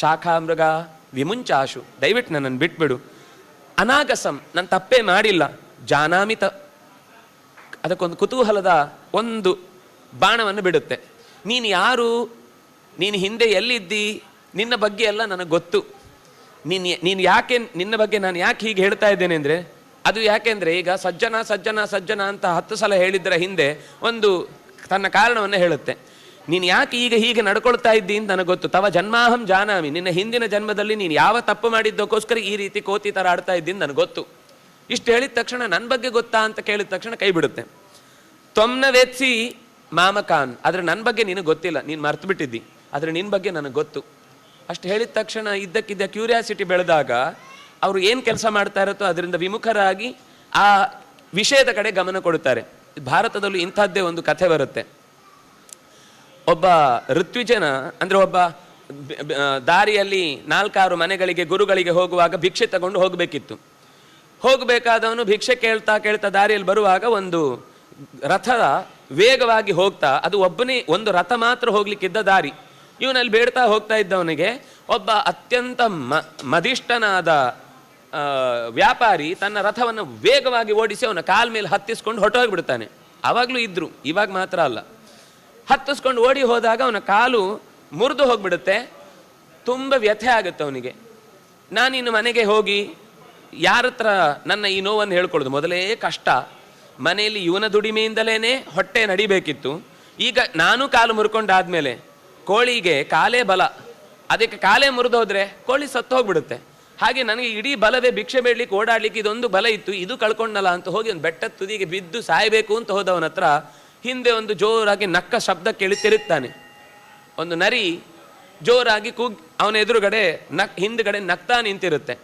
Speaker 1: ಶಾಖಾಮೃಗ ವಿಮುಂಚಾಶು, ದಯವಿಟ್ಟು ನನ್ನನ್ನು ಬಿಟ್ಬಿಡು, ಅನಾಗಸಂ ನಾನು ತಪ್ಪೇ ಮಾಡಿಲ್ಲ, ಜಾನಾಮಿತ ಅದಕ್ಕೊಂದು ಕುತೂಹಲದ ಒಂದು ಬಾಣವನ್ನು ಬಿಡುತ್ತೆ. ನೀನು ಯಾರು, ನೀನು ಹಿಂದೆ ಎಲ್ಲಿದ್ದಿ, ನಿನ್ನ ಬಗ್ಗೆ ಎಲ್ಲ ನನಗೆ ಗೊತ್ತು, ನೀನು ಯಾಕೆ ನಿನ್ನ ಬಗ್ಗೆ ನಾನು ಯಾಕೆ ಹೀಗೆ ಹೇಳ್ತಾ ಇದ್ದೇನೆ ಅಂದರೆ ಅದು ಯಾಕೆಂದರೆ ಈಗ ಸಜ್ಜನ ಸಜ್ಜನ ಸಜ್ಜನ ಅಂತ 10 ಸಲ ಹೇಳಿದ್ದರ ಹಿಂದೆ ಒಂದು ತನ್ನ ಕಾರಣವನ್ನು ಹೇಳುತ್ತೆ. ನೀನು ಯಾಕೆ ಈಗ ಹೀಗೆ ನಡ್ಕೊಳ್ತಾ ಇದ್ದಿ ಅಂತ ನನಗೆ ಗೊತ್ತು, ತವ ಜನ್ಮಾಹಂ ಜಾನಾಮಿ, ನಿನ್ನ ಹಿಂದಿನ ಜನ್ಮದಲ್ಲಿ ನೀನು ಯಾವ ತಪ್ಪು ಮಾಡಿದ್ದಕ್ಕೋಸ್ಕರ ಈ ರೀತಿ ಕೋತಿ ಥರ ಆಡ್ತಾ ಇದ್ದೀನಿ ನನಗೆ ಗೊತ್ತು. ಇಷ್ಟು ಹೇಳಿದ ತಕ್ಷಣ ನನ್ನ ಬಗ್ಗೆ ಗೊತ್ತಾ ಅಂತ ಕೇಳಿದ ತಕ್ಷಣ ಕೈ ಬಿಡುತ್ತೆ. ತ್ವಮ್ನ ವೇತ್ಸಿ ಮಾಮಕಾನ್, ಆದರೆ ನನ್ನ ಬಗ್ಗೆ ನಿನಗೆ ಗೊತ್ತಿಲ್ಲ, ನೀನು ಮರ್ತು ಬಿಟ್ಟಿದ್ದಿ, ಆದರೆ ನಿನ್ನ ಬಗ್ಗೆ ನನಗೆ ಗೊತ್ತು. ಅಷ್ಟು ಹೇಳಿದ ತಕ್ಷಣ ಇದ್ದಕ್ಕಿದ್ದ ಕ್ಯೂರಿಯಾಸಿಟಿ ಬೆಳೆದಾಗ ಅವರು ಏನು ಕೆಲಸ ಮಾಡ್ತಾ ಇರುತ್ತೋ ಅದರಿಂದ ವಿಮುಖರಾಗಿ ಆ ವಿಷಯದ ಕಡೆ ಗಮನ ಕೊಡುತ್ತಾರೆ. ಭಾರತದಲ್ಲೂ ಇಂಥದ್ದೇ ಒಂದು ಕಥೆ ಬರುತ್ತೆ. ಒಬ್ಬ ಋತ್ವಿಜನ ಅಂದರೆ ಒಬ್ಬ ದಾರಿಯಲ್ಲಿ 4-6 ಮನೆಗಳಿಗೆ ಗುರುಗಳಿಗೆ ಹೋಗುವಾಗ ಭಿಕ್ಷೆ ತಗೊಂಡು ಹೋಗಬೇಕಿತ್ತು. ಹೋಗಬೇಕಾದವನು ಭಿಕ್ಷೆ ಕೇಳ್ತಾ ಕೇಳ್ತಾ ದಾರಿಯಲ್ಲಿ ಬರುವಾಗ ಒಂದು ರಥ ವೇಗವಾಗಿ ಹೋಗ್ತಾ, ಅದು ಒಬ್ಬನೇ ಒಂದು ರಥ ಮಾತ್ರ ಹೋಗ್ಲಿಕ್ಕಿದ್ದ ದಾರಿ, ಇವನಲ್ಲಿ ಬೇಡ್ತಾ ಹೋಗ್ತಾ ಇದ್ದವನಿಗೆ ಒಬ್ಬ ಅತ್ಯಂತ ಮದಿಷ್ಠನಾದ ವ್ಯಾಪಾರಿ ತನ್ನ ರಥವನ್ನು ವೇಗವಾಗಿ ಓಡಿಸಿ ಅವನ ಕಾಲ ಮೇಲೆ ಹತ್ತಿಸ್ಕೊಂಡು ಹೊರಟೋಗ್ಬಿಡ್ತಾನೆ. ಆವಾಗಲೂ ಇದ್ರು, ಇವಾಗ ಮಾತ್ರ ಅಲ್ಲ. ಹತ್ತಿಸ್ಕೊಂಡು ಓಡಿ ಹೋದಾಗ ಅವನ ಕಾಲು ಮುರಿದು ಹೋಗ್ಬಿಡುತ್ತೆ, ತುಂಬ ವ್ಯಥೆ ಆಗುತ್ತೆ ಅವನಿಗೆ. ನಾನಿನ್ನು ಮನೆಗೆ ಹೋಗಿ ಯಾರ ಹತ್ರ ನನ್ನ ಈ ನೋವನ್ನು ಹೇಳ್ಕೊಳ್ಳೋದು, ಮೊದಲೇ ಕಷ್ಟ, ಮನೆಯಲ್ಲಿ ಇವನ ದುಡಿಮೆಯಿಂದಲೇ ಹೊಟ್ಟೆ ನಡಿಬೇಕಿತ್ತು, ಈಗ ನಾನು ಕಾಲು ಮುರ್ಕೊಂಡಾದ್ಮೇಲೆ ಕೋಳಿಗೆ ಕಾಲೇ ಬಲ, ಅದಕ್ಕೆ ಕಾಲೇ ಮುರಿದೋದ್ರೆ ಕೋಳಿ ಸತ್ತು ಹೋಗ್ಬಿಡುತ್ತೆ, ಹಾಗೆ ನನಗೆ ಇಡೀ ಬಲವೇ ಭಿಕ್ಷೆ ಬೇಡ್ಲಿಕ್ಕೆ ಓಡಾಡ್ಲಿಕ್ಕೆ ಇದೊಂದು ಬಲ ಇತ್ತು, ಇದು ಕಳ್ಕೊಂಡಲ್ಲ ಅಂತ ಹೋಗಿ ಒಂದು ಬೆಟ್ಟದ ತುದಿಗೆ ಬಿದ್ದು ಸಾಯಬೇಕು ಅಂತ ಹೋದವನ ಹತ್ರ ಹಿಂದೆ ಒಂದು ಜೋರಾಗಿ ನಕ್ಕ ಶಬ್ದ ಕೇಳಿ ತಿರುಗ್ತಾನೆ. ಒಂದು ನರಿ ಜೋರಾಗಿ ಅವನ ಎದುರುಗಡೆ ಹಿಂದ್ಗಡೆ ನಗ್ತಾ ನಿಂತಿರುತ್ತೆ.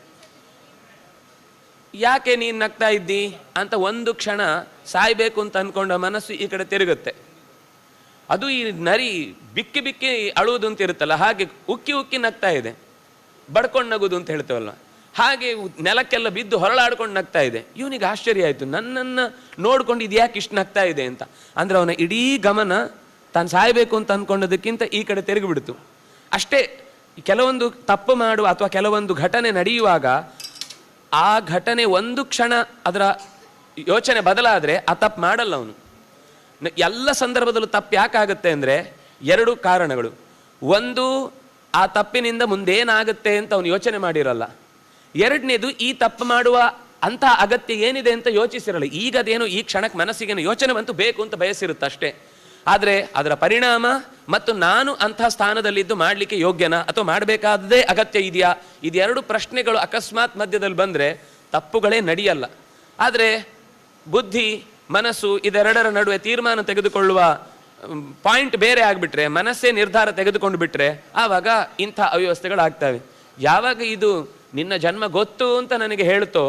Speaker 1: ಯಾಕೆ ನೀನು ನಗ್ತಾ ಇದ್ದಿ ಅಂತ ಒಂದು ಕ್ಷಣ ಸಾಯ್ಬೇಕು ಅಂತ ಅನ್ಕೊಂಡ ಮನಸ್ಸು ಈ ಕಡೆ ತಿರುಗುತ್ತೆ. ಅದು ಈ ನರಿ ಬಿಕ್ಕಿ ಬಿಕ್ಕಿ ಅಳುವುದು ಅಂತ ಇರುತ್ತಲ್ಲ, ಹಾಗೆ ಉಕ್ಕಿ ಉಕ್ಕಿ ನಗ್ತಾ ಇದೆ, ಬಡ್ಕೊಂಡು ನಗುದು ಅಂತ ಹೇಳ್ತೇವಲ್ಲ, ಹಾಗೆ ನೆಲಕ್ಕೆಲ್ಲ ಬಿದ್ದು ಹೊರಳಾಡ್ಕೊಂಡು ನಗ್ತಾ ಇದೆ. ಇವನಿಗೆ ಆಶ್ಚರ್ಯ ಆಯಿತು, ನನ್ನನ್ನು ನೋಡ್ಕೊಂಡು ಇದು ಯಾಕೆ ಇಷ್ಟು ನಗ್ತಾ ಇದೆ ಅಂತ. ಅಂದರೆ ಅವನ ಇಡೀ ಗಮನ ತಾನು ಸಾಯಬೇಕು ಅಂತ ಅಂದ್ಕೊಂಡದಕ್ಕಿಂತ ಈ ಕಡೆ ತಿರುಗಿಬಿಡ್ತು. ಅಷ್ಟೇ, ಕೆಲವೊಂದು ತಪ್ಪು ಮಾಡುವ ಅಥವಾ ಕೆಲವೊಂದು ಘಟನೆ ನಡೆಯುವಾಗ ಆ ಘಟನೆ ಒಂದು ಕ್ಷಣ ಅದರ ಯೋಚನೆ ಬದಲಾದರೆ ಆ ತಪ್ಪು ಮಾಡಲ್ಲ ಅವನು. ಎಲ್ಲ ಸಂದರ್ಭದಲ್ಲೂ ತಪ್ಪು ಯಾಕಾಗುತ್ತೆ ಅಂದರೆ 2 ಕಾರಣಗಳು. ಒಂದು, ಆ ತಪ್ಪಿನಿಂದ ಮುಂದೇನಾಗುತ್ತೆ ಅಂತ ಅವನು ಯೋಚನೆ ಮಾಡಿರಲ್ಲ. 2ನೇದು, ಈ ತಪ್ಪು ಮಾಡುವ ಅಂಥ ಅಗತ್ಯ ಏನಿದೆ ಅಂತ ಯೋಚಿಸಿರಲ್ಲ. ಈಗ ಅದೇನೋ ಈ ಕ್ಷಣಕ್ಕೆ ಮನಸ್ಸಿಗೇನು ಯೋಚನೆ ಬಂತು ಬೇಕು ಅಂತ ಬಯಸಿರುತ್ತೆ ಅಷ್ಟೇ. ಆದರೆ ಅದರ ಪರಿಣಾಮ ಮತ್ತು ನಾನು ಅಂಥ ಸ್ಥಾನದಲ್ಲಿದ್ದು ಮಾಡಲಿಕ್ಕೆ ಯೋಗ್ಯನಾ ಅಥವಾ ಮಾಡಬೇಕಾದದೇ ಅಗತ್ಯ ಇದೆಯಾ, ಇದು 2 ಪ್ರಶ್ನೆಗಳು ಅಕಸ್ಮಾತ್ ಮಧ್ಯದಲ್ಲಿ ಬಂದರೆ ತಪ್ಪುಗಳೇ ನಡೆಯಲ್ಲ. ಆದರೆ ಬುದ್ಧಿ ಮನಸ್ಸು ಇದೆರಡರ ನಡುವೆ ತೀರ್ಮಾನ ತೆಗೆದುಕೊಳ್ಳುವ ಪಾಯಿಂಟ್ ಬೇರೆ ಆಗಿಬಿಟ್ರೆ, ಮನಸ್ಸೇ ನಿರ್ಧಾರ ತೆಗೆದುಕೊಂಡು ಬಿಟ್ರೆ ಆವಾಗ ಇಂಥ ಅವ್ಯವಸ್ಥೆಗಳಾಗ್ತವೆ. ಯಾವಾಗ ಇದು ನಿನ್ನ ಜನ್ಮ ಗೊತ್ತು ಅಂತ ನನಗೆ ಹೇಳ್ತೋ,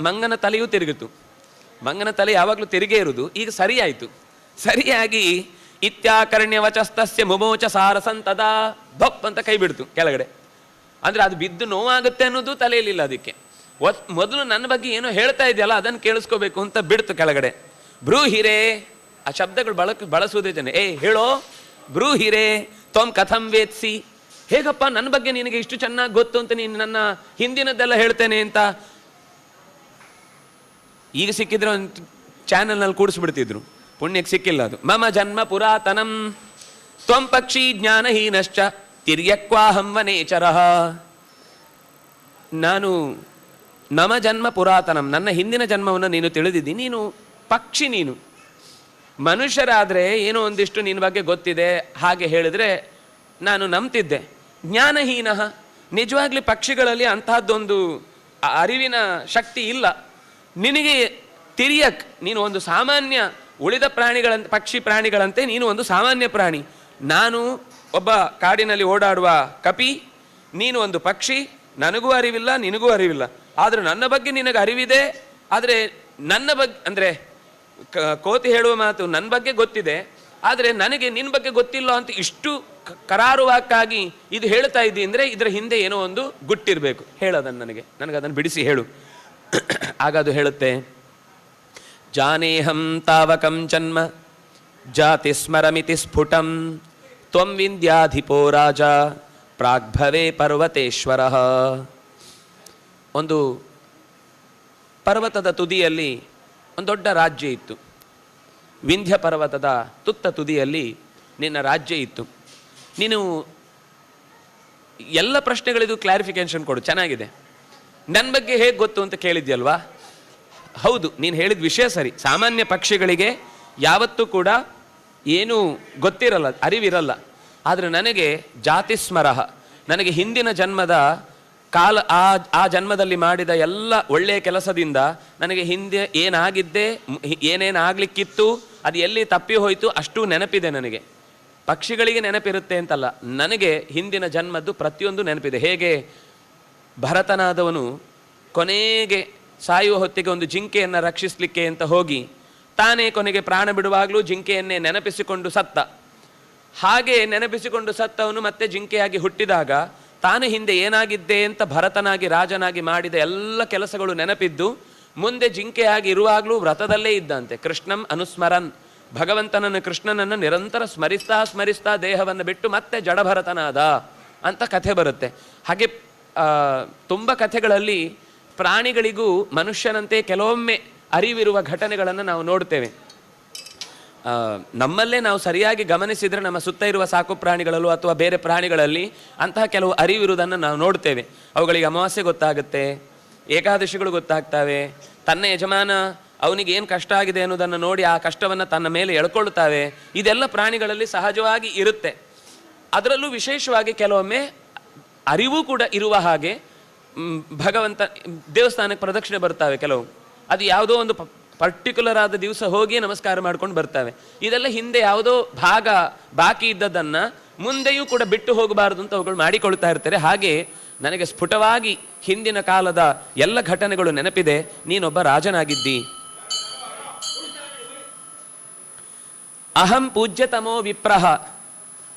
Speaker 1: ಮಂಗನ ತಲೆಯೂ ತಿರುಗಿತು. ಮಂಗನ ತಲೆ ಯಾವಾಗಲೂ ತಿರುಗೇ ಇರುವುದು, ಈಗ ಸರಿಯಾಯಿತು. ಸರಿಯಾಗಿ ಇತ್ಯಾಕರ್ಣ್ಯ ವಚಸ್ತಸ್ಯ ಮುಮೋಚ ಸಾರಸಂತದಾ ಭಪ್ ಅಂತ ಕೈ ಬಿಡ್ತು ಕೆಳಗಡೆ. ಅಂದರೆ ಅದು ಬಿದ್ದು ನೋವಾಗುತ್ತೆ ಅನ್ನೋದು ತಲೆಯಲ್ಲಿಲ್ಲ ಅದಕ್ಕೆ. ಮೊದಲು ನನ್ನ ಬಗ್ಗೆ ಏನೋ ಹೇಳ್ತಾ ಇದೆಯಲ್ಲ ಅದನ್ನು ಕೇಳಿಸ್ಕೋಬೇಕು ಅಂತ ಬಿಡ್ತು ಕೆಳಗಡೆ. ಬ್ರೂಹಿರೇ, ಆ ಶಬ್ದಗಳು ಬಳಸುವುದೇ ಜನ. ಹೇಳೋ ಬ್ರೂಹಿರೇ ತ್ವಂ ಕಥಂ ವೇತ್ಸಿ, ಹೇಗಪ್ಪ ನನ್ನ ಬಗ್ಗೆ ನಿನಗೆ ಇಷ್ಟು ಚೆನ್ನಾಗಿ ಗೊತ್ತು ಅಂತ ನೀನು ನನ್ನ ಹಿಂದಿನದ್ದೆಲ್ಲ ಹೇಳ್ತೇನೆ ಅಂತ. ಈಗ ಸಿಕ್ಕಿದ್ರೆ ಒಂದು ಚಾನಲ್ನಲ್ಲಿ ಕೂಡಿಸ್ಬಿಡ್ತಿದ್ರು, ಪುಣ್ಯಕ್ಕೆ ಸಿಕ್ಕಿಲ್ಲ ಅದು. ಮಮ ಜನ್ಮ ಪುರಾತನಂ ತ್ವಂ ಪಕ್ಷಿ ಜ್ಞಾನಹೀನಶ್ಚ ತಿರ್ಯಕ್ವಾಹಂ ವನೇಚರಃ. ನಮ ಜನ್ಮ ಪುರಾತನಂ, ನನ್ನ ಹಿಂದಿನ ಜನ್ಮವನ್ನು ನೀನು ತಿಳಿದಿದ್ದಿ. ನೀನು ಪಕ್ಷಿ, ನೀನು ಮನುಷ್ಯರಾದರೆ ಏನೋ ಒಂದಿಷ್ಟು ನಿನ್ನ ಬಗ್ಗೆ ಗೊತ್ತಿದೆ ಹಾಗೆ ಹೇಳಿದ್ರೆ ನಾನು ನಂಬ್ತಿದ್ದೆ. ಜ್ಞಾನಹೀನ, ನಿಜವಾಗ್ಲಿ ಪಕ್ಷಿಗಳಲ್ಲಿ ಅಂತಹದ್ದೊಂದು ಅರಿವಿನ ಶಕ್ತಿ ಇಲ್ಲ ನಿನಗೆ. ತಿರಿಯಕ್, ನೀನು ಒಂದು ಸಾಮಾನ್ಯ ಉಳಿದ ಪ್ರಾಣಿಗಳಂತೆ, ಪಕ್ಷಿ ಪ್ರಾಣಿಗಳಂತೆ ನೀನು ಒಂದು ಸಾಮಾನ್ಯ ಪ್ರಾಣಿ. ನಾನು ಒಬ್ಬ ಕಾಡಿನಲ್ಲಿ ಓಡಾಡುವ ಕಪಿ, ನೀನು ಒಂದು ಪಕ್ಷಿ. ನನಗೂ ಅರಿವಿಲ್ಲ, ನಿನಗೂ ಅರಿವಿಲ್ಲ. ಆದರೆ ನನ್ನ ಬಗ್ಗೆ ನಿನಗೆ ಅರಿವಿದೆ. ಆದರೆ ನನ್ನ ಬಗ್ಗೆ ಅಂದರೆ ಕೋತಿ ಹೇಳುವ ಮಾತು, ನನ್ನ ಬಗ್ಗೆ ಗೊತ್ತಿದೆ ಆದರೆ ನನಗೆ ನಿನ್ನ ಬಗ್ಗೆ ಗೊತ್ತಿಲ್ಲ ಅಂತ ಇಷ್ಟು ಕರಾರುವಾಕ್ಕಾಗಿ ಇದು ಹೇಳ್ತಾ ಇದ್ದಿ ಅಂದರೆ ಇದರ ಹಿಂದೆ ಏನೋ ಒಂದು ಗುಟ್ಟಿರಬೇಕು. ಹೇಳೋದನ್ನು ನನಗದನ್ನು ಬಿಡಿಸಿ ಹೇಳು. ಆಗ ಅದು ಹೇಳುತ್ತೆ, ಜಾನೇಹಂ ತಾವಕಂ ಜನ್ಮ ಜಾತಿ ಸ್ಮರಮಿತಿ ಸ್ಫುಟಂ ತ್ವಂ ವಿಂಧ್ಯಾಧಿಪೋ ರಾಜ ಪ್ರಾಗ್ಭವೇ ಪರ್ವತೇಶ್ವರ. ಒಂದು ಪರ್ವತದ ತುದಿಯಲ್ಲಿ ಒಂದು ದೊಡ್ಡ ರಾಜ್ಯ ಇತ್ತು. ವಿಂಧ್ಯ ಪರ್ವತದ ತುತ್ತ ತುದಿಯಲ್ಲಿ ನಿನ್ನ ರಾಜ್ಯ ಇತ್ತು. ನೀನು ಎಲ್ಲ ಪ್ರಶ್ನೆಗಳಿದು ಕ್ಲಾರಿಫಿಕೇಶನ್ ಕೊಡು, ಚೆನ್ನಾಗಿದೆ. ನನ್ನ ಬಗ್ಗೆ ಹೇಗೆ ಗೊತ್ತು ಅಂತ ಕೇಳಿದ್ಯಲ್ವಾ? ಹೌದು, ನೀನು ಹೇಳಿದ ವಿಷಯ ಸರಿ. ಸಾಮಾನ್ಯ ಪಕ್ಷಿಗಳಿಗೆ ಯಾವತ್ತೂ ಕೂಡ ಏನೂ ಗೊತ್ತಿರಲ್ಲ, ಅರಿವಿರಲ್ಲ. ಆದರೆ ನನಗೆ ಜಾತಿಸ್ಮರಃ, ನನಗೆ ಹಿಂದಿನ ಜನ್ಮದ ಆ ಜನ್ಮದಲ್ಲಿ ಮಾಡಿದ ಎಲ್ಲ ಒಳ್ಳೆಯ ಕೆಲಸದಿಂದ ನನಗೆ ಹಿಂದೆ ಏನಾಗಿದ್ದೆ, ಏನೇನಾಗಲಿಕ್ಕಿತ್ತು, ಅದು ಎಲ್ಲಿ ತಪ್ಪಿ ಹೋಯಿತು ಅಷ್ಟೂ ನೆನಪಿದೆ ನನಗೆ. ಪಕ್ಷಿಗಳಿಗೆ ನೆನಪಿರುತ್ತೆ ಅಂತಲ್ಲ, ನನಗೆ ಹಿಂದಿನ ಜನ್ಮದ್ದು ಪ್ರತಿಯೊಂದು ನೆನಪಿದೆ. ಹೇಗೆ ಭರತನಾದವನು ಕೊನೆಗೆ ಸಾಯುವ ಹೊತ್ತಿಗೆ ಒಂದು ಜಿಂಕೆಯನ್ನು ರಕ್ಷಿಸಲಿಕ್ಕೆ ಅಂತ ಹೋಗಿ ತಾನೇ ಕೊನೆಗೆ ಪ್ರಾಣ ಬಿಡುವಾಗಲೂ ಜಿಂಕೆಯನ್ನೇ ನೆನಪಿಸಿಕೊಂಡು ಸತ್ತ. ಹಾಗೆ ನೆನಪಿಸಿಕೊಂಡು ಸತ್ತವನು ಮತ್ತೆ ಜಿಂಕೆಯಾಗಿ ಹುಟ್ಟಿದಾಗ ತಾನು ಹಿಂದೆ ಏನಾಗಿದ್ದೆ ಅಂತ ಭರತನಾಗಿ ರಾಜನಾಗಿ ಮಾಡಿದ ಎಲ್ಲ ಕೆಲಸಗಳು ನೆನಪಿದ್ದು ಮುಂದೆ ಜಿಂಕೆಯಾಗಿ ಇರುವಾಗಲೂ ವ್ರತದಲ್ಲೇ ಇದ್ದಂತೆ. ಕೃಷ್ಣಂ ಅನುಸ್ಮರನ್, ಭಗವಂತನನ್ನು ಕೃಷ್ಣನನ್ನು ನಿರಂತರ ಸ್ಮರಿಸ್ತಾ ದೇಹವನ್ನು ಬಿಟ್ಟು ಮತ್ತೆ ಜಡಭರತನಾದ ಅಂತ ಕಥೆ ಬರುತ್ತೆ. ಹಾಗೆ ತುಂಬ ಕಥೆಗಳಲ್ಲಿ ಪ್ರಾಣಿಗಳಿಗೂ ಮನುಷ್ಯನಂತೆ ಕೆಲವೊಮ್ಮೆ ಅರಿವಿರುವ ಘಟನೆಗಳನ್ನು ನಾವು ನೋಡ್ತೇವೆ. ನಮ್ಮಲ್ಲೇ ನಾವು ಸರಿಯಾಗಿ ಗಮನಿಸಿದರೆ ನಮ್ಮ ಸುತ್ತ ಇರುವ ಸಾಕು ಪ್ರಾಣಿಗಳಲ್ಲೂ ಅಥವಾ ಬೇರೆ ಪ್ರಾಣಿಗಳಲ್ಲಿ ಅಂತಹ ಕೆಲವು ಅರಿವಿರುವುದನ್ನು ನಾವು ನೋಡ್ತೇವೆ. ಅವುಗಳಿಗೆ ಅಮಾವಾಸ್ಯೆ ಗೊತ್ತಾಗುತ್ತೆ, ಏಕಾದಶಿಗಳು ಗೊತ್ತಾಗ್ತವೆ, ತನ್ನ ಯಜಮಾನ ಅವನಿಗೆ ಏನು ಕಷ್ಟ ಆಗಿದೆ ಅನ್ನೋದನ್ನು ನೋಡಿ ಆ ಕಷ್ಟವನ್ನು ತನ್ನ ಮೇಲೆ ಎಳ್ಕೊಳ್ತಾವೆ. ಇದೆಲ್ಲ ಪ್ರಾಣಿಗಳಲ್ಲಿ ಸಹಜವಾಗಿ ಇರುತ್ತೆ. ಅದರಲ್ಲೂ ವಿಶೇಷವಾಗಿ ಕೆಲವೊಮ್ಮೆ ಅರಿವು ಕೂಡ ಇರುವ ಹಾಗೆ ಭಗವಂತ ದೇವಸ್ಥಾನಕ್ಕೆ ಪ್ರದಕ್ಷಿಣೆ ಬರ್ತಾವೆ ಕೆಲವು. ಅದು ಯಾವುದೋ ಒಂದು ಪರ್ಟಿಕ್ಯುಲರ್ ಆದ ದಿವಸ ಹೋಗಿ ನಮಸ್ಕಾರ ಮಾಡ್ಕೊಂಡು ಬರ್ತವೆ. ಇದೆಲ್ಲ ಹಿಂದೆ ಯಾವುದೋ ಭಾಗ ಬಾಕಿ ಇದ್ದದನ್ನು ಮುಂದೆಯೂ ಕೂಡ ಬಿಟ್ಟು ಹೋಗಬಾರದು ಅಂತ ಅವುಗಳು ಮಾಡಿಕೊಳ್ತಾ ಇರ್ತಾರೆ. ಹಾಗೆ ನನಗೆ ಸ್ಫುಟವಾಗಿ ಹಿಂದಿನ ಕಾಲದ ಎಲ್ಲ ಘಟನೆಗಳು ನೆನಪಿದೆ. ನೀನೊಬ್ಬ ರಾಜನಾಗಿದ್ದಿ. ಅಹಂ ಪೂಜ್ಯತಮೋ ವಿಪ್ರಹ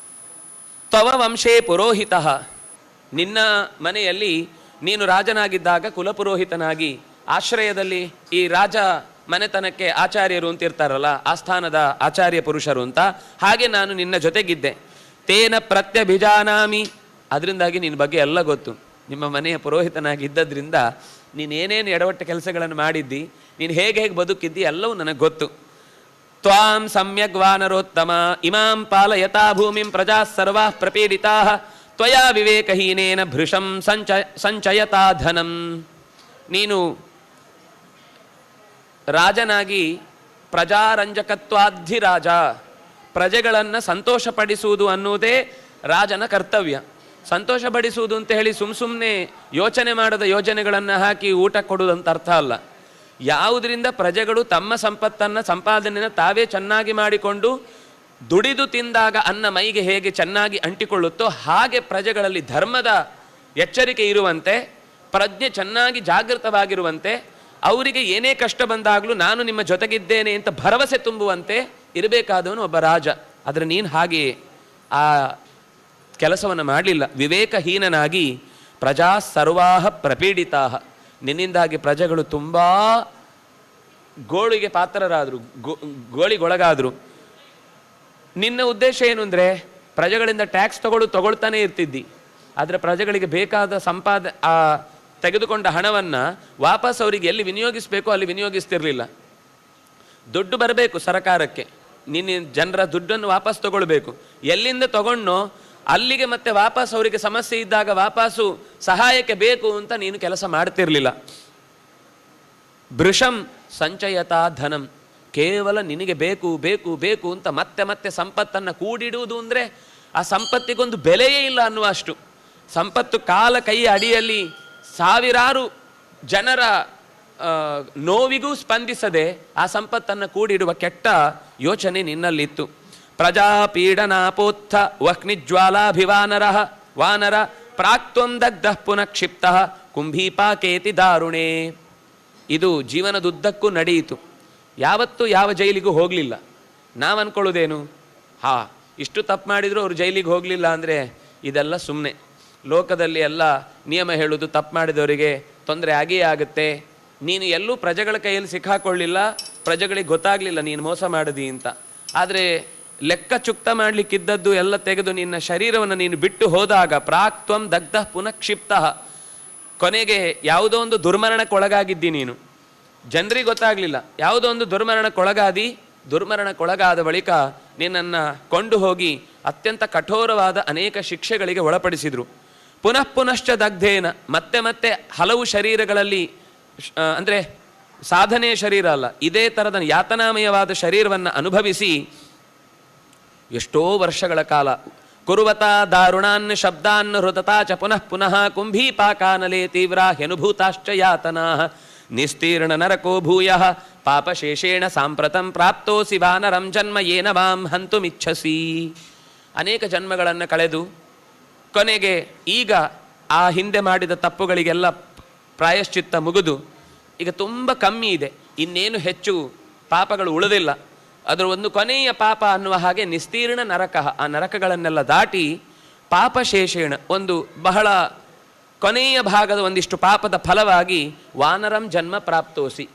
Speaker 1: ತವ ವಂಶೇ ಪುರೋಹಿತಃ. ನಿನ್ನ ಮನೆಯಲ್ಲಿ ನೀನು ರಾಜನಾಗಿದ್ದಾಗ ಕುಲಪುರೋಹಿತನಾಗಿ ಆಶ್ರಯದಲ್ಲಿ ಈ ರಾಜ ಮನೆತನಕ್ಕೆ ಆಚಾರ್ಯರು ಅಂತ ಇರ್ತಾರಲ್ಲ, ಆಸ್ಥಾನದ ಆಚಾರ್ಯ ಪುರುಷರು ಅಂತ, ಹಾಗೆ ನಾನು ನಿನ್ನ ಜೊತೆಗಿದ್ದೆ. ತೇನ ಪ್ರತ್ಯಭಿಜಾನಾಮಿ, ಅದರಿಂದಾಗಿ ನಿನ್ನ ಬಗ್ಗೆ ಎಲ್ಲ ಗೊತ್ತು. ನಿಮ್ಮ ಮನೆಯ ಪುರೋಹಿತನಾಗಿದ್ದರಿಂದ ನೀನೇನೇನು ಎಡವಟ್ಟ ಕೆಲಸಗಳನ್ನು ಮಾಡಿದ್ದಿ, ನೀನು ಹೇಗೆ ಬದುಕಿದ್ದಿ ಎಲ್ಲವೂ ನನಗೆ ಗೊತ್ತು. ತ್ವಾಂ ಸಮ್ಯಗ್ ವಾನರೋತ್ತಮ ಇಮಾಂ ಪಾಲಯತಾ ಭೂಮಿಂ ಪ್ರಜಾ ಸರ್ವಾ ಪ್ರಪೀಡಿತಾ ತ್ವಯಾ ವಿವೇಕಹೀನೇನ ಭೃಶಂ ಸಂಚಯತಾ ಧನಂ. ನೀನು ರಾಜನಾಗಿ ಪ್ರಜಾರಂಜಕತ್ವಾಧಿರಾಜ, ಪ್ರಜೆಗಳನ್ನು ಸಂತೋಷಪಡಿಸುವುದು ಅನ್ನುವುದೇ ರಾಜನ ಕರ್ತವ್ಯ. ಸಂತೋಷಪಡಿಸುವುದು ಅಂತ ಹೇಳಿ ಸುಮ್ಮನೆ ಯೋಚನೆ ಮಾಡದ ಯೋಜನೆಗಳನ್ನು ಹಾಕಿ ಊಟ ಕೊಡುವುದಂತ ಅರ್ಥ ಅಲ್ಲ. ಯಾವುದರಿಂದ ಪ್ರಜೆಗಳು ತಮ್ಮ ಸಂಪತ್ತನ್ನು ಸಂಪಾದನೆಯನ್ನು ತಾವೇ ಚೆನ್ನಾಗಿ ಮಾಡಿಕೊಂಡು ದುಡಿದು ತಿಂದಾಗ ಅನ್ನ ಮೈಗೆ ಹೇಗೆ ಚೆನ್ನಾಗಿ ಅಂಟಿಕೊಳ್ಳುತ್ತೋ ಹಾಗೆ ಪ್ರಜೆಗಳಲ್ಲಿ ಧರ್ಮದ ಎಚ್ಚರಿಕೆ ಇರುವಂತೆ, ಪ್ರಜ್ಞೆ ಚೆನ್ನಾಗಿ ಜಾಗೃತವಾಗಿರುವಂತೆ, ಅವರಿಗೆ ಏನೇ ಕಷ್ಟ ಬಂದಾಗಲೂ ನಾನು ನಿಮ್ಮ ಜೊತೆಗಿದ್ದೇನೆ ಅಂತ ಭರವಸೆ ತುಂಬುವಂತೆ ಇರಬೇಕಾದವನು ಒಬ್ಬ ರಾಜ. ಆದರೆ ನೀನು ಹಾಗೆಯೇ ಆ ಕೆಲಸವನ್ನು ಮಾಡಲಿಲ್ಲ. ವಿವೇಕಹೀನನಾಗಿ ಪ್ರಜಾ ಸರ್ವಾಹ ಪ್ರಪೀಡಿತಾ, ನಿನ್ನಿಂದಾಗಿ ಪ್ರಜೆಗಳು ತುಂಬ ಗೋಳಿಗೆ ಪಾತ್ರರಾದರು, ಗೋಳಿಗೊಳಗಾದರು. ನಿನ್ನ ಉದ್ದೇಶ ಏನು ಅಂದರೆ ಪ್ರಜೆಗಳಿಂದ ಟ್ಯಾಕ್ಸ್ ತಗೊಳ್ತಾನೇ ಇರ್ತಿದ್ದಿ. ಆದರೆ ಪ್ರಜೆಗಳಿಗೆ ಬೇಕಾದ ತೆಗೆದುಕೊಂಡ ಹಣವನ್ನು ವಾಪಸ್ ಅವರಿಗೆ ಎಲ್ಲಿ ವಿನಿಯೋಗಿಸಬೇಕು ಅಲ್ಲಿ ವಿನಿಯೋಗಿಸ್ತಿರಲಿಲ್ಲ. ದುಡ್ಡು ಬರಬೇಕು ಸರಕಾರಕ್ಕೆ, ನಿನ್ನ ಜನರ ದುಡ್ಡನ್ನು ವಾಪಸ್ ತಗೊಳ್ಬೇಕು. ಎಲ್ಲಿಂದ ತಗೊಂಡೋ ಅಲ್ಲಿಗೆ ಮತ್ತೆ ವಾಪಸ್ ಅವರಿಗೆ ಸಮಸ್ಯೆ ಇದ್ದಾಗ ವಾಪಸ್ಸು ಸಹಾಯಕ್ಕೆ ಬೇಕು ಅಂತ ನೀನು ಕೆಲಸ ಮಾಡ್ತಿರ್ಲಿಲ್ಲ. ಭೃಶಂ ಸಂಚಯತಾ ಧನಂ, ಕೇವಲ ನಿನಗೆ ಬೇಕು ಬೇಕು ಬೇಕು ಅಂತ ಮತ್ತೆ ಮತ್ತೆ ಸಂಪತ್ತನ್ನು ಕೂಡಿಡುವುದು ಅಂದರೆ ಆ ಸಂಪತ್ತಿಗೊಂದು ಬೆಲೆಯೇ ಇಲ್ಲ ಅನ್ನುವಷ್ಟು. ಸಂಪತ್ತು ಕಾಲ ಕೈಯ ಅಡಿಯಲ್ಲಿ ಸಾವಿರಾರು ಜನರ ನೋವಿಗೂ ಸ್ಪಂದಿಸದೆ ಆ ಸಂಪತ್ತನ್ನು ಕೂಡಿಡುವ ಕೆಟ್ಟ ಯೋಚನೆ ನಿನ್ನಲ್ಲಿತ್ತು. ಪ್ರಜಾಪೀಡನಾಪೋತ್ಥ ವಹ್ನಿಜ್ವಾಲಾಭಿವಾನರ ವಾನರ ಪ್ರಾಕ್ತ್ವಂ ದಗ್ಧಃ ಪುನಃ ಕ್ಷಿಪ್ತಃ ಕುಂಭೀಪಾಕೇತಿ ದಾರುಣೇ. ಇದು ಜೀವನದುದ್ದಕ್ಕೂ ನಡೆಯಿತು. ಯಾವತ್ತೂ ಯಾವ ಜೈಲಿಗೂ ಹೋಗಲಿಲ್ಲ. ನಾವು ಅಂದ್ಕೊಳ್ಳೋದೇನು, ಇಷ್ಟು ತಪ್ಪು ಮಾಡಿದರೂ ಅವರು ಜೈಲಿಗೆ ಹೋಗಲಿಲ್ಲ ಅಂದರೆ ಇದೆಲ್ಲ ಸುಮ್ಮನೆ. ಲೋಕದಲ್ಲಿ ಎಲ್ಲ ನಿಯಮ ಹೇಳೋದು ತಪ್ಪು ಮಾಡಿದವರಿಗೆ ತೊಂದರೆ ಆಗಿಯೇ ಆಗುತ್ತೆ. ನೀನು ಎಲ್ಲೂ ಪ್ರಜೆಗಳ ಕೈಯಲ್ಲಿ ಸಿಕ್ಕಾಕೊಳ್ಳಿಲ್ಲ, ಪ್ರಜೆಗಳಿಗೆ ಗೊತ್ತಾಗಲಿಲ್ಲ ನೀನು ಮೋಸ ಮಾಡಿದಿ ಅಂತ. ಆದರೆ ಲೆಕ್ಕ ಚುಕ್ತ ಮಾಡಲಿಕ್ಕಿದ್ದದ್ದು ಎಲ್ಲ ತೆಗೆದು ನಿನ್ನ ಶರೀರವನ್ನು ನೀನು ಬಿಟ್ಟು ಹೋದಾಗ ಪ್ರಾಕ್ತ್ವಂ ದಗ್ಧಃ ಪುನಃ ಕ್ಷಿಪ್ತಃ, ಕೊನೆಗೆ ಯಾವುದೋ ಒಂದು ದುರ್ಮರಣಕ್ಕೊಳಗಾಗಿದ್ದಿ ನೀನು. ಜನರಿಗೆ ಗೊತ್ತಾಗಲಿಲ್ಲ, ಯಾವುದೋ ಒಂದು ದುರ್ಮರಣಕ್ಕೊಳಗಾದ ಬಳಿಕ ನಿನ್ನನ್ನು ಕೊಂಡು ಹೋಗಿ ಅತ್ಯಂತ ಕಠೋರವಾದ ಅನೇಕ ಶಿಕ್ಷೆಗಳಿಗೆ ಒಳಪಡಿಸಿದರು. ಪುನಃ ಪುನಶ್ಚ ದಗ್ಧೇನ, ಮತ್ತೆ ಮತ್ತೆ ಹಲವು ಶರೀರಗಳಲ್ಲಿ, ಅಂದರೆ ಸಾಧನೆಯ ಶರೀರ ಅಲ್ಲ, ಇದೇ ಥರದ ಯಾತನಾಮಯವಾದ ಶರೀರವನ್ನು ಅನುಭವಿಸಿ ಎಷ್ಟೋ ವರ್ಷಗಳ ಕಾಲ ಕುರುವತಾ ದಾರುಣಾನ್ ಶಬ್ದಾನ್ ಹೃತತಾ ಚ ಪುನಃ ಪುನಃ ಕುಂಭೀಪಾಕಾನಲೇ ತೀವ್ರಾ ಹ್ಯನುಭೂತಾಶ್ಚ ಯಾತನಾ ನಿಸ್ತೀರ್ಣ ನರಕೋ ಭೂಯಃ ಪಾಪಶೇಷೇಣ ಸಾಂಪ್ರತಂ ಪ್ರಾಪ್ತೋಸಿ ವಾನರಂ ಜನ್ಮ ಯೇನ ಮಾಂ ಹಂತುಮಿಚ್ಛಸಿ. ಅನೇಕ ಜನ್ಮಗಳನ್ನು ಕಳೆದು ಕೊನೆಗೆ ಈಗ ಆ ಹಿಂದೆ ಮಾಡಿದ ತಪ್ಪುಗಳಿಗೆಲ್ಲ ಪ್ರಾಯಶ್ಚಿತ್ತ ಮುಗಿದು ಈಗ ತುಂಬ ಕಮ್ಮಿ ಇದೆ, ಇನ್ನೇನು ಹೆಚ್ಚು ಪಾಪಗಳು ಉಳಿದಿಲ್ಲ. ಅದರ ಒಂದು ಕೊನೆಯ ಪಾಪ ಅನ್ನುವ ಹಾಗೆ ನಿಸ್ತೀರ್ಣ ನರಕ, ಆ ನರಕಗಳನ್ನೆಲ್ಲ ದಾಟಿ ಪಾಪಶೇಷೇಣ ಒಂದು ಬಹಳ ಕೊನೆಯ ಭಾಗದ ಒಂದಿಷ್ಟು ಪಾಪದ ಫಲವಾಗಿ ವಾನರಂ ಜನ್ಮ ಪ್ರಾಪ್ತೋಸಿ,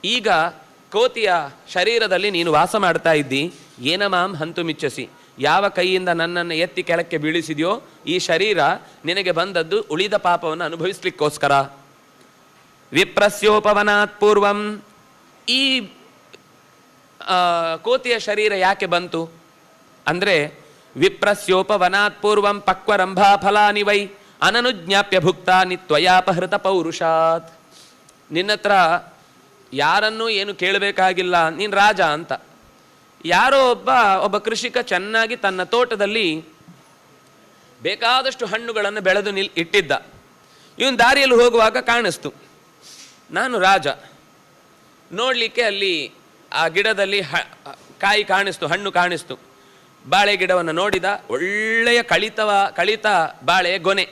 Speaker 1: ಈಗ ಕೋತಿಯ ಶರೀರದಲ್ಲಿ ನೀನು ವಾಸ ಮಾಡ್ತಾ ಇದ್ದಿ. ಏನ ಮಾಂ ಹಂತುಮಿಚ್ಛಸಿ, ಯಾವ ಕೈಯಿಂದ ನನ್ನನ್ನು ಎತ್ತಿ ಕೆಳಕ್ಕೆ ಬೀಳಿಸಿದೆಯೋ ಈ ಶರೀರ ನಿನಗೆ ಬಂದದ್ದು ಉಳಿದ ಪಾಪವನ್ನು ಅನುಭವಿಸ್ಲಿಕ್ಕೋಸ್ಕರ. ವಿಪ್ರಸ್ಯೋಪವನಾತ್ ಪೂರ್ವಂ, ಈ ಕೋತಿಯ ಶರೀರ ಯಾಕೆ ಬಂತು ಅಂದರೆ ವಿಪ್ರಸ್ಯೋಪವನಾತ್ ಪೂರ್ವಂ ಪಕ್ವರಂಭಾ ಫಲಾನಿ ವೈ ಅನನುಜ್ಞಾಪ್ಯ ಭುಕ್ತಾನಿ ತ್ವಯಾಪಹೃತ ಪೌರುಷಾತ್. ನಿನ್ನತ್ರ ಯಾರನ್ನೂ ಏನು ಕೇಳಬೇಕಾಗಿಲ್ಲ, ನೀನು ರಾಜ ಅಂತ. ಯಾರೋ ಒಬ್ಬ ಕೃಷಿಕ ಚೆನ್ನಾಗಿ ತನ್ನ ತೋಟದಲ್ಲಿ ಬೇಕಾದಷ್ಟು ಹಣ್ಣುಗಳನ್ನು ಬೆಳೆದು ಇಟ್ಟಿದ್ದ. ಇವನು ದಾರಿಯಲ್ಲಿ ಹೋಗುವಾಗ ಕಾಣಿಸ್ತು, ನಾನು ರಾಜ. ನೋಡಲಿಕ್ಕೆ ಅಲ್ಲಿ ಆ ಗಿಡದಲ್ಲಿ ಕಾಯಿ ಕಾಣಿಸ್ತು, ಹಣ್ಣು ಕಾಣಿಸ್ತು. ಬಾಳೆ ಗಿಡವನ್ನು ನೋಡಿದ, ಒಳ್ಳೆಯ ಕಳಿತ ಬಾಳೆಯ ಗೊನೆ.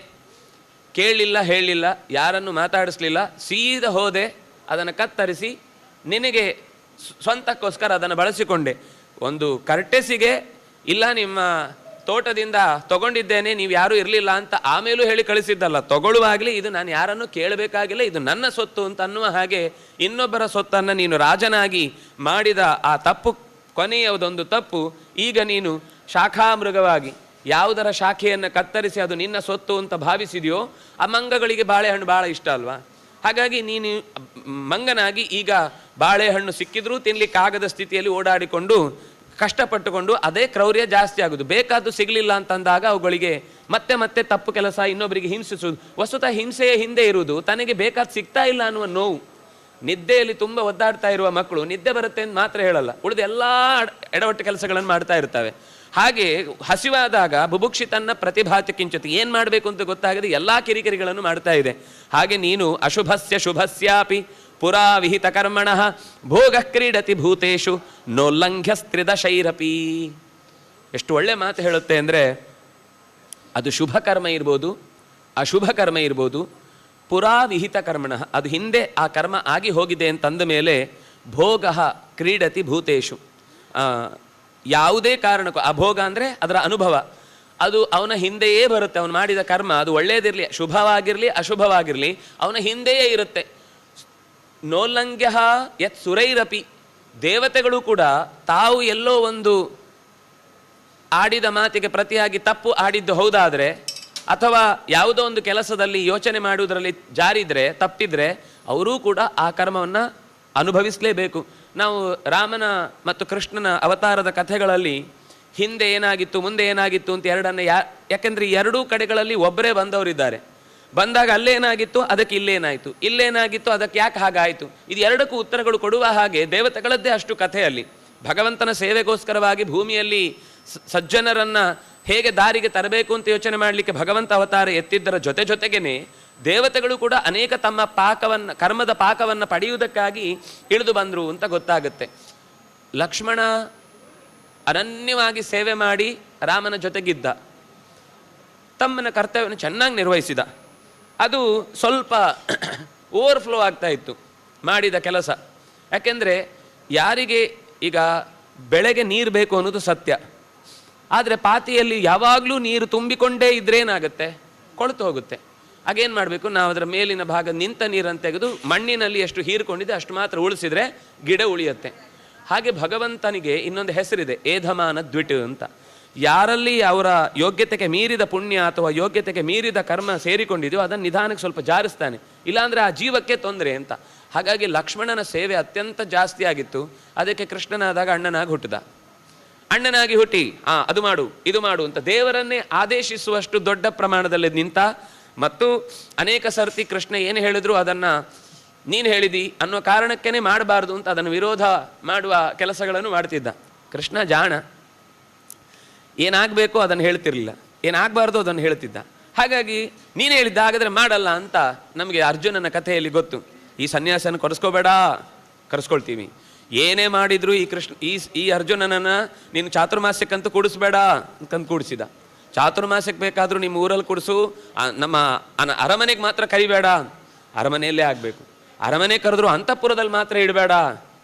Speaker 1: ಕೇಳಲಿಲ್ಲ, ಹೇಳಲಿಲ್ಲ, ಯಾರನ್ನು ಮಾತಾಡಿಸ್ಲಿಲ್ಲ, ಸೀದಾ ಹೋದೆ, ಅದನ್ನು ಕತ್ತರಿಸಿ ನಿನಗೆ ಸ್ವಂತಕ್ಕೋಸ್ಕರ ಅದನ್ನು ಬಳಸಿಕೊಂಡೆ. ಒಂದು ಕರ್ಟೆಸಿಗೆ ಇಲ್ಲ, ನಿಮ್ಮ ತೋಟದಿಂದ ತಗೊಂಡಿದ್ದೇನೆ, ನೀವು ಯಾರೂ ಇರಲಿಲ್ಲ ಅಂತ ಆಮೇಲೂ ಹೇಳಿ ಕಳಿಸಿದ್ದಲ್ಲ. ತಗೊಳ್ಳುವಾಗಲೇ ಇದು ನಾನು ಯಾರನ್ನು ಕೇಳಬೇಕಾಗಿಲ್ಲ, ಇದು ನನ್ನ ಸೊತ್ತು ಅಂತ ಅನ್ನುವ ಹಾಗೆ ಇನ್ನೊಬ್ಬರ ಸೊತ್ತನ್ನು ನೀನು ರಾಜನಾಗಿ ಮಾಡಿದ ಆ ತಪ್ಪು, ಕೊನೆಯದೊಂದು ತಪ್ಪು. ಈಗ ನೀನು ಶಾಖಾಮೃಗವಾಗಿ ಯಾವುದರ ಶಾಖೆಯನ್ನು ಕತ್ತರಿಸಿ ಅದು ನಿನ್ನ ಸೊತ್ತು ಅಂತ ಭಾವಿಸಿದೆಯೋ ಆ ಮಂಗಗಳಿಗೆ ಬಾಳೆಹಣ್ಣು ಭಾಳ ಇಷ್ಟ ಅಲ್ವಾ? ಹಾಗಾಗಿ ನೀನು ಮಂಗನಾಗಿ ಈಗ ಬಾಳೆಹಣ್ಣು ಸಿಕ್ಕಿದ್ರೂ ತಿನ್ಲಿಕ್ಕಾಗದ ಸ್ಥಿತಿಯಲ್ಲಿ ಓಡಾಡಿಕೊಂಡು ಕಷ್ಟಪಟ್ಟುಕೊಂಡು ಅದೇ ಕ್ರೌರ್ಯ ಜಾಸ್ತಿ ಆಗೋದು. ಬೇಕಾದ್ದು ಸಿಗಲಿಲ್ಲ ಅಂತಂದಾಗ ಅವುಗಳಿಗೆ ಮತ್ತೆ ಮತ್ತೆ ತಪ್ಪು ಕೆಲಸ, ಇನ್ನೊಬ್ಬರಿಗೆ ಹಿಂಸಿಸುವುದು. ವಸ್ತುತಃ ಹಿಂಸೆಯ ಹಿಂದೆ ಇರುವುದು ತನಗೆ ಬೇಕಾದ ಸಿಗ್ತಾ ಇಲ್ಲ ಅನ್ನುವ ನೋವು. ನಿದ್ದೆಯಲ್ಲಿ ತುಂಬ ಒದ್ದಾಡ್ತಾ ಇರುವ ಮಕ್ಕಳು ನಿದ್ದೆ ಬರುತ್ತೆ ಅಂತ ಮಾತ್ರ ಹೇಳಲ್ಲ, ಉಳಿದ ಎಲ್ಲ ಎಡವಟ್ಟು ಕೆಲಸಗಳನ್ನು ಮಾಡ್ತಾ ಇರ್ತವೆ. ಹಾಗೆ ಹಸಿವಾದಾಗ ಬುಭುಕ್ಷಿತನ್ನ ಪ್ರತಿಭಾತಿ ಕಿಂಚತಿ, ಏನು ಮಾಡಬೇಕು ಅಂತ ಗೊತ್ತಾಗದೆ ಎಲ್ಲ ಕಿರಿಕಿರಿಗಳನ್ನು ಮಾಡ್ತಾ ಇದೆ. ಹಾಗೆ ನೀನು ಅಶುಭಸ್ಯ ಶುಭಸ್ಯಾಪಿ ಪುರಾ ವಿಹಿತ ಕರ್ಮಣ ಭೋಗ ಕ್ರೀಡತಿ ಭೂತೇಶು ನೋಲ್ಲಂಘ್ಯಸ್ತ್ರಿದಶೈರಪಿ. ಎಷ್ಟು ಒಳ್ಳೆ ಮಾತು ಹೇಳುತ್ತೆ ಅಂದರೆ, ಅದು ಶುಭ ಕರ್ಮ ಇರ್ಬೋದು, ಅಶುಭ ಕರ್ಮ ಇರ್ಬೋದು, ಪುರಾ ವಿಹಿತ ಕರ್ಮಣ, ಅದು ಹಿಂದೆ ಆ ಕರ್ಮ ಆಗಿ ಹೋಗಿದೆ ಅಂತಂದ ಮೇಲೆ ಭೋಗ ಕ್ರೀಡತಿ ಭೂತೇಶು, ಯಾವುದೇ ಕಾರಣಕ್ಕೂ ಅಭೋಗ ಅಂದರೆ ಅದರ ಅನುಭವ, ಅದು ಅವನ ಹಿಂದೆಯೇ ಬರುತ್ತೆ. ಅವನು ಮಾಡಿದ ಕರ್ಮ ಅದು ಒಳ್ಳೆಯದಿರಲಿ, ಶುಭವಾಗಿರಲಿ ಅಶುಭವಾಗಿರಲಿ, ಅವನ ಹಿಂದೆಯೇ ಇರುತ್ತೆ. ನೋಲ್ಲಂಘ್ಯ ಯತ್ ಸುರೈರಪಿ, ದೇವತೆಗಳು ಕೂಡ ತಾವು ಎಲ್ಲೋ ಒಂದು ಆಡಿದ ಮಾತಿಗೆ ಪ್ರತಿಯಾಗಿ ತಪ್ಪು ಆಡಿದ್ದು ಹೌದಾದರೆ, ಅಥವಾ ಯಾವುದೋ ಒಂದು ಕೆಲಸದಲ್ಲಿ ಯೋಚನೆ ಮಾಡುವುದರಲ್ಲಿ ಜಾರಿದ್ರೆ ತಪ್ಪಿದ್ರೆ, ಅವರೂ ಕೂಡ ಆ ಕರ್ಮವನ್ನು ಅನುಭವಿಸಲೇಬೇಕು. ನಾವು ರಾಮನ ಮತ್ತು ಕೃಷ್ಣನ ಅವತಾರದ ಕಥೆಗಳಲ್ಲಿ ಹಿಂದೆ ಏನಾಗಿತ್ತು ಮುಂದೆ ಏನಾಗಿತ್ತು ಅಂತ ಎರಡನ್ನ ಯಾಕೆಂದರೆ ಎರಡೂ ಕಡೆಗಳಲ್ಲಿ ಒಬ್ಬರೇ ಬಂದವರಿದ್ದಾರೆ. ಬಂದಾಗ ಅಲ್ಲೇನಾಗಿತ್ತು ಅದಕ್ಕೆ ಇಲ್ಲೇನಾಯಿತು, ಇಲ್ಲೇನಾಗಿತ್ತು ಅದಕ್ಕೆ ಯಾಕೆ ಹಾಗಾಯಿತು, ಇದು ಎರಡಕ್ಕೂ ಉತ್ತರಗಳು ಕೊಡುವ ಹಾಗೆ ದೇವತೆಗಳದ್ದೇ ಅಷ್ಟು ಕಥೆಯಲ್ಲಿ. ಭಗವಂತನ ಸೇವೆಗೋಸ್ಕರವಾಗಿ ಭೂಮಿಯಲ್ಲಿ ಸಜ್ಜನರನ್ನ ಹೇಗೆ ದಾರಿಗೆ ತರಬೇಕು ಅಂತ ಯೋಚನೆ ಮಾಡಲಿಕ್ಕೆ ಭಗವಂತ ಅವತಾರ ಎತ್ತಿದ್ದರ ಜೊತೆಗೇನೆ ದೇವತೆಗಳು ಕೂಡ ಅನೇಕ ತಮ್ಮ ಪಾಕವನ್ನು, ಕರ್ಮದ ಪಾಕವನ್ನು ಪಡೆಯುವುದಕ್ಕಾಗಿ ಇಳಿದು ಬಂದರು ಅಂತ ಗೊತ್ತಾಗುತ್ತೆ. ಲಕ್ಷ್ಮಣ ಅನನ್ಯವಾಗಿ ಸೇವೆ ಮಾಡಿ ರಾಮನ ಜೊತೆಗಿದ್ದ, ತಮ್ಮನ ಕರ್ತವ್ಯವನ್ನು ಚೆನ್ನಾಗಿ ನಿರ್ವಹಿಸಿದ. ಅದು ಸ್ವಲ್ಪ ಓವರ್ಫ್ಲೋ ಆಗ್ತಾ ಇತ್ತು ಮಾಡಿದ ಕೆಲಸ. ಯಾಕೆಂದರೆ ಯಾರಿಗೆ ಈಗ ಬೆಳೆಗೆ ನೀರು ಬೇಕು ಅನ್ನೋದು ಸತ್ಯ, ಆದರೆ ಪಾತಿಯಲ್ಲಿ ಯಾವಾಗಲೂ ನೀರು ತುಂಬಿಕೊಂಡೇ ಇದ್ರೇನಾಗುತ್ತೆ, ಕೊಳೆತು ಹೋಗುತ್ತೆ. ಹಾಗೇನು ಮಾಡಬೇಕು, ನಾವು ಅದರ ಮೇಲಿನ ಭಾಗ ನಿಂತ ನೀರನ್ನು ತೆಗೆದು ಮಣ್ಣಿನಲ್ಲಿ ಎಷ್ಟು ಹೀರ್ಕೊಂಡಿದೆ ಅಷ್ಟು ಮಾತ್ರ ಉಳಿಸಿದ್ರೆ ಗಿಡ ಉಳಿಯುತ್ತೆ. ಹಾಗೆ ಭಗವಂತನಿಗೆ ಇನ್ನೊಂದು ಹೆಸರಿದೆ, ಏಧಮಾನ ದ್ವಿಟ್ ಅಂತ. ಯಾರಲ್ಲಿ ಅವರ ಯೋಗ್ಯತೆಗೆ ಮೀರಿದ ಪುಣ್ಯ ಅಥವಾ ಯೋಗ್ಯತೆಗೆ ಮೀರಿದ ಕರ್ಮ ಸೇರಿಕೊಂಡಿದೆಯೋ ಅದನ್ನು ನಿಧಾನಕ್ಕೆ ಸ್ವಲ್ಪ ಜಾರಿಸ್ತಾನೆ, ಇಲ್ಲಾಂದರೆ ಆ ಜೀವಕ್ಕೆ ತೊಂದರೆ ಅಂತ. ಹಾಗಾಗಿ ಲಕ್ಷ್ಮಣನ ಸೇವೆ ಅತ್ಯಂತ ಜಾಸ್ತಿ ಆಗಿತ್ತು. ಅದಕ್ಕೆ ಕೃಷ್ಣನಾದಾಗ ಅಣ್ಣನಾಗಿ ಹುಟ್ಟಿದ. ಅಣ್ಣನಾಗಿ ಹುಟ್ಟಿ ಅದು ಮಾಡು ಇದು ಮಾಡು ಅಂತ ದೇವರನ್ನೇ ಆದೇಶಿಸುವಷ್ಟು ದೊಡ್ಡ ಪ್ರಮಾಣದಲ್ಲಿ ನಿಂತ. ಮತ್ತು ಅನೇಕ ಸರ್ತಿ ಕೃಷ್ಣ ಏನು ಹೇಳಿದ್ರು ಅದನ್ನು ನೀನು ಹೇಳಿದಿ ಅನ್ನೋ ಕಾರಣಕ್ಕೇ ಮಾಡಬಾರ್ದು ಅಂತ ಅದನ್ನು ವಿರೋಧ ಮಾಡುವ ಕೆಲಸಗಳನ್ನು ಮಾಡ್ತಿದ್ದ. ಕೃಷ್ಣ ಜಾಣ, ಏನಾಗಬೇಕು ಅದನ್ನು ಹೇಳ್ತಿರ್ಲಿಲ್ಲ, ಏನಾಗಬಾರ್ದು ಅದನ್ನು ಹೇಳ್ತಿದ್ದ. ಹಾಗಾಗಿ ನೀನು ಹೇಳಿದ್ದ ಹಾಗಾದರೆ ಮಾಡಲ್ಲ ಅಂತ ನಮಗೆ ಅರ್ಜುನನ ಕಥೆಯಲ್ಲಿ ಗೊತ್ತು. ಈ ಸನ್ಯಾಸನ ಕೊಡಿಸ್ಕೋಬೇಡ, ಕರೆಸ್ಕೊಳ್ತೀವಿ. ಏನೇ ಮಾಡಿದ್ರು ಈ ಕೃಷ್ಣ ಈ ಅರ್ಜುನನನ್ನು ನೀನು ಚಾತುರ್ಮಾಸ್ಯಕ್ಕಂತೂ ಕೂಡಿಸ್ಬೇಡ ಅಂತಂದು ಕೂಡಿಸಿದ. ಚಾತುರ್ಮಾಸ್ಯಕ್ಕೆ ಬೇಕಾದರೂ ನಿಮ್ಮ ಊರಲ್ಲಿ ಕೂಡಿಸು, ನಮ್ಮ ಅರಮನೆಗೆ ಮಾತ್ರ ಕರಿಬೇಡ, ಅರಮನೆಯಲ್ಲೇ ಆಗಬೇಕು. ಅರಮನೆ ಕರೆದ್ರು ಅಂತಃಪುರದಲ್ಲಿ ಮಾತ್ರ ಇಡಬೇಡ,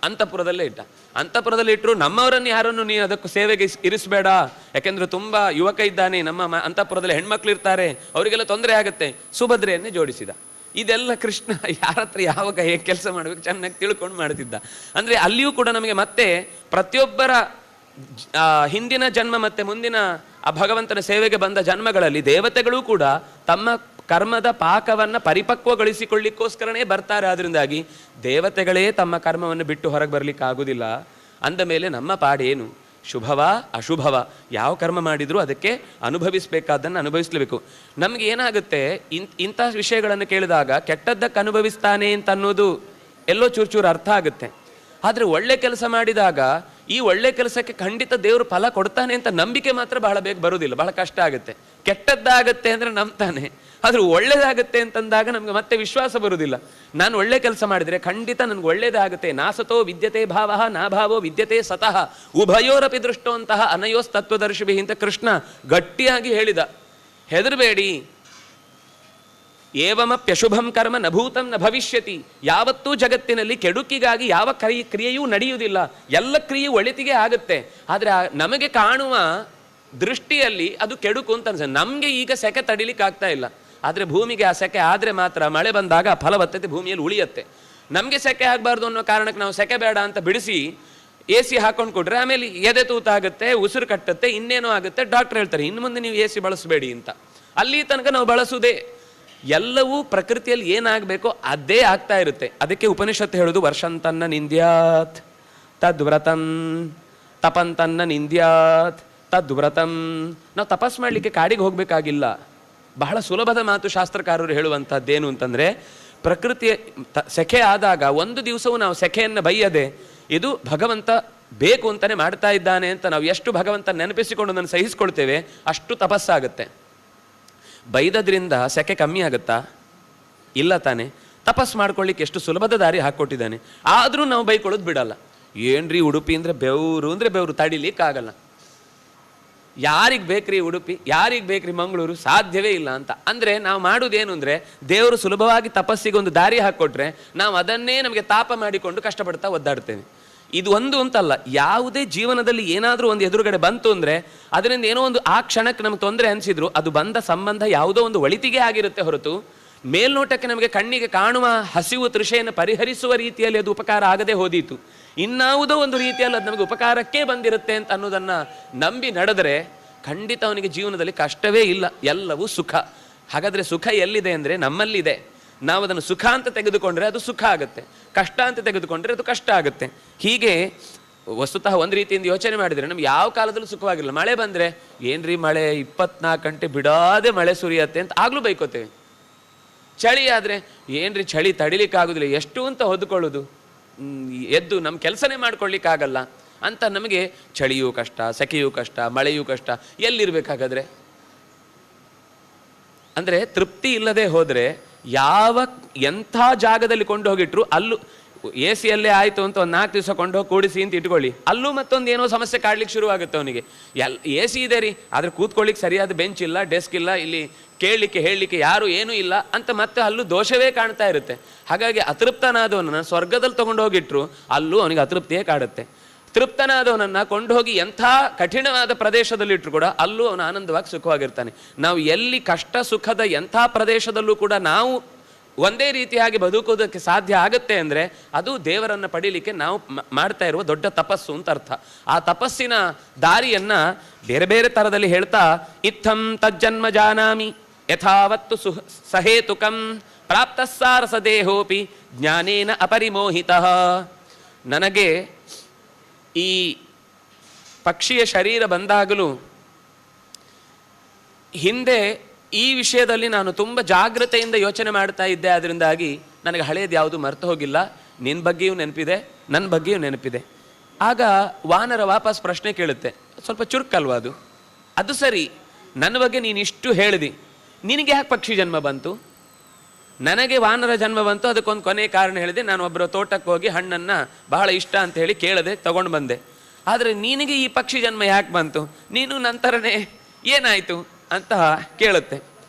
Speaker 1: ಅಂತಃಪುರದಲ್ಲೇ ಇಟ್ಟ. ಅಂತಃಪುರದಲ್ಲಿ ಇಟ್ಟರು ನಮ್ಮವರನ್ನು ಯಾರನ್ನು ನೀನು ಅದಕ್ಕೂ ಸೇವೆಗೆ ಇರಿಸಬೇಡ, ಯಾಕೆಂದ್ರೆ ತುಂಬ ಯುವಕ ಇದ್ದಾನೆ, ನಮ್ಮ ಅಂತಃಪುರದಲ್ಲಿ ಹೆಣ್ಮಕ್ಳು ಇರ್ತಾರೆ, ಅವರಿಗೆಲ್ಲ ತೊಂದರೆ ಆಗುತ್ತೆ. ಸುಭದ್ರೆಯನ್ನೇ ಜೋಡಿಸಿದ. ಇದೆಲ್ಲ ಕೃಷ್ಣ ಯಾರ ಹತ್ರ ಯಾವಾಗ ಹೇಗೆ ಕೆಲಸ ಮಾಡಬೇಕು ಚೆನ್ನಾಗಿ ತಿಳ್ಕೊಂಡು ಮಾಡ್ತಿದ್ದ. ಅಂದರೆ ಅಲ್ಲಿಯೂ ಕೂಡ ನಮಗೆ ಮತ್ತೆ ಪ್ರತಿಯೊಬ್ಬರ ಹಿಂದಿನ ಜನ್ಮ ಮತ್ತು ಮುಂದಿನ ಆ ಭಗವಂತನ ಸೇವೆಗೆ ಬಂದ ಜನ್ಮಗಳಲ್ಲಿ ದೇವತೆಗಳೂ ಕೂಡ ತಮ್ಮ ಕರ್ಮದ ಪಾಕವನ್ನು ಪರಿಪಕ್ವಗೊಳಿಸಿಕೊಳ್ಳಿಕ್ಕೋಸ್ಕರನೇ ಬರ್ತಾರೆ. ಆದ್ದರಿಂದಾಗಿ ದೇವತೆಗಳೇ ತಮ್ಮ ಕರ್ಮವನ್ನು ಬಿಟ್ಟು ಹೊರಗೆ ಬರಲಿಕ್ಕೆ ಆಗೋದಿಲ್ಲ. ಅಂದ ಮೇಲೆ ನಮ್ಮ ಪಾಡೇನು, ಶುಭವ ಅಶುಭವ, ಯಾವ ಕರ್ಮ ಮಾಡಿದರೂ ಅದಕ್ಕೆ ಅನುಭವಿಸಬೇಕಾದ್ದನ್ನು ಅನುಭವಿಸಲೇಬೇಕು. ನಮಗೆ ಏನಾಗುತ್ತೆ, ಇಂಥ ವಿಷಯಗಳನ್ನು ಕೇಳಿದಾಗ ಕೆಟ್ಟದ್ದಕ್ಕೆ ಅನುಭವಿಸ್ತಾನೆ ಅಂತ ಅನ್ನೋದು ಎಲ್ಲೋ ಚೂರು ಅರ್ಥ ಆಗುತ್ತೆ. ಆದರೆ ಒಳ್ಳೆ ಕೆಲಸ ಮಾಡಿದಾಗ ಈ ಒಳ್ಳೆ ಕೆಲಸಕ್ಕೆ ಖಂಡಿತ ದೇವರು ಫಲ ಕೊಡ್ತಾನೆ ಅಂತ ನಂಬಿಕೆ ಮಾತ್ರ ಬಹಳ ಬೇಗ ಬರುವುದಿಲ್ಲ, ಬಹಳ ಕಷ್ಟ ಆಗುತ್ತೆ. ಕೆಟ್ಟದ್ದಾಗತ್ತೆ ಅಂದರೆ ನಂಬ್ತಾನೆ, ಆದರೂ ಒಳ್ಳೇದಾಗುತ್ತೆ ಅಂತಂದಾಗ ನಮ್ಗೆ ಮತ್ತೆ ವಿಶ್ವಾಸ ಬರುವುದಿಲ್ಲ. ನಾನು ಒಳ್ಳೆ ಕೆಲಸ ಮಾಡಿದರೆ ಖಂಡಿತ ನನಗೆ ಒಳ್ಳೇದಾಗುತ್ತೆ. ನಾಸತೋ ವಿದ್ಯತೆ ಭಾವ ನಾ ಭಾವೋ ವಿದ್ಯತೆ ಸತಃ ಉಭಯೋರಪಿ ದೃಷ್ಟೋಂತಹ ಅನಯೋಸ್ತತ್ವದರ್ಶಿಭಿ ಅಂತ ಕೃಷ್ಣ ಗಟ್ಟಿಯಾಗಿ ಹೇಳಿದ. ಹೆದರಬೇಡಿ, ಏವಮಪ್ಯಶುಭಂ ಕರ್ಮ ನಭೂತಂ ನ ಭವಿಷ್ಯತಿ. ಯಾವತ್ತೂ ಜಗತ್ತಿನಲ್ಲಿ ಕೆಡುಕಿಗಾಗಿ ಯಾವ ಕ್ರಿಯೆಯೂ ನಡೆಯುವುದಿಲ್ಲ, ಎಲ್ಲ ಕ್ರಿಯೆ ಒಳಿತಿಗೆ ಆಗುತ್ತೆ. ಆದರೆ ನಮಗೆ ಕಾಣುವ ದೃಷ್ಟಿಯಲ್ಲಿ ಅದು ಕೆಡುಕು ಅಂತ ಅನ್ಸ. ನಮಗೆ ಈಗ ಸೆಕೆ ತಡಿಲಿಕ್ಕೆ ಆಗ್ತಾ ಇಲ್ಲ, ಆದರೆ ಭೂಮಿಗೆ ಆ ಸೆಕೆ ಆದರೆ ಮಾತ್ರ ಮಳೆ ಬಂದಾಗ ಫಲವತ್ತತೆ ಭೂಮಿಯಲ್ಲಿ ಉಳಿಯುತ್ತೆ. ನಮಗೆ ಸೆಕೆ ಆಗಬಾರ್ದು ಅನ್ನೋ ಕಾರಣಕ್ಕೆ ನಾವು ಸೆಕೆ ಬೇಡ ಅಂತ ಬಿಡಿಸಿ AC ಹಾಕೊಂಡು ಕೊಟ್ರೆ ಆಮೇಲೆ ಎದೆ ತೂತ ಆಗುತ್ತೆ, ಉಸಿರು ಕಟ್ಟುತ್ತೆ, ಇನ್ನೇನೋ ಆಗುತ್ತೆ. ಡಾಕ್ಟರ್ ಹೇಳ್ತಾರೆ ಇನ್ನು ಮುಂದೆ ನೀವು AC ಬಳಸಬೇಡಿ ಅಂತ. ಅಲ್ಲಿ ತನಕ ನಾವು ಬಳಸುವುದೇ. ಎಲ್ಲವೂ ಪ್ರಕೃತಿಯಲ್ಲಿ ಏನಾಗಬೇಕೋ ಅದೇ ಆಗ್ತಾ ಇರುತ್ತೆ. ಅದಕ್ಕೆ ಉಪನಿಷತ್ತು ಹೇಳೋದು ವರ್ಷಂತನ್ನ ನಿಂದ್ಯಾತ್ ತದ್ವ್ರತಂ, ತಪಂತನ್ನ ನಿಂದ್ಯಾತ್ ತದ್ವ್ರತಂ. ನಾವು ತಪಸ್ ಮಾಡಲಿಕ್ಕೆ ಕಾಡಿಗೆ ಹೋಗಬೇಕಾಗಿಲ್ಲ. ಬಹಳ ಸುಲಭದ ಮಾತು ಶಾಸ್ತ್ರಕಾರರು ಹೇಳುವಂಥದ್ದೇನು ಅಂತಂದರೆ, ಪ್ರಕೃತಿಯ ಸೆಕೆ ಆದಾಗ ಒಂದು ದಿವಸವೂ ನಾವು ಸೆಕೆಯನ್ನು ಬೈಯದೆ ಇದು ಭಗವಂತ ಬೇಕು ಅಂತಲೇ ಮಾಡ್ತಾ ಇದ್ದಾನೆ ಅಂತ ನಾವು ಎಷ್ಟು ಭಗವಂತ ನೆನಪಿಸಿಕೊಂಡು ಅದನ್ನು ಸಹಿಸ್ಕೊಳ್ತೇವೆ ಅಷ್ಟು ತಪಸ್ಸಾಗುತ್ತೆ. ಬೈದದ್ರಿಂದ ಸೆಕೆ ಕಮ್ಮಿ ಆಗುತ್ತಾ? ಇಲ್ಲ ತಾನೆ. ತಪಸ್ ಮಾಡ್ಕೊಳ್ಳಿಕ್ಕೆ ಎಷ್ಟು ಸುಲಭದ ದಾರಿ ಹಾಕ್ಕೊಟ್ಟಿದ್ದಾನೆ. ಆದರೂ ನಾವು ಬೈಕೊಳ್ಳೋದು ಬಿಡಲ್ಲ. ಏನ್ರಿ ಉಡುಪಿ ಅಂದರೆ ಬೆವರು ಅಂದರೆ ಬೆವರು, ತಡಿಲಿಕ್ಕಾಗಲ್ಲ. ಯಾರಿಗೆ ಬೇಕ್ರಿ ಉಡುಪಿ, ಯಾರಿಗೆ ಬೇಕ್ರಿ ಮಂಗಳೂರು, ಸಾಧ್ಯವೇ ಇಲ್ಲ ಅಂತ. ಅಂದರೆ ನಾವು ಮಾಡೋದೇನು ಅಂದರೆ, ದೇವರು ಸುಲಭವಾಗಿ ತಪಸ್ಸಿಗೆ ಒಂದು ದಾರಿ ಹಾಕ್ಕೊಟ್ರೆ ನಾವು ಅದನ್ನೇ ನಮಗೆ ತಾಪ ಮಾಡಿಕೊಂಡು ಕಷ್ಟಪಡ್ತಾ ಒದ್ದಾಡ್ತೇವೆ. ಇದು ಒಂದು ಅಂತಲ್ಲ, ಯಾವುದೇ ಜೀವನದಲ್ಲಿ ಏನಾದರೂ ಒಂದು ಎದುರುಗಡೆ ಬಂತು ಅಂದರೆ ಅದರಿಂದ ಏನೋ ಒಂದು ಆ ಕ್ಷಣಕ್ಕೆ ನಮ್ಗೆ ತೊಂದರೆ ಅನಿಸಿದ್ರು ಅದು ಬಂದ ಸಂಬಂಧ ಯಾವುದೋ ಒಂದು ಒಳಿತಿಗೆ ಆಗಿರುತ್ತೆ ಹೊರತು ಮೇಲ್ನೋಟಕ್ಕೆ ನಮಗೆ ಕಣ್ಣಿಗೆ ಕಾಣುವ ಹಸಿವು ತೃಷೆಯನ್ನು ಪರಿಹರಿಸುವ ರೀತಿಯಲ್ಲಿ ಅದು ಉಪಕಾರ ಆಗದೆ ಹೋದೀತು. ಇನ್ನಾವುದೋ ಒಂದು ರೀತಿಯಲ್ಲಿ ಅದು ನಮಗೆ ಉಪಕಾರಕ್ಕೆ ಬಂದಿರುತ್ತೆ ಅಂತ ಅನ್ನೋದನ್ನು ನಂಬಿ ನಡೆದರೆ ಖಂಡಿತ ಅವನಿಗೆ ಜೀವನದಲ್ಲಿ ಕಷ್ಟವೇ ಇಲ್ಲ, ಎಲ್ಲವೂ ಸುಖ. ಹಾಗಾದರೆ ಸುಖ ಎಲ್ಲಿದೆ ಅಂದರೆ ನಮ್ಮಲ್ಲಿದೆ. ನಾವು ಅದನ್ನು ಸುಖ ಅಂತ ತೆಗೆದುಕೊಂಡ್ರೆ ಅದು ಸುಖ ಆಗುತ್ತೆ, ಕಷ್ಟ ಅಂತ ತೆಗೆದುಕೊಂಡ್ರೆ ಅದು ಕಷ್ಟ ಆಗುತ್ತೆ. ಹೀಗೆ ವಸ್ತುತಃ ಒಂದು ರೀತಿಯಿಂದ ಯೋಚನೆ ಮಾಡಿದರೆ ನಮ್ಗೆ ಯಾವ ಕಾಲದಲ್ಲೂ ಸುಖವಾಗಿಲ್ಲ. ಮಳೆ ಬಂದರೆ ಏನ್ರಿ ಮಳೆ 24 ಗಂಟೆ ಬಿಡಾದೆ ಮಳೆ ಸುರಿಯತ್ತೆ ಅಂತ ಆಗಲೂ ಬೈಕೋತೇವೆ. ಚಳಿ ಆದರೆ ಏನ್ರಿ ಚಳಿ ತಡಿಲಿಕ್ಕಾಗೋದಿಲ್ಲ, ಎಷ್ಟು ಅಂತ ಹೊದ್ಕೊಳ್ಳೋದು, ಎದ್ದು ನಮ್ಮ ಕೆಲಸನೇ ಮಾಡ್ಕೊಳ್ಳಿಕ್ಕಾಗಲ್ಲ ಅಂತ ನಮಗೆ ಚಳಿಯೂ ಕಷ್ಟ, ಸೆಕೆಯೂ ಕಷ್ಟ, ಮಳೆಯೂ ಕಷ್ಟ. ಎಲ್ಲಿರ್ಬೇಕಾಗಾದ್ರೆ ಅಂದರೆ ತೃಪ್ತಿ ಇಲ್ಲದೆ ಹೋದರೆ ಎಂಥ ಜಾಗದಲ್ಲಿ ಕೊಂಡು ಹೋಗಿಟ್ರು ಅಲ್ಲೂ ಎ ಸಿಯಲ್ಲೇ ಆಯಿತು ಅಂತ ಒಂದು 4 ದಿವಸ ಕೊಂಡು ಹೋಗಿ ಕೂಡಿಸಿ ಅಂತ ಇಟ್ಕೊಳ್ಳಿ, ಅಲ್ಲೂ ಮತ್ತೊಂದು ಏನೋ ಸಮಸ್ಯೆ ಕಾಡ್ಲಿಕ್ಕೆ ಶುರುವಾಗುತ್ತೆ ಅವನಿಗೆ. ಎ ಸಿ ಇದೆ ರೀ, ಆದರೆ ಕೂತ್ಕೊಳ್ಳಿಕ್ಕೆ ಸರಿಯಾದ ಬೆಂಚ್ ಇಲ್ಲ, ಡೆಸ್ಕ್ ಇಲ್ಲ, ಇಲ್ಲಿ ಕೇಳಲಿಕ್ಕೆ ಹೇಳಲಿಕ್ಕೆ ಯಾರು ಏನೂ ಇಲ್ಲ ಅಂತ ಮತ್ತೆ ಅಲ್ಲೂ ದೋಷವೇ ಕಾಣ್ತಾ ಇರುತ್ತೆ. ಹಾಗಾಗಿ ಅತೃಪ್ತನಾದವನನ್ನು ಸ್ವರ್ಗದಲ್ಲಿ ತೊಗೊಂಡು ಹೋಗಿಟ್ರು ಅಲ್ಲೂ ಅವನಿಗೆ ಅತೃಪ್ತಿಯೇ ಕಾಡುತ್ತೆ. ತೃಪ್ತನಾದವನನ್ನು ಕೊಂಡು ಹೋಗಿ ಎಂಥ ಕಠಿಣವಾದ ಪ್ರದೇಶದಲ್ಲಿಟ್ಟರು ಕೂಡ ಅಲ್ಲೂ ಅವನು ಆನಂದವಾಗಿ ಸುಖವಾಗಿರ್ತಾನೆ. ನಾವು ಎಲ್ಲಿ ಕಷ್ಟ ಸುಖದ ಎಂಥ ಪ್ರದೇಶದಲ್ಲೂ ಕೂಡ ನಾವು ಒಂದೇ ರೀತಿಯಾಗಿ ಬದುಕೋದಕ್ಕೆ ಸಾಧ್ಯ ಆಗುತ್ತೆ ಅಂದರೆ ಅದು ದೇವರನ್ನು ಪಡೀಲಿಕ್ಕೆ ನಾವು ಮಾಡ್ತಾ ಇರುವ ದೊಡ್ಡ ತಪಸ್ಸು ಅಂತ ಅರ್ಥ. ಆ ತಪಸ್ಸಿನ ದಾರಿಯನ್ನು ಬೇರೆ ಬೇರೆ ಥರದಲ್ಲಿ ಹೇಳ್ತಾ, ಇತ್ತಂ ತಜ್ಜನ್ಮ ಜಾನಾಮಿ ಯಥಾವತ್ತು ಸಹೇತುಕಂ ಪ್ರಾಪ್ತಸ್ಸಾರಸ ದೇಹೋಪಿ ಜ್ಞಾನೇನ ಅಪರಿಮೋಹಿತಃ. ನನಗೆ ಈ ಪಕ್ಷಿಯ ಶರೀರ ಬಂದಾಗಲೂ ಹಿಂದೆ ಈ ವಿಷಯದಲ್ಲಿ ನಾನು ತುಂಬ ಜಾಗ್ರತೆಯಿಂದ ಯೋಚನೆ ಮಾಡ್ತಾ ಇದ್ದೆ. ಅದರಿಂದಾಗಿ ನನಗೆ ಹಳೆಯದು ಯಾವುದು ಮರೆತು ಹೋಗಿಲ್ಲ. ನಿನ್ನ ಬಗ್ಗೆಯೂ ನೆನಪಿದೆ, ನನ್ನ ಬಗ್ಗೆಯೂ ನೆನಪಿದೆ. ಆಗ ವಾನರ ವಾಪಸ್ ಪ್ರಶ್ನೆ ಕೇಳುತ್ತೆ, ಸ್ವಲ್ಪ ಚುರುಕಲ್ವ ಅದು? ಅದು ಸರಿ, ನನ್ನ ಬಗ್ಗೆ ನೀನು ಇಷ್ಟು ಹೇಳಿದಿ, ನಿನಗೆ ಯಾಕೆ ಪಕ್ಷಿ ಜನ್ಮ ಬಂತು? ನನಗೆ ವಾನರ ಜನ್ಮ ಬಂತು, ಅದಕ್ಕೊಂದು ಕೊನೆ ಕಾರಣ ಹೇಳಿದೆ. ನಾನು ಒಬ್ಬರ ತೋಟಕ್ಕೆ ಹೋಗಿ ಹಣ್ಣನ್ನು ಬಹಳ ಇಷ್ಟ ಅಂತ ಹೇಳಿ ಕೇಳದೆ ತಗೊಂಡು ಬಂದೆ. ಆದರೆ ನಿನಗೆ ಈ ಪಕ್ಷಿ ಜನ್ಮ ಯಾಕೆ ಬಂತು? ನೀನು ನಂತರನೇ ಏನಾಯಿತು ಅಂತ ಕೇಳುತ್ತೆ.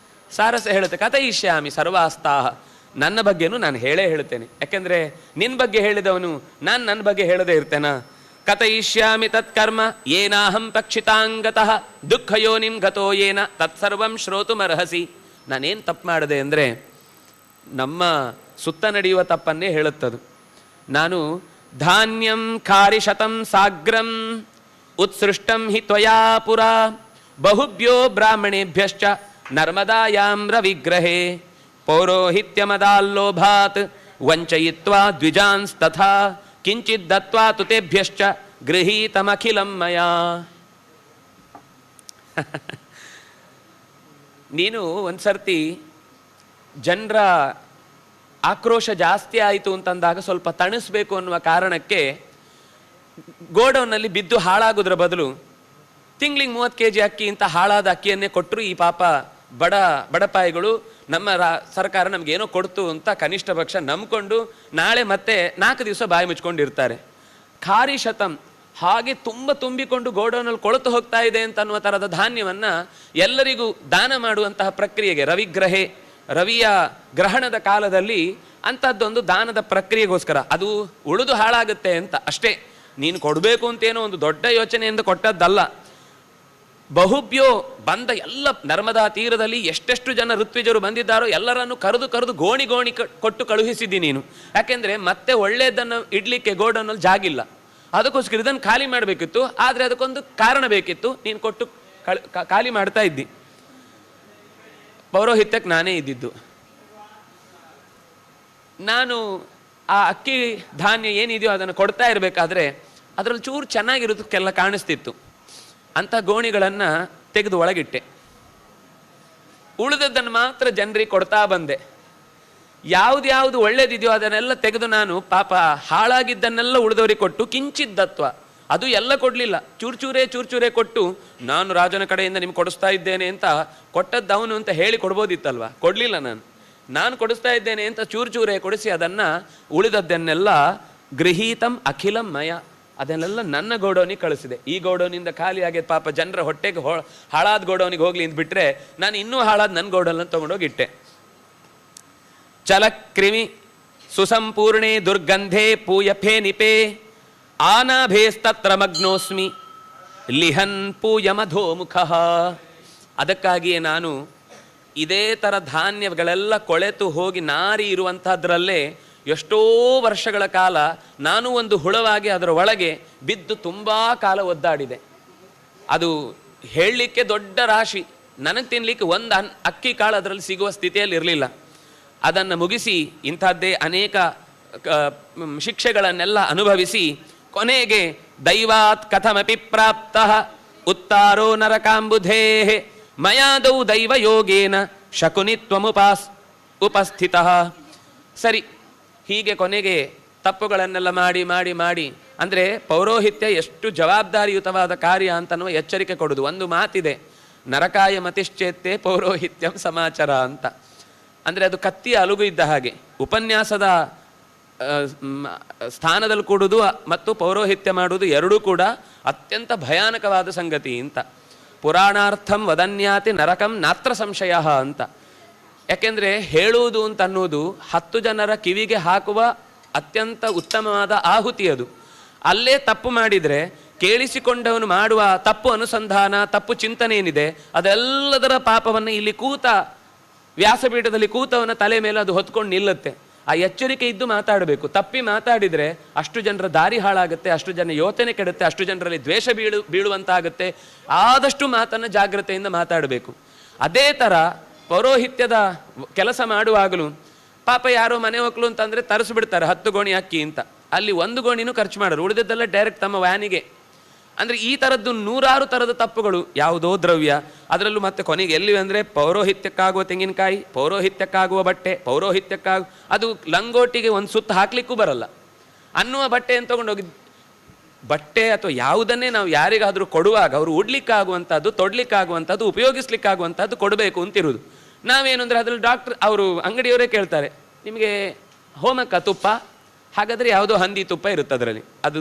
Speaker 1: ಸಾರಸ ಹೇಳುತ್ತೆ, ಕಥಯಿಷ್ಯಾಮಿ ಸರ್ವಾಸ್ತಾಹ, ನನ್ನ ಬಗ್ಗೆನೂ ನಾನು ಹೇಳೇ ಹೇಳ್ತೇನೆ. ಯಾಕೆಂದರೆ ನಿನ್ನ ಬಗ್ಗೆ ಹೇಳಿದವನು ನಾನು ನನ್ನ ಬಗ್ಗೆ ಹೇಳದೇ ಇರ್ತೇನಾ? ಕಥಯಿಷ್ಯಾಮಿ ತತ್ಕರ್ಮ ಏನಾಹಂ ಪಕ್ಷಿತಾಂಗತಃ ದುಃಖಯೋನಿಂ ಗತೋ ಏನ ತತ್ಸರ್ವಂ ಶ್ರೋತುಮರ್ಹಸಿ. ನಾನೇನು ತಪ್ಪು ಮಾಡಿದೆ ಅಂದರೆ ನಮ್ಮ ಸುತ್ತ ನಡೆಯುವ ತಪ್ಪನ್ನೇ ಹೇಳುತ್ತದು. ನಾನು ಧಾನ್ಯಂ ಖಾರಿಶತಂ ಸಾಗ್ರಂ ಉತ್ಸೃಷ್ಟಂ ಹಿ ತ್ವಯಾ ಪುರ ಬಹುಭ್ಯೋ ಬ್ರಾಹ್ಮಣೇಭ್ಯಶ್ಚ ನರ್ಮದಾಯಾಂ ರವಿಗ್ರಹೇ ಪೌರೋಹಿತ್ಯಮದಾಲ್ಲೋಭಾತ್ ವಂಚಯಿತ್ವಾ ದ್ವಿಜಾಂಸ್ತಥಾ ಕಿಂಚಿತ್ ದತ್ವಾ ತುತೇಭ್ಯಶ್ಚ ಗೃಹೀತಮಖಿಲಂ ಮಯಾ. ನೀನು ಒಂದು ಸರ್ತಿ ಜನರ ಆಕ್ರೋಶ ಜಾಸ್ತಿ ಆಯಿತು ಅಂತಂದಾಗ ಸ್ವಲ್ಪ ತಣಿಸ್ಬೇಕು ಅನ್ನುವ ಕಾರಣಕ್ಕೆ ಗೋಡೌನ್ನಲ್ಲಿ ಬಿದ್ದು ಹಾಳಾಗೋದ್ರ ಬದಲು ತಿಂಗಳಿಗೆ 30 kg ಅಕ್ಕಿ ಇಂಥ ಹಾಳಾದ ಅಕ್ಕಿಯನ್ನೇ ಕೊಟ್ಟರು. ಈ ಪಾಪ ಬಡಪಾಯಿಗಳು ನಮ್ಮ ಸರ್ಕಾರ ನಮಗೇನೋ ಕೊಡ್ತು ಅಂತ ಕನಿಷ್ಠ ಪಕ್ಷ ನಂಬಿಕೊಂಡು ನಾಳೆ ಮತ್ತೆ 4 ದಿವಸ ಬಾಯಿ ಮುಚ್ಕೊಂಡಿರ್ತಾರೆ. ಖಾರಿ ಶತಂ, ಹಾಗೆ ತುಂಬಿಕೊಂಡು ಗೋಡೌನಲ್ಲಿ ಕೊಳತು ಹೋಗ್ತಾ ಇದೆ ಅಂತ ಅನ್ನುವ ಥರದ ಧಾನ್ಯವನ್ನು ಎಲ್ಲರಿಗೂ ದಾನ ಮಾಡುವಂತಹ ಪ್ರಕ್ರಿಯೆಗೆ ರವಿಗ್ರಹೆ, ರವಿಯ ಗ್ರಹಣದ ಕಾಲದಲ್ಲಿ ಅಂಥದ್ದೊಂದು ದಾನದ ಪ್ರಕ್ರಿಯೆಗೋಸ್ಕರ, ಅದು ಉಳಿದು ಹಾಳಾಗುತ್ತೆ ಅಂತ ಅಷ್ಟೇ. ನೀನು ಕೊಡಬೇಕು ಅಂತೇನೋ ಒಂದು ದೊಡ್ಡ ಯೋಚನೆಯಿಂದ ಕೊಟ್ಟದ್ದಲ್ಲ. ಬಹುಭ್ಯೋ ಬಂದ ಎಲ್ಲ ನರ್ಮದಾ ತೀರದಲ್ಲಿ ಎಷ್ಟೆಷ್ಟು ಜನ ಋತ್ವಿಜರು ಬಂದಿದ್ದಾರೋ ಎಲ್ಲರನ್ನು ಕರೆದು ಗೋಣಿ ಕೊಟ್ಟು ಕಳುಹಿಸಿದ್ದಿ ನೀನು. ಯಾಕೆಂದರೆ ಮತ್ತೆ ಒಳ್ಳೆಯದನ್ನು ಇಡ್ಲಿಕ್ಕೆ ಗೋಡೌನಲ್ಲಿ ಜಾಗಿಲ್ಲ, ಅದಕ್ಕೋಸ್ಕರ ಇದನ್ನು ಖಾಲಿ ಮಾಡಬೇಕಿತ್ತು. ಆದರೆ ಅದಕ್ಕೊಂದು ಕಾರಣ ಬೇಕಿತ್ತು, ನೀನು ಕೊಟ್ಟು ಖಾಲಿ ಮಾಡ್ತಾ ಇದ್ದಿ. ಪೌರೋಹಿತ್ಯಕ್ಕೆ ನಾನೇ ಇದ್ದಿದ್ದು. ನಾನು ಆ ಅಕ್ಕಿ ಧಾನ್ಯ ಏನಿದೆಯೋ ಅದನ್ನು ಕೊಡ್ತಾ ಇರಬೇಕಾದ್ರೆ ಅದರಲ್ಲಿ ಚೂರು ಚೆನ್ನಾಗಿರೋದಕ್ಕೆಲ್ಲ ಕಾಣಿಸ್ತಿತ್ತು. ಅಂಥ ಗೋಣಿಗಳನ್ನು ತೆಗೆದು ಒಳಗಿಟ್ಟೆ, ಉಳಿದದ್ದನ್ನು ಮಾತ್ರ ಜನರಿಗೆ ಕೊಡ್ತಾ ಬಂದೆ. ಯಾವ್ದು ಒಳ್ಳೇದಿದೆಯೋ ಅದನ್ನೆಲ್ಲ ತೆಗೆದು ನಾನು ಪಾಪ ಹಾಳಾಗಿದ್ದನ್ನೆಲ್ಲ ಉಳಿದವರಿಗೆ ಕೊಟ್ಟು ಕಿಂಚಿದ್ದತ್ವ, ಅದು ಎಲ್ಲ ಕೊಡಲಿಲ್ಲ, ಚೂರ್ಚೂರೇ ಕೊಟ್ಟು ನಾನು ರಾಜನ ಕಡೆಯಿಂದ ನಿಮ್ಗೆ ಕೊಡಿಸ್ತಾ ಇದ್ದೇನೆ ಅಂತ ಕೊಟ್ಟದ್ದು ಅವನು ಅಂತ ಹೇಳಿ ಕೊಡ್ಬೋದಿತ್ತಲ್ವ, ಕೊಡಲಿಲ್ಲ. ನಾನು ಕೊಡಿಸ್ತಾ ಇದ್ದೇನೆ ಅಂತ ಚೂರು ಚೂರೇ ಕೊಡಿಸಿ ಅದನ್ನು ಉಳಿದದ್ದನ್ನೆಲ್ಲ ಗೃಹೀತಂ ಅಖಿಲಂ ಮಯ, ಅದನ್ನೆಲ್ಲ ನನ್ನ ಗೋಡೌನಿಗೆ ಕಳಿಸಿದೆ. ಈ ಗೋಡೌನಿಂದ ಖಾಲಿ ಆಗೈತೆ, ಪಾಪ ಜನರ ಹೊಟ್ಟೆಗೆ ಹಾಳಾದ ಗೋಡೌನಿಗೆ ಹೋಗ್ಲಿ ಅಂದ್ಬಿಟ್ರೆ ನಾನು ಇನ್ನೂ ಹಾಳಾದ ನನ್ನ ಗೋಡೌನ್ ತೊಗೊಂಡೋಗಿಟ್ಟೆ. ಚಲಕ್ರಿಮಿ ಸುಸಂಪೂರ್ಣೆ ದುರ್ಗಂಧೆ ಪೂಯಫೆ ನಿಪೆ ಆನಾಭೇಸ್ತತ್ರ ಮಗ್ನೋಸ್ಮಿ ಲಿಹನ್ ಪೂಯ ಮಧೋಮುಖ. ಅದಕ್ಕಾಗಿಯೇ ನಾನು ಇದೇ ಥರ ಧಾನ್ಯಗಳೆಲ್ಲ ಕೊಳೆತು ಹೋಗಿ ನಾರಿ ಇರುವಂಥದ್ರಲ್ಲೇ ಎಷ್ಟೋ ವರ್ಷಗಳ ಕಾಲ ನಾನು ಒಂದು ಹುಳವಾಗಿ ಅದರ ಒಳಗೆ ಬಿದ್ದು ತುಂಬ ಕಾಲ ಒದ್ದಾಡಿದೆ. ಅದು ಹೇಳಲಿಕ್ಕೆ ದೊಡ್ಡ ರಾಶಿ, ನನಗೆ ತಿನ್ನಲಿಕ್ಕೆ ಒಂದು ಅಕ್ಕಿ ಕಾಳು ಅದರಲ್ಲಿ ಸಿಗುವ ಸ್ಥಿತಿಯಲ್ಲಿ ಇರಲಿಲ್ಲ. ಅದನ್ನು ಮುಗಿಸಿ ಇಂಥದ್ದೇ ಅನೇಕ ಶಿಕ್ಷೆಗಳನ್ನೆಲ್ಲ ಅನುಭವಿಸಿ ಕೊನೆಗೆ ದೈವಾತ್ ಕಥಮಪಿ ಪ್ರಾಪ್ತ ಉತ್ತಾರೋ ನರಕಾಂಬುಧೇ ಮಯಾದೌ ದೈವ ಯೋಗೇನ ಉಪಸ್ಥಿತ. ಸರಿ, ಹೀಗೆ ಕೊನೆಗೆ ತಪ್ಪುಗಳನ್ನೆಲ್ಲ ಮಾಡಿ ಮಾಡಿ ಮಾಡಿ ಅಂದರೆ ಪೌರೋಹಿತ್ಯ ಎಷ್ಟು ಜವಾಬ್ದಾರಿಯುತವಾದ ಕಾರ್ಯ ಅಂತನ್ನುವ ಎಚ್ಚರಿಕೆ ಕೊಡೋದು. ಒಂದು ಮಾತಿದೆ, ನರಕಾಯ ಮತಿಶ್ಚೇತ್ತೆ ಪೌರೋಹಿತ್ಯಂ ಸಮಾಚಾರ ಅಂತ. ಅಂದರೆ ಅದು ಕತ್ತಿಯ ಅಲುಗು ಇದ್ದ ಹಾಗೆ. ಉಪನ್ಯಾಸದ ಸ್ಥಾನದಲ್ಲಿ ಕೂಡುವುದು ಮತ್ತು ಪೌರೋಹಿತ್ಯ ಮಾಡುವುದು ಎರಡೂ ಕೂಡ ಅತ್ಯಂತ ಭಯಾನಕವಾದ ಸಂಗತಿ ಅಂತ. ಪುರಾಣಾರ್ಥಂ ವದನ್ಯಾತಿ ನರಕಂ ನಾತ್ರ ಸಂಶಯ ಅಂತ. ಯಾಕೆಂದರೆ ಹೇಳುವುದು ಅಂತ ಅನ್ನೋದು 10 ಜನರ ಕಿವಿಗೆ ಹಾಕುವ ಅತ್ಯಂತ ಉತ್ತಮವಾದ ಆಹುತಿ. ಅದು ಅಲ್ಲೇ ತಪ್ಪು ಮಾಡಿದರೆ ಕೇಳಿಸಿಕೊಂಡವನು ಮಾಡುವ ತಪ್ಪು ಅನುಸಂಧಾನ, ತಪ್ಪು ಚಿಂತನೆ ಏನಿದೆ ಅದೆಲ್ಲದರ ಪಾಪವನ್ನು ಇಲ್ಲಿ ಕೂತ ವ್ಯಾಸಪೀಠದಲ್ಲಿ ಕೂತವನ ತಲೆ ಮೇಲೆ ಅದು ಹೊತ್ಕೊಂಡು ನಿಲ್ಲುತ್ತೆ. ಆ ಎಚ್ಚರಿಕೆ ಇದ್ದು ಮಾತಾಡಬೇಕು. ತಪ್ಪಿ ಮಾತಾಡಿದರೆ ಅಷ್ಟು ಜನರ ದಾರಿ ಹಾಳಾಗುತ್ತೆ, ಅಷ್ಟು ಜನ ಯೋಚನೆ ಕೆಡುತ್ತೆ, ಅಷ್ಟು ಜನರಲ್ಲಿ ದ್ವೇಷ ಬೀಳುವಂತಾಗುತ್ತೆ. ಆದಷ್ಟು ಮಾತನ್ನು ಜಾಗ್ರತೆಯಿಂದ ಮಾತಾಡಬೇಕು. ಅದೇ ಥರ ಪೌರೋಹಿತ್ಯದ ಕೆಲಸ ಮಾಡುವಾಗಲೂ ಪಾಪ ಯಾರೋ ಮನೆ ಹೋಗ್ಲು ಅಂತಂದರೆ ತರಿಸ್ಬಿಡ್ತಾರೆ 10 ಗೋಣಿ ಅಕ್ಕಿ ಅಂತ. ಅಲ್ಲಿ 1 ಗೋಣಿನೂ ಖರ್ಚು ಮಾಡೋರು, ಉಳಿದದ್ದೆಲ್ಲ ಡೈರೆಕ್ಟ್ ತಮ್ಮ ವ್ಯಾನಿಗೆ. ಅಂದರೆ ಈ ಥರದ್ದು 100 ಥರದ ತಪ್ಪುಗಳು. ಯಾವುದೋ ದ್ರವ್ಯ, ಅದರಲ್ಲೂ ಮತ್ತೆ ಕೊನೆಗೆ ಎಲ್ಲಿ ಅಂದರೆ ಪೌರೋಹಿತ್ಯಕ್ಕಾಗುವ ತೆಂಗಿನಕಾಯಿ, ಪೌರೋಹಿತ್ಯಕ್ಕಾಗುವ ಬಟ್ಟೆ, ಅದು ಲಂಗೋಟಿಗೆ ಒಂದು ಸುತ್ತು ಹಾಕ್ಲಿಕ್ಕೂ ಬರಲ್ಲ ಅನ್ನುವ ಬಟ್ಟೆಯನ್ನು ತೊಗೊಂಡೋಗಿ, ಬಟ್ಟೆ ಅಥವಾ ಯಾವುದನ್ನೇ ನಾವು ಯಾರಿಗಾದರೂ ಕೊಡುವಾಗ ಅವರು ಉಡ್ಲಿಕ್ಕಾಗುವಂಥದ್ದು, ತೊಡ್ಲಿಕ್ಕಾಗುವಂಥದ್ದು, ಉಪಯೋಗಿಸ್ಲಿಕ್ಕಾಗುವಂಥದ್ದು ಕೊಡಬೇಕು ಅಂತಿರುವುದು. ನಾವೇನು ಅಂದರೆ ಅದರಲ್ಲಿ ಅವರು ಅಂಗಡಿಯವರೇ ಕೇಳ್ತಾರೆ, ನಿಮಗೆ ಹೋಮಕ್ಕ ತುಪ್ಪ? ಹಾಗಾದರೆ ಯಾವುದೋ ಹಂದಿ ತುಪ್ಪ ಇರುತ್ತೆ ಅದರಲ್ಲಿ. ಅದು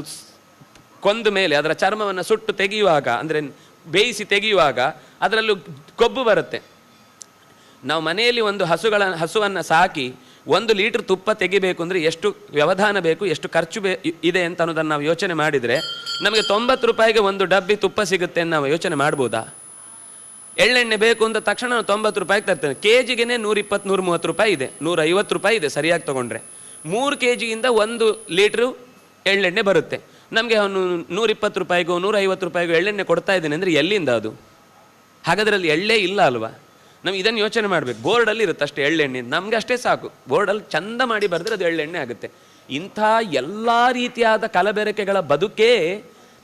Speaker 1: ಕೊಂದ ಮೇಲೆ ಅದರ ಚರ್ಮವನ್ನು ಸುಟ್ಟು ತೆಗೆಯುವಾಗ, ಅಂದರೆ ಬೇಯಿಸಿ ತೆಗೆಯುವಾಗ ಅದರಲ್ಲೂ ಕೊಬ್ಬು ಬರುತ್ತೆ. ನಾವು ಮನೆಯಲ್ಲಿ ಒಂದು ಹಸುವನ್ನು ಸಾಕಿ 1 ಲೀಟ್ರ್ ತುಪ್ಪ ತೆಗಿಬೇಕು ಅಂದರೆ ಎಷ್ಟು ವ್ಯವಧಾನ ಬೇಕು, ಎಷ್ಟು ಖರ್ಚು ಇದೆ ಅಂತ ಅನ್ನೋದನ್ನು ನಾವು ಯೋಚನೆ ಮಾಡಿದರೆ ನಮಗೆ 90 ರೂಪಾಯಿಗೆ 1 ಡಬ್ಬಿ ತುಪ್ಪ ಸಿಗುತ್ತೆ ಅಂತ ನಾವು ಯೋಚನೆ ಮಾಡ್ಬೋದಾ? ಎಳ್ಳೆಣ್ಣೆ ಬೇಕು ಅಂತ ತಕ್ಷಣ ನಾವು 90 ರೂಪಾಯಿಗೆ ತರ್ತೇನೆ. ಕೆಜಿಗೆ 120, 130 ರೂಪಾಯಿ ಇದೆ, 150 ರೂಪಾಯಿ ಇದೆ ಸರಿಯಾಗಿ ತೊಗೊಂಡ್ರೆ. 3 ಕೆಜಿಯಿಂದ 1 ಲೀಟ್ರು ಎಳ್ಳೆಣ್ಣೆ ಬರುತ್ತೆ. ನಮಗೆ ಅವನು 120 ರೂಪಾಯಿಗೋ 150 ರೂಪಾಯಿಗೋ ಎಳ್ಳೆಣ್ಣೆ ಕೊಡ್ತಾ ಇದ್ದೇನೆ ಅಂದರೆ ಎಲ್ಲಿಂದ ಅದು? ಹಾಗಾದರೆ ಅಲ್ಲಿ ಎಳ್ಳೆ ಇಲ್ಲ ಅಲ್ವಾ? ನಾವು ಇದನ್ನು ಯೋಚನೆ ಮಾಡಬೇಕು. ಬೋರ್ಡಲ್ಲಿ ಇರುತ್ತೆ ಅಷ್ಟೇ ಎಳ್ಳೆಣ್ಣೆ, ನಮಗೆ ಅಷ್ಟೇ ಸಾಕು. ಬೋರ್ಡಲ್ಲಿ ಚಂದ ಮಾಡಿ ಬರೆದ್ರೆ ಅದು ಎಳ್ಳೆಣ್ಣೆ ಆಗುತ್ತೆ. ಇಂಥ ಎಲ್ಲ ರೀತಿಯಾದ ಕಲಬೆರಕೆಗಳ ಬದುಕೇ,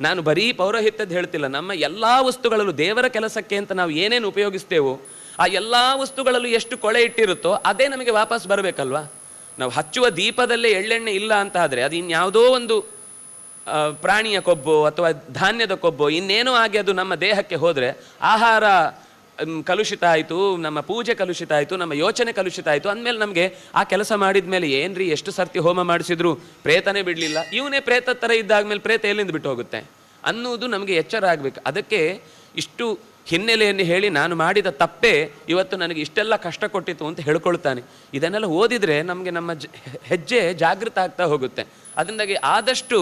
Speaker 1: ನಾನು ಬರೀ ಪೌರೋಹಿತ್ಯದ ಹೇಳ್ತಿಲ್ಲ, ನಮ್ಮ ಎಲ್ಲ ವಸ್ತುಗಳಲ್ಲೂ ದೇವರ ಕೆಲಸಕ್ಕೆ ಅಂತ ನಾವು ಏನೇನು ಉಪಯೋಗಿಸ್ತೇವೋ ಆ ಎಲ್ಲ ವಸ್ತುಗಳಲ್ಲೂ ಎಷ್ಟು ಕೊಳೆ ಇಟ್ಟಿರುತ್ತೋ ಅದೇ ನಮಗೆ ವಾಪಸ್ ಬರಬೇಕಲ್ವಾ? ನಾವು ಹಚ್ಚುವ ದೀಪದಲ್ಲೇ ಎಳ್ಳೆಣ್ಣೆ ಇಲ್ಲ ಅಂತ ಆದರೆ ಅದು ಇನ್ಯಾವುದೋ ಒಂದು ಪ್ರಾಣಿಯ ಕೊಬ್ಬು ಅಥವಾ ಧಾನ್ಯದ ಕೊಬ್ಬು ಇನ್ನೇನೋ ಆಗಿ ಅದು ನಮ್ಮ ದೇಹಕ್ಕೆ ಹೋದರೆ ಆಹಾರ ಕಲುಷಿತ ಆಯಿತು, ನಮ್ಮ ಪೂಜೆ ಕಲುಷಿತ ಆಯಿತು, ನಮ್ಮ ಯೋಚನೆ ಕಲುಷಿತ ಆಯಿತು. ಅಂದಮೇಲೆ ನಮಗೆ ಆ ಕೆಲಸ ಮಾಡಿದ ಮೇಲೆ ಏನ್ರಿ ಎಷ್ಟು ಸರ್ತಿ ಹೋಮ ಮಾಡಿಸಿದ್ರು ಪ್ರೇತನೇ ಬಿಡಲಿಲ್ಲ, ಇವನೇ ಪ್ರೇತ ಥರ ಇದ್ದಾದ್ಮೇಲೆ ಪ್ರೇತ ಎಲ್ಲಿಂದ ಬಿಟ್ಟು ಹೋಗುತ್ತೆ ಅನ್ನುವುದು ನಮಗೆ ಎಚ್ಚರ ಆಗಬೇಕು. ಅದಕ್ಕೆ ಇಷ್ಟು ಹಿನ್ನೆಲೆಯನ್ನು ಹೇಳಿ ನಾನು ಮಾಡಿದ ತಪ್ಪೇ ಇವತ್ತು ನನಗೆ ಇಷ್ಟೆಲ್ಲ ಕಷ್ಟ ಕೊಟ್ಟಿತ್ತು ಅಂತ ಹೇಳ್ಕೊಳ್ತಾನೆ. ಇದನ್ನೆಲ್ಲ ಓದಿದರೆ ನಮಗೆ ನಮ್ಮ ಹೆಜ್ಜೆ ಜಾಗೃತ ಆಗ್ತಾ ಹೋಗುತ್ತೆ. ಅದರಿಂದಾಗಿ ಆದಷ್ಟು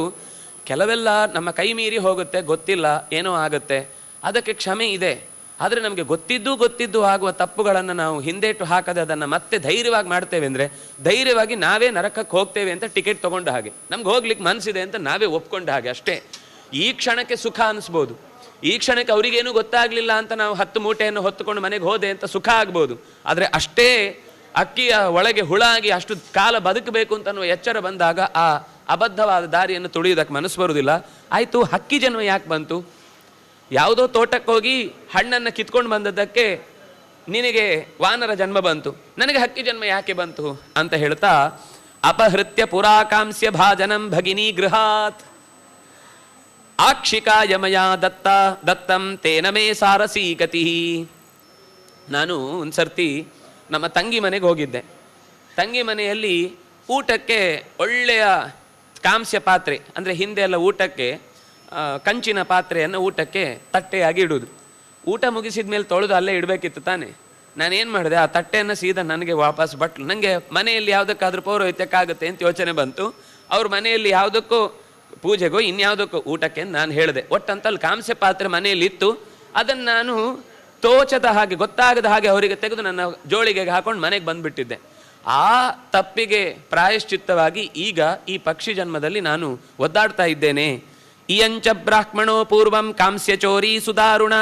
Speaker 1: ಕೆಲವೆಲ್ಲ ನಮ್ಮ ಕೈ ಮೀರಿ ಹೋಗುತ್ತೆ, ಗೊತ್ತಿಲ್ಲ ಏನೋ ಆಗುತ್ತೆ, ಅದಕ್ಕೆ ಕ್ಷಮೆ ಇದೆ. ಆದರೆ ನಮಗೆ ಗೊತ್ತಿದ್ದು ಆಗುವ ತಪ್ಪುಗಳನ್ನು ನಾವು ಹಿಂದೇಟು ಹಾಕದೆ ಅದನ್ನು ಮತ್ತೆ ಧೈರ್ಯವಾಗಿ ಮಾಡ್ತೇವೆ ಅಂದರೆ ಧೈರ್ಯವಾಗಿ ನಾವೇ ನರಕಕ್ಕೆ ಹೋಗ್ತೇವೆ ಅಂತ ಟಿಕೆಟ್ ತೊಗೊಂಡ ಹಾಗೆ, ನಮ್ಗೆ ಹೋಗ್ಲಿಕ್ಕೆ ಮನಸ್ಸಿದೆ ಅಂತ ನಾವೇ ಒಪ್ಕೊಂಡ ಹಾಗೆ ಅಷ್ಟೇ. ಈ ಕ್ಷಣಕ್ಕೆ ಸುಖ ಅನಿಸ್ಬೋದು, ಈ ಕ್ಷಣಕ್ಕೆ ಅವರಿಗೇನು ಗೊತ್ತಾಗಲಿಲ್ಲ ಅಂತ ನಾವು 10 ಮೂಟೆಯನ್ನು ಹೊತ್ತುಕೊಂಡು ಮನೆಗೆ ಹೋದೆ ಅಂತ ಸುಖ ಆಗ್ಬೋದು. ಆದರೆ ಅಷ್ಟೇ ಅಕ್ಕಿಯ ಒಳಗೆ ಹುಳ ಆಗಿ ಅಷ್ಟು ಕಾಲ ಬದುಕಬೇಕು ಅಂತನ್ನುವ ಎಚ್ಚರ ಬಂದಾಗ ಆ ಅಬದ್ಧವಾದ ದಾರಿಯನ್ನು ತುಳಿಯೋದಕ್ಕೆ ಮನಸ್ಸು ಬರುವುದಿಲ್ಲ. ಆಯಿತು, ಹಕ್ಕಿ ಜನ್ಮ ಯಾಕೆ ಬಂತು? ಯಾವುದೋ ತೋಟಕ್ಕೆ ಹೋಗಿ ಹಣ್ಣನ್ನು ಕಿತ್ಕೊಂಡು ಬಂದದ್ದಕ್ಕೆ ನಿನಗೆ ವಾನರ ಜನ್ಮ ಬಂತು, ನನಗೆ ಹಕ್ಕಿ ಜನ್ಮ ಯಾಕೆ ಬಂತು ಅಂತ ಹೇಳ್ತಾ, ಅಪಹೃತ್ಯ ಪುರಾಕಾಂಸ್ಯ ಭಾಜನಂ ಭಗಿನಿ ಗೃಹಾತ್ ಆಕ್ಷಿಕಾಯ ಮಯಾ ದತ್ತಂ ತೇನ ಮೇ ಸಾರಸೀಕತಿ. ನಾನು ಒಂದು ಸರ್ತಿ ನಮ್ಮ ತಂಗಿ ಮನೆಗೆ ಹೋಗಿದ್ದೆ. ತಂಗಿ ಮನೆಯಲ್ಲಿ ಊಟಕ್ಕೆ ಒಳ್ಳೆಯ ಕಾಂಸ್ಯ ಪಾತ್ರೆ, ಅಂದರೆ ಹಿಂದೆ ಎಲ್ಲ ಊಟಕ್ಕೆ ಕಂಚಿನ ಪಾತ್ರೆಯನ್ನು ಊಟಕ್ಕೆ ತಟ್ಟೆಯಾಗಿ ಇಡುವುದು. ಊಟ ಮುಗಿಸಿದ ಮೇಲೆ ತೊಳೆದು ಅಲ್ಲೇ ಇಡಬೇಕಿತ್ತು ತಾನೆ. ನಾನೇನು ಮಾಡಿದೆ, ಆ ತಟ್ಟೆಯನ್ನು ಸೀದಾ ನನಗೆ ವಾಪಸ್ ಬಟ್ಲು. ನನಗೆ ಮನೆಯಲ್ಲಿ ಯಾವುದಕ್ಕಾದ್ರೂ ಪೌರೋಹಿತ್ಯಕ್ಕಾಗುತ್ತೆ ಅಂತ ಯೋಚನೆ ಬಂತು. ಅವ್ರ ಮನೆಯಲ್ಲಿ ಯಾವುದಕ್ಕೂ ಪೂಜೆಗೋ ಇನ್ಯಾವುದಕ್ಕೋ ಊಟಕ್ಕೆ ನಾನು ಹೇಳಿದೆ. ಒಟ್ಟಂತಲ್ಲಿ ಕಾಂಸ್ಯ ಪಾತ್ರೆ ಮನೆಯಲ್ಲಿ ಇತ್ತು. ಅದನ್ನು ನಾನು ತೋಚದ ಹಾಗೆ, ಗೊತ್ತಾಗದ ಹಾಗೆ ಅವರಿಗೆ ತೆಗೆದು ನನ್ನ ಜೋಳಿಗೆಗೆ ಹಾಕೊಂಡು ಮನೆಗೆ ಬಂದುಬಿಟ್ಟಿದ್ದೆ. ಆ ತಪ್ಪಿಗೆ ಪ್ರಾಯಶ್ಚಿತ್ತವಾಗಿ ಈಗ ಈ ಪಕ್ಷಿ ಜನ್ಮದಲ್ಲಿ ನಾನು ಒದ್ದಾಡ್ತಾ ಇದ್ದೇನೆ. ಇಯಂಚ ಬ್ರಾಹ್ಮಣೋ ಪೂರ್ವಂ ಕಾಂಸ್ಯ ಚೋರಿ ಸುದಾರುಣ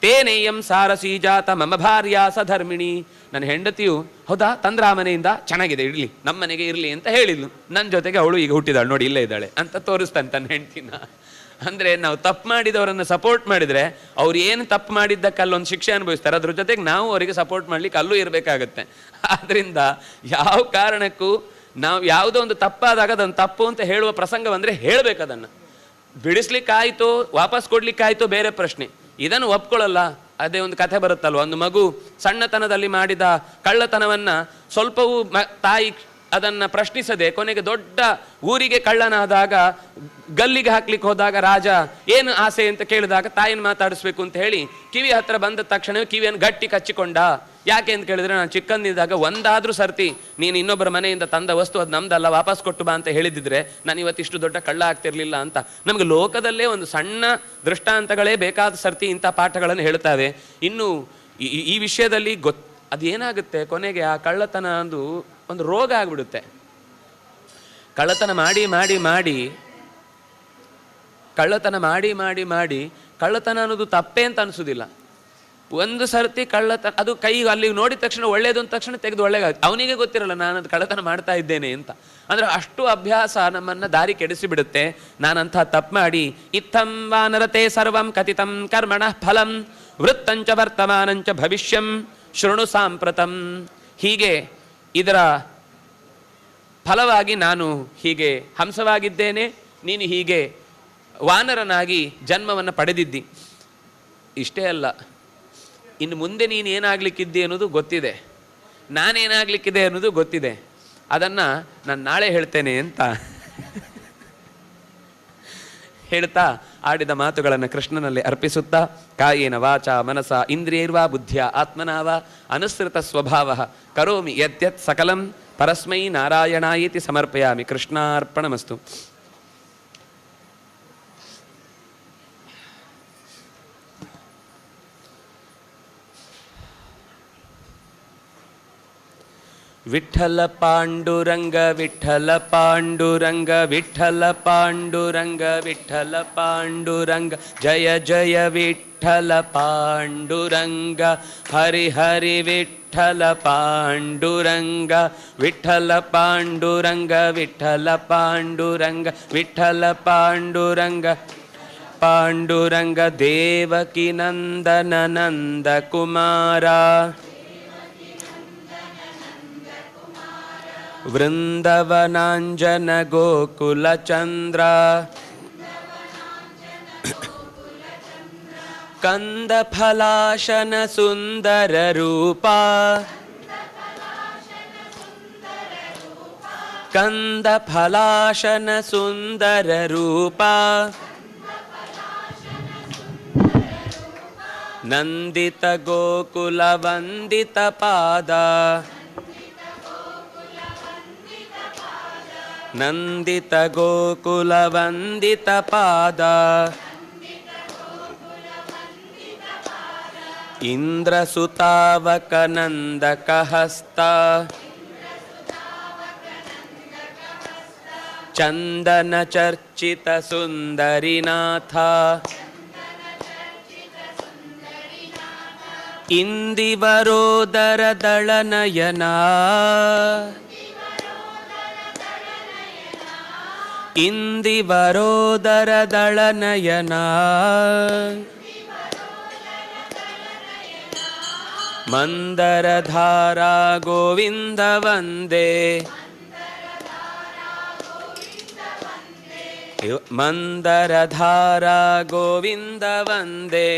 Speaker 1: ತೇನೇಯಂ ಸಾರಸಿ ಜಾತ ಮಮ ಭಾರ್ಯ ಸಧರ್ಮಿಣಿ. ನನ್ನ ಹೆಂಡತಿಯು ಹೌದಾ ತಂದ್ರ ಮನೆಯಿಂದ ಚೆನ್ನಾಗಿದೆ ಇರಲಿ, ನಮ್ಮ ಮನೆಗೆ ಇರಲಿ ಅಂತ ಹೇಳಿದ್ಲು. ನನ್ನ ಜೊತೆಗೆ ಅವಳು ಈಗ ಹುಟ್ಟಿದಾಳು ನೋಡಿ, ಇಲ್ಲೇ ಇದ್ದಾಳೆ ಅಂತ ತೋರಿಸ್ತಾನೆ ತನ್ನ ಹೆಂಡತಿನ. ಅಂದರೆ ನಾವು ತಪ್ಪು ಮಾಡಿದವರನ್ನು ಸಪೋರ್ಟ್ ಮಾಡಿದರೆ ಅವ್ರು ಏನು ತಪ್ಪು ಮಾಡಿದ್ದಕ್ಕೆ ಅಲ್ಲೊಂದು ಶಿಕ್ಷೆ ಅನುಭವಿಸ್ತಾರೆ, ಅದ್ರ ಜೊತೆಗೆ ನಾವು ಅವರಿಗೆ ಸಪೋರ್ಟ್ ಮಾಡ್ಲಿಕ್ಕೆ ಅಲ್ಲೂ ಇರಬೇಕಾಗತ್ತೆ. ಆದ್ದರಿಂದ ಯಾವ ಕಾರಣಕ್ಕೂ ನಾವು ಯಾವುದೋ ಒಂದು ತಪ್ಪಾದಾಗ ಅದನ್ನು ತಪ್ಪು ಅಂತ ಹೇಳುವ ಪ್ರಸಂಗ ಬಂದರೆ ಹೇಳಬೇಕು. ಅದನ್ನು ಬಿಡಿಸ್ಲಿಕ್ಕಾಯ್ತೋ ವಾಪಸ್ ಕೊಡ್ಲಿಕ್ಕಾಯ್ತೋ ಬೇರೆ ಪ್ರಶ್ನೆ. ಇದನ್ನು ಒಪ್ಕೊಳ್ಳಲ್ಲ. ಅದೇ ಒಂದು ಕಥೆ ಬರುತ್ತಲ್ವ, ಒಂದು ಮಗು ಸಣ್ಣತನದಲ್ಲಿ ಮಾಡಿದ ಕಳ್ಳತನವನ್ನು ಸ್ವಲ್ಪವೂ ತಾಯಿ ಅದನ್ನು ಪ್ರಶ್ನಿಸದೆ ಕೊನೆಗೆ ದೊಡ್ಡ ಊರಿಗೆ ಕಳ್ಳನಾದಾಗ ಗಲ್ಲಿಗೆ ಹಾಕ್ಲಿಕ್ಕೆ ಹೋದಾಗ ರಾಜ ಏನು ಆಸೆ ಅಂತ ಕೇಳಿದಾಗ ತಾಯಿನ ಮಾತಾಡಿಸ್ಬೇಕು ಅಂತ ಹೇಳಿ ಕಿವಿ ಹತ್ರ ಬಂದ ತಕ್ಷಣ ಕಿವಿಯನ್ನು ಗಟ್ಟಿ ಕಚ್ಚಿಕೊಂಡ. ಯಾಕೆ ಅಂತ ಕೇಳಿದ್ರೆ, ನಾನು ಚಿಕ್ಕಂದಿದ್ದಾಗ ಒಂದಾದ್ರೂ ಸರ್ತಿ ನೀನು ಇನ್ನೊಬ್ಬರ ಮನೆಯಿಂದ ತಂದ ವಸ್ತು ಅದು ನಮ್ದಲ್ಲ ವಾಪಸ್ ಕೊಟ್ಟು ಬಾ ಅಂತ ಹೇಳಿದಿದ್ರೆ ನಾನು ಇವತ್ತಿಷ್ಟು ದೊಡ್ಡ ಕಳ್ಳ ಆಗ್ತಿರ್ಲಿಲ್ಲ ಅಂತ. ನಮಗೆ ಲೋಕದಲ್ಲೇ ಒಂದು ಸಣ್ಣ ದೃಷ್ಟಾಂತಗಳೇ ಬೇಕಾದ ಸರ್ತಿ ಇಂಥ ಪಾಠಗಳನ್ನು ಹೇಳ್ತಾವೆ. ಇನ್ನು ಈ ವಿಷಯದಲ್ಲಿ ಅದೇನಾಗುತ್ತೆ, ಕೊನೆಗೆ ಆ ಕಳ್ಳತನ ಒಂದು ರೋಗ ಆಗಿಬಿಡುತ್ತೆ. ಕಳ್ಳತನ ಮಾಡಿ ಮಾಡಿ ಮಾಡಿ ಕಳ್ಳತನ ಮಾಡಿ ಮಾಡಿ ಮಾಡಿ ಕಳ್ಳತನ ಅನ್ನೋದು ತಪ್ಪೇ ಅಂತ ಅನಿಸೋದಿಲ್ಲ. ಒಂದು ಸರ್ತಿ ಕಳ್ಳತನ ಅದು ಕೈಗೆ ಅಲ್ಲಿ ನೋಡಿದ ತಕ್ಷಣ ಒಳ್ಳೇದು ಅಂದ ತಕ್ಷಣ ತೆಗೆದು ಒಳ್ಳೇದಾಗುತ್ತೆ. ಅವನಿಗೆ ಗೊತ್ತಿರಲ್ಲ ನಾನು ಅದು ಕಳ್ಳತನ ಮಾಡ್ತಾ ಇದ್ದೇನೆ ಅಂತ. ಅಂದರೆ ಅಷ್ಟು ಅಭ್ಯಾಸ ನಮ್ಮನ್ನು ದಾರಿ ಕೆಡಿಸಿಬಿಡುತ್ತೆ. ನಾನಂಥ ತಪ್ಪು ಮಾಡಿ ಇತ್ತಂ ವಾನರತೆ ಸರ್ವಂ ಕಥಿತಂ ಕರ್ಮಣ ಫಲಂ ವೃತ್ತಂಚ ವರ್ತಮಾನಂಚ ಭವಿಷ್ಯಂ ಶೃಣು ಸಾಂಪ್ರತಂ. ಹೀಗೆ ಇದರ ಫಲವಾಗಿ ನಾನು ಹೀಗೆ ಹಂಸವಾಗಿದ್ದೇನೆ, ನೀನು ಹೀಗೆ ವಾನರನಾಗಿ ಜನ್ಮವನ್ನು ಪಡೆದಿದ್ದಿ. ಇಷ್ಟೇ ಅಲ್ಲ, ಇನ್ನು ಮುಂದೆ ನೀನು ಏನಾಗಲಿಕ್ಕಿದ್ದೆ ಅನ್ನೋದು ಗೊತ್ತಿದೆ, ನಾನೇನಾಗಲಿಕ್ಕಿದೆ ಅನ್ನೋದು ಗೊತ್ತಿದೆ. ಅದನ್ನು ನಾನು ನಾಳೆ ಹೇಳ್ತೇನೆ ಅಂತ ಹೇಳ್ತಾ ಆಡಿದ ಮಾತುಗಳನ್ನು ಕೃಷ್ಣನಲ್ಲಿ ಅರ್ಪಿಸುತ್ತಾ, ಕಾಯೇನ ವಾಚ ಮನಸ ಇಂದ್ರಿಯೈರ್ವಾ ಬುದ್ಧಿಯ ಆತ್ಮನಾವ ಅನುಸೃತ ಸ್ವಭಾವ ಕರೋಮಿ ಯದ್ಯತ್ ಸಕಲಂ ಪರಸ್ಮೈ ನಾರಾಯಣಾಯೇತಿ ಸಮರ್ಪಯಾಮಿ. ಕೃಷ್ಣಾರ್ಪಣಮಸ್ತು. ವಿಠಲ ಪಾಂಡುರಂಗ ವಿಠಲ ಪಾಂಡುರಂಗ ವಿಠಲ ಪಾಂಡುರಂಗ ವಿಠಲ ಪಾಂಡುರಂಗ ಜಯ ಜಯ ವಿಠಲ ಪಾಂಡುರಂಗ ಹರಿ ಹರಿ ವಿಠಲ ಪಾಂಡುರಂಗ ವಿಠಲ ಪಾಂಡುರಂಗ ವಿಠಲ ಪಾಂಡುರಂಗ ವಿಠಲ ಪಾಂಡುರಂಗ ಪಾಂಡುರಂಗ ದೇವಕಿ ನಂದನ ನಂದ ಕುಮಾರ ವೃಂದವನಾಂಜನ ಗೋಕುಲ ಚಂದ್ರ ಕಂದ ಫಲಾಶನ ಸುಂದರ ರೂಪ ಕಂದ ಫಲಾಶನ ಸುಂದರ ರೂಪ ನಂದಿತ ಗೋಕುಲ ವಂದಿತ ಪಾದ ನಂದಿತ ಗೋಕುಲ ವಂದಿತ ಪಾದ ಇಂದ್ರಸುತಾವಕ ನಂದಕ ಹಸ್ತ ಚಂದನ ಚರ್ಚಿತ ಸುಂದರಿನಾಥ ಇಂದಿವರೋದರ ದಳನಯನ ಇಂದಿವರೋದರ ದಳನಯನ ಮಂದರಧಾರ ಗೋವಿಂದ ವಂದೇ ಮಂದರಧಾರ ಗೋವಿಂದ ವಂದೇ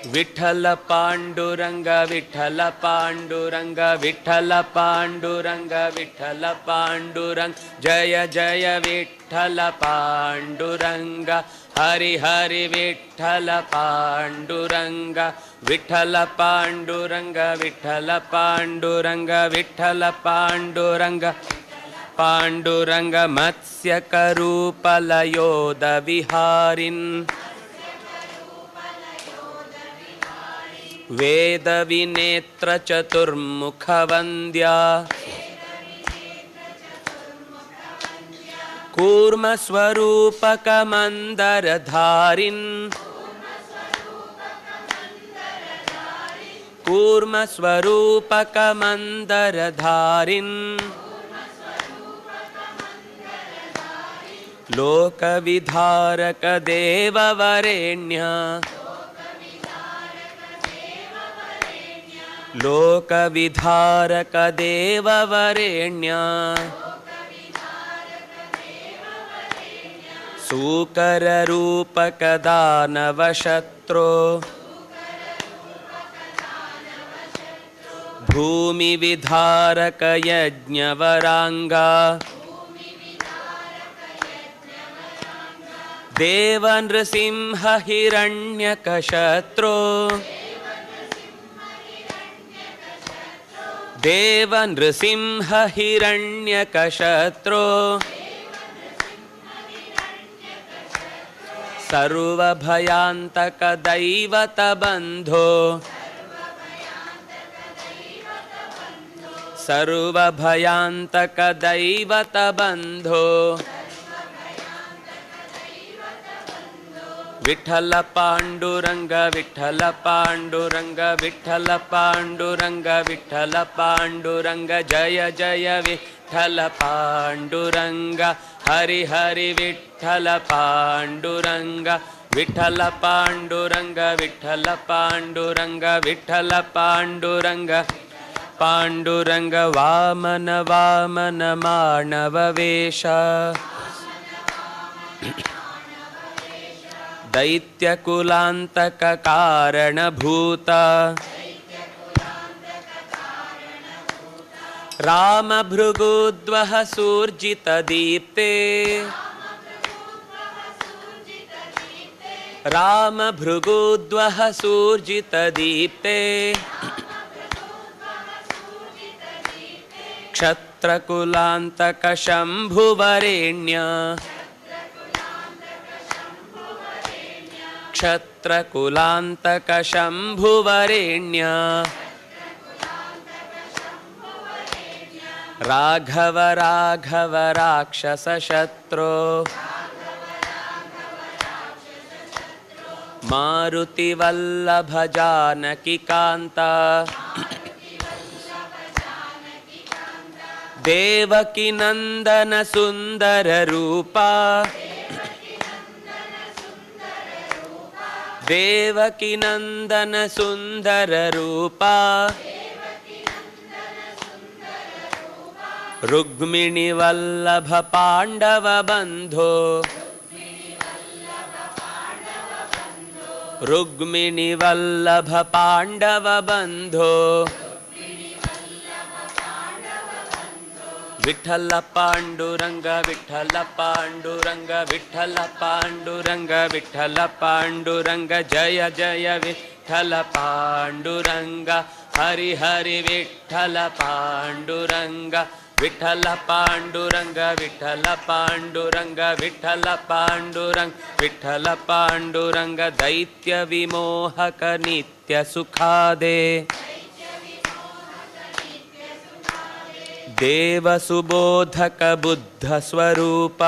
Speaker 1: ವಿಠಲ ಪಾಂಡುರಂಗ ವಿಠಲ ಪಾಂಡುರಂಗ ವಿಠಲ ಪಾಂಡುರಂಗ ವಿಠಲ ಪಾಂಡುರಂಗ ಜಯ ಜಯ ವಿಠಲ ಪಾಂಡುರಂಗ ಹರಿ ಹರಿ ವಿಠಲ ಪಾಂಡುರಂಗ ವಿಠಲ ಪಾಂಡುರಂಗ ವಿಠಲ ಪಾಂಡುರಂಗ ವಿಠಲ ಪಾಂಡುರಂಗ ಪಾಂಡುರಂಗ ಮತ್ಸ್ಯ ಕರೂಪಲಯೋಧ ವಿಹಾರಿನ್ ವೇದ ವಿನೇತ್ರ ಚತುರ್ಮುಖ ವಂದ್ಯ ಕೂರ್ಮ ಸ್ವರೂಪಕ ಮಂದರಧಾರಿನ್ ಕೂರ್ಮ ಸ್ವರೂಪಕ ಮಂದರಧಾರಿನ್ ಲೋಕ ವಿಧಾರಕ ದೇವವರೆಣ್ಯ ಲೋಕ ವಿಧಾರಕ ದೇವವರೆಣ್ಯ ಸೂಕರ ರೂಪಕ ದಾನವ ಶತ್ರು ಭೂಮಿ ವಿಧಾರಕ ಯಜ್ಞವರಾಂಗ ದೇವ ನೃಸಿಂಹ ಹಿರಣ್ಯಕ ಶತ್ರು ದೇವ ನೃಸಿಂಹ ಹಿರಣ್ಯಕ ಶತ್ರು ಸರ್ವಭಯಾಂತಕ ದೈವತ ಬಂಧೋ ಸರ್ವಭಯಾಂತಕ ದೈವತ ಬಂಧೋ ವಿಠಲ ಪಾಂಡುರಂಗ ವಿಠಲ ಪಾಂಡುರಂಗ ವಿಠಲ ಪಾಂಡುರಂಗ ವಿಠಲ ಪಾಂಡುರಂಗ ಜಯ ಜಯ ವಿಠಲ ಪಾಂಡುರಂಗ ಹರಿ ಹರಿ ವಿಠಲ ಪಾಂಡುರಂಗ ವಿಠಲ ಪಾಂಡುರಂಗ ವಿಠಲ ಪಾಂಡುರಂಗ ವಿಠಲ ಪಾಂಡುರಂಗ ಪಾಂಡುರಂಗ ವಾಮನ ವಾಮನ ಮಾನವ ವೇಷ ದೈತ್ಯಕುಲಾಂತಕ ಕಾರಣಭೂತ ರಾಮ ಭೃಗುದ್ವಹ ಸೂರ್ಜಿತ ದೀಪ್ತೆ ರಾಮ ಭೃಗುದ್ವಹ ಸೂರ್ಜಿತ ದೀಪ್ತೆ ಕ್ಷತ್ರಕುಲಾಂತಕ ಶಂಭುವರೆಣ್ಯ ಕ್ಷತ್ರಕುಲಾಂತಕ ಶಂಭುವರೆಣ್ಯ ರಾಘವ ರಾಘವ ರಾಕ್ಷಸ ಶತ್ರು ಮಾರುತಿ ವಲ್ಲಭ ಜಾನಕಿ ಕಾಂತ ದೇವಕಿ ನಂದನ ಸುಂದರ ರೂಪ ದೇವಕಿ ನಂದನ ಸುಂದರ ರೂಪ ರುಕ್ಮಿಣಿ ವಲ್ಲಭ ಪಾಂಡವ ಬಂಧೋ ರುಕ್ಮಿಣಿ ವಲ್ಲಭ ಪಾಂಡವ ಬಂಧೋ ವಿಠಲ ಪಾಂಡುರಂಗ ವಿಠಲ ಪಾಂಡುರಂಗ ವಿಠಲ ಪಾಂಡುರಂಗ ವಿಠಲ ಪಾಂಡುರಂಗ ಜಯ ಜಯ ವಿಠಲ ಪಾಂಡುರಂಗ ಹರಿ ಹರಿ ವಿಠಲ ಪಾಂಡುರಂಗ ವಿಠಲ ಪಾಂಡುರಂಗ ವಿಠಲ ಪಾಂಡುರಂಗ ವಿಠಲ ಪಾಂಡುರಂಗ ವಿಠಲ ಪಾಂಡುರಂಗ ದೈತ್ಯ ವಿಮೋಹಕ ನಿತ್ಯ ಸುಖಾದೆ ದೇವ ಸುಬೋಧಕ ಬುದ್ಧ ಸ್ವರೂಪ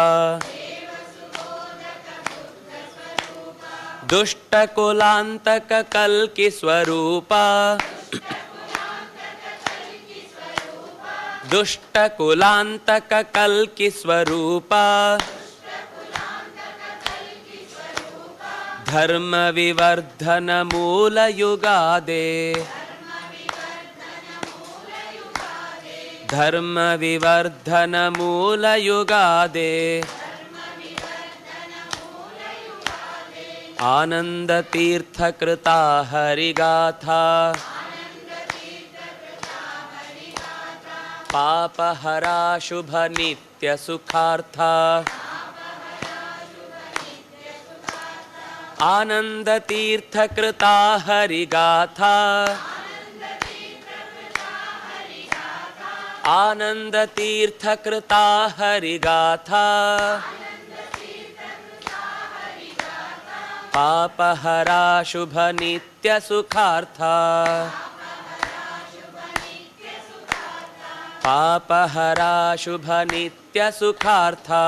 Speaker 1: ದುಷ್ಟ ಕುಲಾಂತಕ ಕಲ್ಕಿ ಸ್ವರೂಪ ದುಷ್ಟ ಕುಲಾಂತಕ ಕಲ್ಕಿ ಸ್ವರೂಪ ಧರ್ಮ ವಿವರ್ಧನ ಮೂಲ ಯುಗಾದೆ ಧರ್ಮ ವಿವರ್ಧನ ಮೂಲ ಯುಗಾದೆ आनन्दतीर्थकृता हरिगाथा पापहरा शुभनित्यसुखार्था आनन्दतीर्थकृता हरिगाथा आनन्दतीर्थकृता हरिगाथा पापहरा शुभनित्यसुखार्था पापहरा शुभनित्यसुखार्था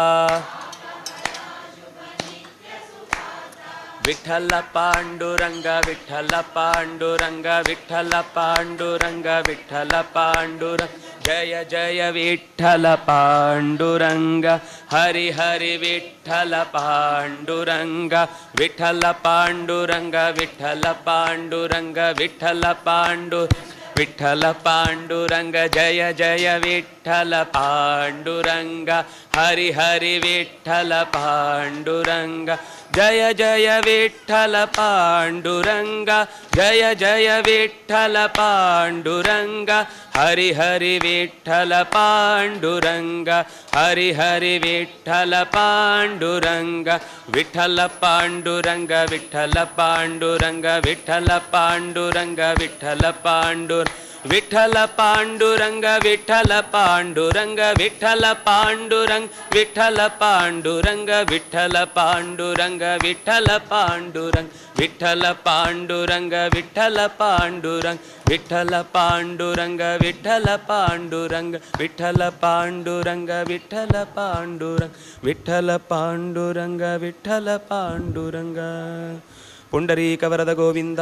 Speaker 1: विठ्ठल पाण्डुरङ्ग विठ्ठल पाण्डुरङ्ग विठ्ठल पाण्डुरङ्ग विठ्ठल पाण्डुरङ्ग जय जय विठ्ठल पाण्डुरङ्ग हरि हरि विठ्ठल पाण्डुरङ्ग विठ्ठल पाण्डुरङ्ग विठ्ठल पाण्डुरङ्ग विठ्ठल विठ्ठल पाण्डुरङ्ग जय जय विठ्ठल पाण्डुरङ्ग हरि हरि विठ्ठल पाण्डुरङ्ग जय जय विठ्ठल पाण्डुरङ्ग जय जय विठ्ठल पाण्डुरङ्ग हरि हरि विठ्ठल पाण्डुरङ्ग हरि हरि विठ्ठल पाण्डुरङ्ग विठ्ठल पाण्डुरङ्ग विठ्ठल पाण्डुरङ्ग विठ्ठल पाण्डुरङ्ग विठ्ठल पाण्डुरङ्ग विठ्ठल पाण्डुरङ्ग विठ्ठल पाण्डुरङ्ग विठ्ठल पाण्डुरङ्ग विठ्ठल पाण्डुरङ्ग विठ्ठल पाण्डुरङ्ग विठ्ठल पाण्डुरङ्ग विठ्ठल पाण्डुरङ्ग विठ्ठल पाण्डुरङ्ग विठ्ठल पाण्डुरङ्ग विठ्ठल पाण्डुरङ्ग विठ्ठल पाण्डुरङ्ग विठ्ठल पाण्डुरङ्ग विठ्ठल पाण्डुरङ्ग विठ्ठल पाण्डुरङ्ग पुण्डरीकवरद गोविन्द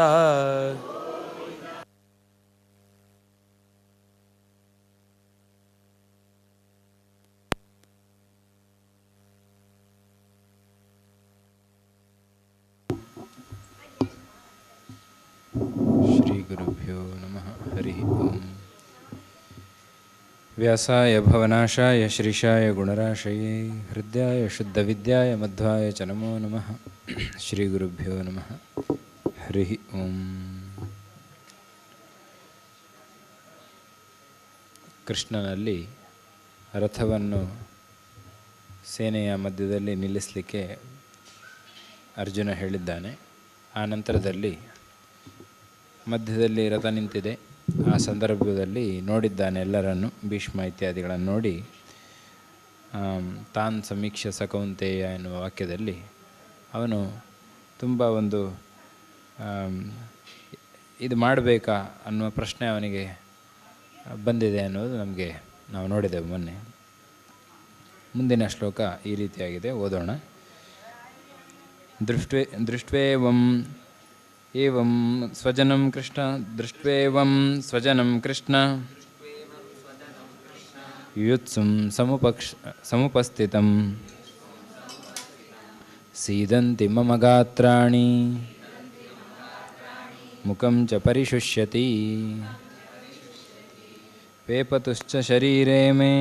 Speaker 2: श्रीगुरुभ्यो नमः हरिः ओम् व्यासाय भवनाशाय श्रीशाय गुणराशये हृद्याय शुद्धविद्याय मध्वाय च नमो नमः श्रीगुरुभ्यो नमः हरिः ओम् ಕೃಷ್ಣನಲ್ಲಿ ರಥವನ್ನು ಸೇನೆಯ ಮಧ್ಯದಲ್ಲಿ ನಿಲ್ಲಿಸಲಿಕ್ಕೆ ಅರ್ಜುನ ಹೇಳಿದ್ದಾನೆ. ಆ ನಂತರದಲ್ಲಿ ಮಧ್ಯದಲ್ಲಿ ರಥ ನಿಂತಿದೆ. ಆ ಸಂದರ್ಭದಲ್ಲಿ ನೋಡಿದ್ದಾನೆ ಎಲ್ಲರನ್ನು, ಭೀಷ್ಮ ಇತ್ಯಾದಿಗಳನ್ನು ನೋಡಿ ತಾನ್ ಸಮೀಕ್ಷೆ ಸಕೌಂತೆಯ ಎನ್ನುವ ವಾಕ್ಯದಲ್ಲಿ ಅವನು ತುಂಬ ಒಂದು ಇದು ಮಾಡಬೇಕಾ ಅನ್ನುವ ಪ್ರಶ್ನೆ ಅವನಿಗೆ ಬಂದಿದೆ ಅನ್ನೋದು ನಾವು ನೋಡಿದೆವು ಮೊನ್ನೆ. ಮುಂದಿನ ಶ್ಲೋಕ ಈ ರೀತಿಯಾಗಿದೆ, ಓದೋಣ. ದೃಷ್ಟ್ವೇವಂ ಏವಂ ಸ್ವಜನಂ ಕೃಷ್ಣ ದೃಷ್ಟ್ವೇವಂ ಸ್ವಜನಂ ಕೃಷ್ಣ ಯುತ್ಸುಂ ಸಮುಪಸ್ಥಿತಂ ಸೀದಂತಿ ಮಮ ಗಾತ್ರಾಣಿ ಮುಖಂ ಚ ಪರಿಶುಷ್ಯತಿ ವೇಪತುಶ್ಚ ಶರೀರೇ ಮೇ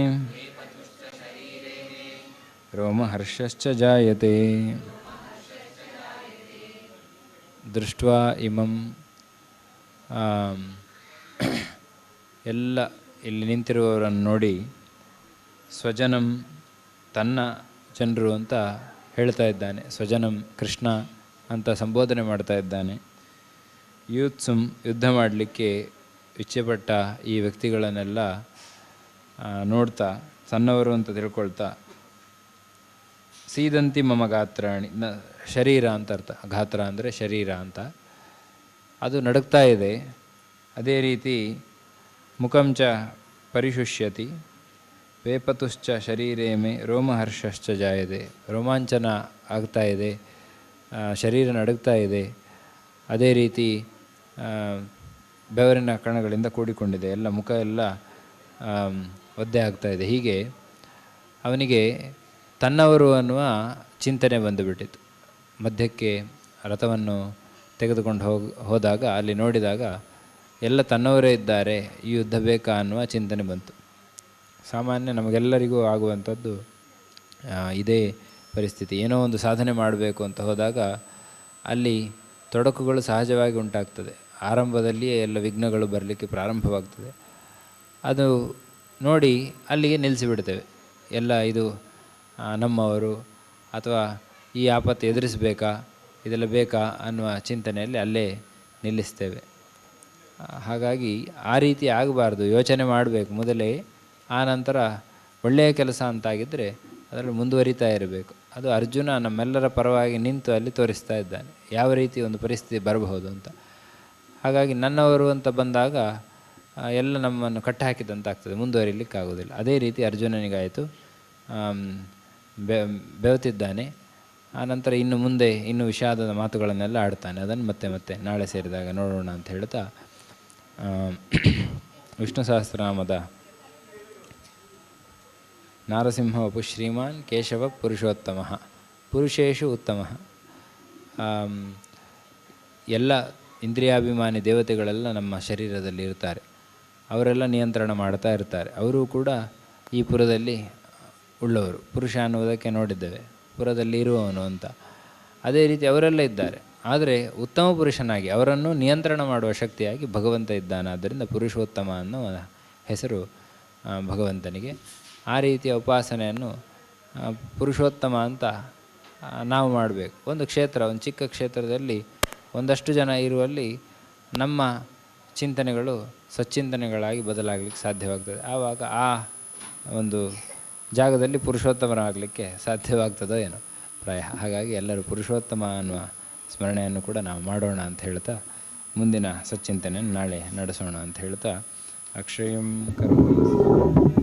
Speaker 2: ರೋಮಹರ್ಷಶ್ಚ ಜಾಯತೆ ದೃಷ್ಟ್ವಾ ಇಮಂ ಎಲ್ಲ ಇಲ್ಲಿ ನಿಂತಿರುವವರನ್ನು ನೋಡಿ ಸ್ವಜನಂ ತನ್ನ ಜನರು ಅಂತ ಹೇಳ್ತಾ ಇದ್ದಾನೆ. ಸ್ವಜನಂ ಕೃಷ್ಣ ಅಂತ ಸಂಬೋಧನೆ ಮಾಡ್ತಾ ಇದ್ದಾನೆ. ಯೂತ್ಸುಂ ಯುದ್ಧ ಮಾಡಲಿಕ್ಕೆ ಇಚ್ಛೆಪಟ್ಟ ಈ ವ್ಯಕ್ತಿಗಳನ್ನೆಲ್ಲ ನೋಡ್ತಾ ಸಣ್ಣವರು ಅಂತ ತಿಳ್ಕೊಳ್ತಾ ಸೀದಂತಿ ಮಮ ಗಾತ್ರಾಣಿ ಶರೀರ ಅಂತ ಅರ್ಥ. ಗಾತ್ರ ಅಂದರೆ ಶರೀರ ಅಂತ. ಅದು ನಡುಗ್ತಾ ಇದೆ. ಅದೇ ರೀತಿ ಮುಖಂಚ ಪರಿಶುಷ್ಯತಿ ವೇಪತುಶ್ಚ ಶರೀರೇ ಮೇ ರೋಮಹರ್ಷಶ್ಚ ಜಾಯದೆ. ರೋಮಾಂಚನ ಆಗ್ತಾ ಇದೆ, ಶರೀರ ನಡುಗ್ತಾ ಇದೆ. ಅದೇ ರೀತಿ ಬೆವರಿನ ಕಣಗಳಿಂದ ಕೂಡಿಕೊಂಡಿದೆ, ಎಲ್ಲ ಮುಖ ಎಲ್ಲ ಒದ್ದೆ ಆಗ್ತಾ ಇದೆ. ಹೀಗೆ ಅವನಿಗೆ ತನ್ನವರು ಅನ್ನುವ ಚಿಂತನೆ ಬಂದುಬಿಟ್ಟಿತು. ಮಧ್ಯಕ್ಕೆ ರಥವನ್ನು ತೆಗೆದುಕೊಂಡು ಹೋದಾಗ ಅಲ್ಲಿ ನೋಡಿದಾಗ ಎಲ್ಲ ತನ್ನವರೇ ಇದ್ದಾರೆ, ಈ ಯುದ್ಧ ಬೇಕಾ ಅನ್ನುವ ಚಿಂತನೆ ಬಂತು. ಸಾಮಾನ್ಯ ನಮಗೆಲ್ಲರಿಗೂ ಆಗುವಂಥದ್ದು ಇದೇ ಪರಿಸ್ಥಿತಿ. ಏನೋ ಒಂದು ಸಾಧನೆ ಮಾಡಬೇಕು ಅಂತ ಹೋದಾಗ ಅಲ್ಲಿ ತೊಡಕುಗಳು ಸಹಜವಾಗಿ ಉಂಟಾಗ್ತದೆ. ಆರಂಭದಲ್ಲಿಯೇ ಎಲ್ಲ ವಿಘ್ನಗಳು ಬರಲಿಕ್ಕೆ ಪ್ರಾರಂಭವಾಗ್ತದೆ. ಅದು ನೋಡಿ ಅಲ್ಲಿಗೆ ನಿಲ್ಲಿಸಿಬಿಡ್ತೇವೆ. ಎಲ್ಲ ಇದು ನಮ್ಮವರು ಅಥವಾ ಈ ಆಪತ್ತು ಎದುರಿಸಬೇಕಾ, ಇದೆಲ್ಲ ಬೇಕಾ ಅನ್ನುವ ಚಿಂತನೆಯಲ್ಲಿ ಅಲ್ಲೇ ನಿಲ್ಲಿಸ್ತೇವೆ. ಹಾಗಾಗಿ ಆ ರೀತಿ ಆಗಬಾರ್ದು, ಯೋಚನೆ ಮಾಡಬೇಕು ಮೊದಲೇ. ಆ ನಂತರ ಒಳ್ಳೆಯ ಕೆಲಸ ಅಂತಾಗಿದ್ದರೆ ಅದರಲ್ಲಿ ಮುಂದುವರಿತಾ ಇರಬೇಕು. ಅದು ಅರ್ಜುನ ನಮ್ಮೆಲ್ಲರ ಪರವಾಗಿ ನಿಂತು ಅಲ್ಲಿ ತೋರಿಸ್ತಾ ಇದ್ದಾನೆ ಯಾವ ರೀತಿ ಒಂದು ಪರಿಸ್ಥಿತಿ ಬರಬಹುದು ಅಂತ. ಹಾಗಾಗಿ ನನ್ನವರು ಅಂತ ಬಂದಾಗ ಎಲ್ಲ ನಮ್ಮನ್ನು ಕಟ್ಟಹಾಕಿದಂತಾಗ್ತದೆ, ಮುಂದುವರಿಲಿಕ್ಕಾಗೋದಿಲ್ಲ. ಅದೇ ರೀತಿ ಅರ್ಜುನನಿಗಾಯಿತು. ಬೆವತಿದ್ದಾನೆ. ಆನಂತರ ಇನ್ನು ಮುಂದೆ ಇನ್ನೂ ವಿಷಾದದ ಮಾತುಗಳನ್ನೆಲ್ಲ ಆಡ್ತಾನೆ. ಅದನ್ನು ಮತ್ತೆ ನಾಳೆ ಸೇರಿದಾಗ ನೋಡೋಣ ಅಂತ ಹೇಳ್ತಾ ವಿಷ್ಣು ಸಹಸ್ರನಾಮದ ನಾರಸಿಂಹ ವಪು ಶ್ರೀಮಾನ್ ಕೇಶವ ಪುರುಷೋತ್ತಮ ಪುರುಷೇಶು ಉತ್ತಮ. ಎಲ್ಲ ಇಂದ್ರಿಯಾಭಿಮಾನಿ ದೇವತೆಗಳೆಲ್ಲ ನಮ್ಮ ಶರೀರದಲ್ಲಿ ಇರ್ತಾರೆ. ಅವರೆಲ್ಲ ನಿಯಂತ್ರಣ ಮಾಡ್ತಾ ಇರ್ತಾರೆ. ಅವರೂ ಕೂಡ ಈ ಪುರದಲ್ಲಿ ಉಳ್ಳವರು. ಪುರುಷ ಅನ್ನುವುದಕ್ಕೆ ನೋಡಿದ್ದೇವೆ, ಪುರದಲ್ಲಿ ಇರುವವನು ಅಂತ. ಅದೇ ರೀತಿ ಅವರೆಲ್ಲ ಇದ್ದಾರೆ. ಆದರೆ ಉತ್ತಮ ಪುರುಷನಾಗಿ ಅವರನ್ನು ನಿಯಂತ್ರಣ ಮಾಡುವ ಶಕ್ತಿಯಾಗಿ ಭಗವಂತ ಇದ್ದಾನೆ. ಆದ್ದರಿಂದ ಪುರುಷೋತ್ತಮ ಅನ್ನೋ ಹೆಸರು ಭಗವಂತನಿಗೆ. ಆ ರೀತಿಯ ಉಪಾಸನೆಯನ್ನು ಪುರುಷೋತ್ತಮ ಅಂತ ನಾವು ಮಾಡಬೇಕು. ಒಂದು ಚಿಕ್ಕ ಕ್ಷೇತ್ರದಲ್ಲಿ ಒಂದಷ್ಟು ಜನ ಇರುವಲ್ಲಿ ನಮ್ಮ ಚಿಂತನೆಗಳು ಸಚ್ಚಿಂತನೆಗಳಾಗಿ ಬದಲಾಗಲಿಕ್ಕೆ ಸಾಧ್ಯವಾಗ್ತದೆ. ಆವಾಗ ಆ ಒಂದು ಜಾಗದಲ್ಲಿ ಪುರುಷೋತ್ತಮರಾಗಲಿಕ್ಕೆ ಸಾಧ್ಯವಾಗ್ತದೋ ಏನೋ ಪ್ರಾಯ. ಹಾಗಾಗಿ ಎಲ್ಲರೂ ಪುರುಷೋತ್ತಮ ಅನ್ನುವ ಸ್ಮರಣೆಯನ್ನು ಕೂಡ ನಾವು ಮಾಡೋಣ ಅಂತ ಹೇಳ್ತಾ ಮುಂದಿನ ಸಚ್ಚಿಂತನೆಯನ್ನು ನಾಳೆ ನಡೆಸೋಣ ಅಂತ ಹೇಳ್ತಾ ಅಕ್ಷಯಂ ಕರೋಮಿ